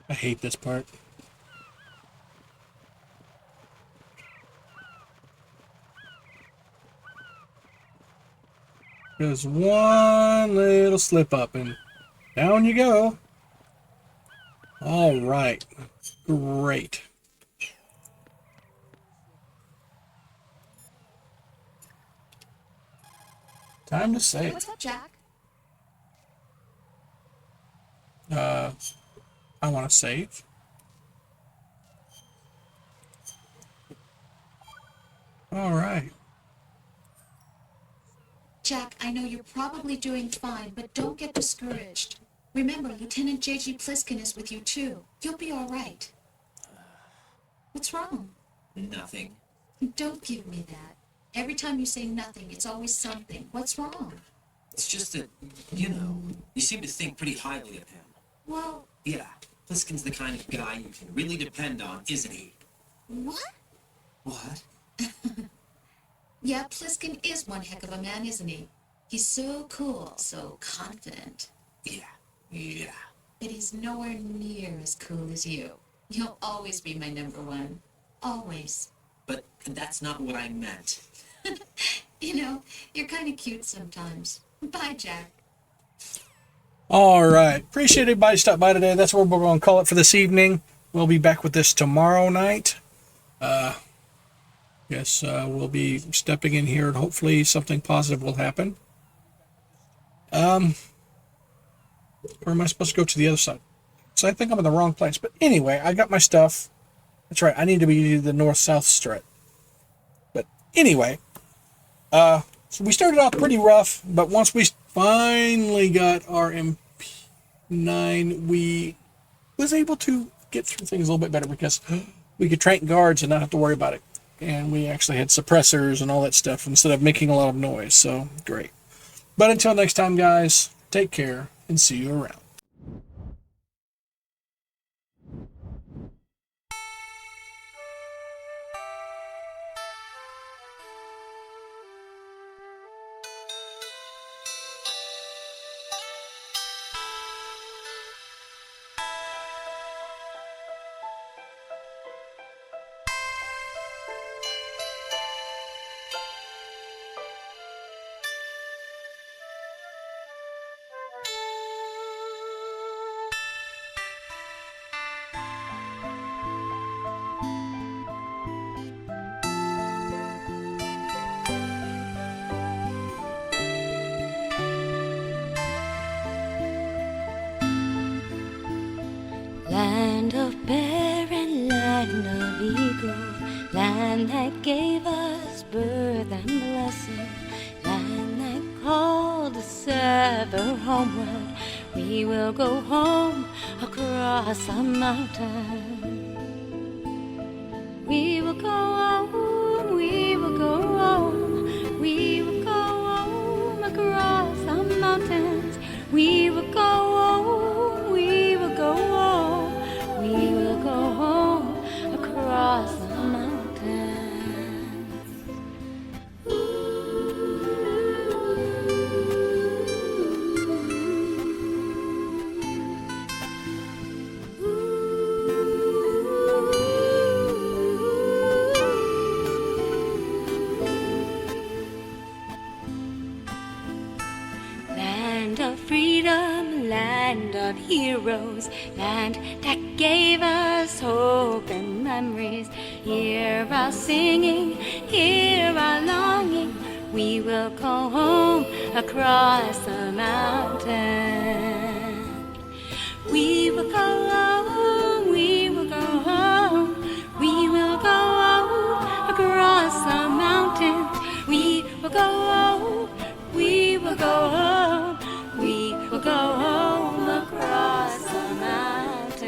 I hate this part. There's one little slip up and down you go. All right. Great. Time to save. What's up, Jack? I want to save. All right. Jack, I know you're probably doing fine, but don't get discouraged. Remember, Lieutenant J.G. Pliskin is with you, too. You'll be all right. What's wrong? Nothing. Don't give me that. Every time you say nothing, it's always something. What's wrong? It's just that, you know, you seem to think pretty highly of him. Well... Yeah, Pliskin's the kind of guy you can really depend on, isn't he? What? What? Yeah, Pliskin is one heck of a man, isn't he? He's so cool, so confident. Yeah. But he's nowhere near as cool as you. You'll always be my number one. Always. But that's not what I meant. You know, you're kind of cute sometimes. Bye, Jack. All right. Appreciate everybody stopped by today. That's where we're going to call it for this evening. We'll be back with this tomorrow night. Yes, we'll be stepping in here and hopefully something positive will happen. Or am I supposed to go to the other side? So I think I'm in the wrong place. But anyway, I got my stuff. That's right. I need to be the north-south strut. But anyway, so we started off pretty rough, but once we finally got our MP9, we was able to get through things a little bit better because we could train guards and not have to worry about it. And we actually had suppressors and all that stuff instead of making a lot of noise. So great. But until next time, guys, take care and see you around. Land of barren, land of eagles, land that gave us birth and blessing, land that called us ever homeward. We will go home across a mountain. We will go home, we will go home, we will go home across the mountains. We will go home, we will go home, we will go home across the mountains. heroes, land that gave us hope and memories. Hear our singing, hear our longing. We will go home across the mountain. We will go home, we will go home. We will go home across the mountain. We will go home, we will go home. We will go home across the mountains.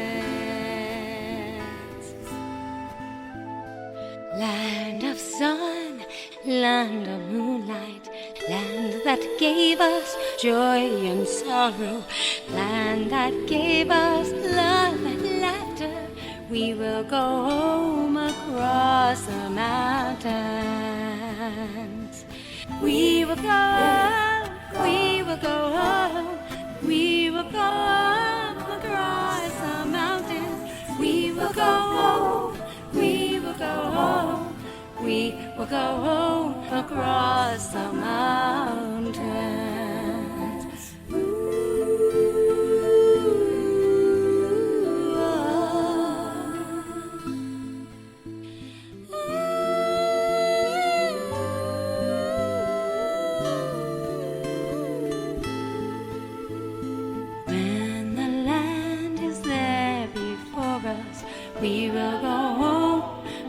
Land of sun, land of moonlight, land that gave us joy and sorrow, land that gave us love and laughter. We will go home across the mountains. We will go home, we will go home, we will go home across the mountains. We will go home, we will go home. We will go home across the mountains. When the land is there before us, we will go home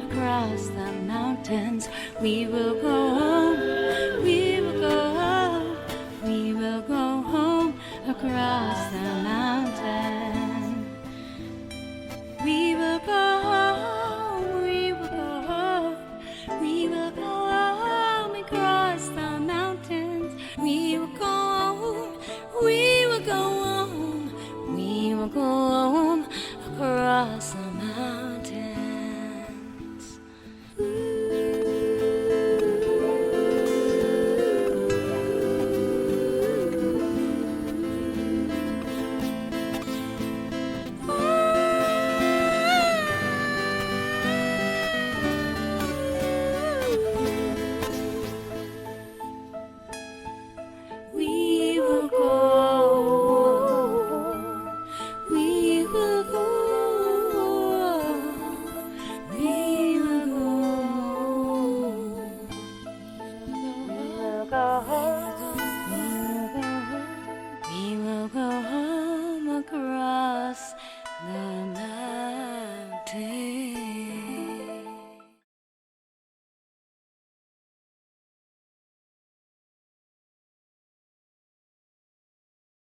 across the mountains. We will go home, we will go home, we will go home across the mountains.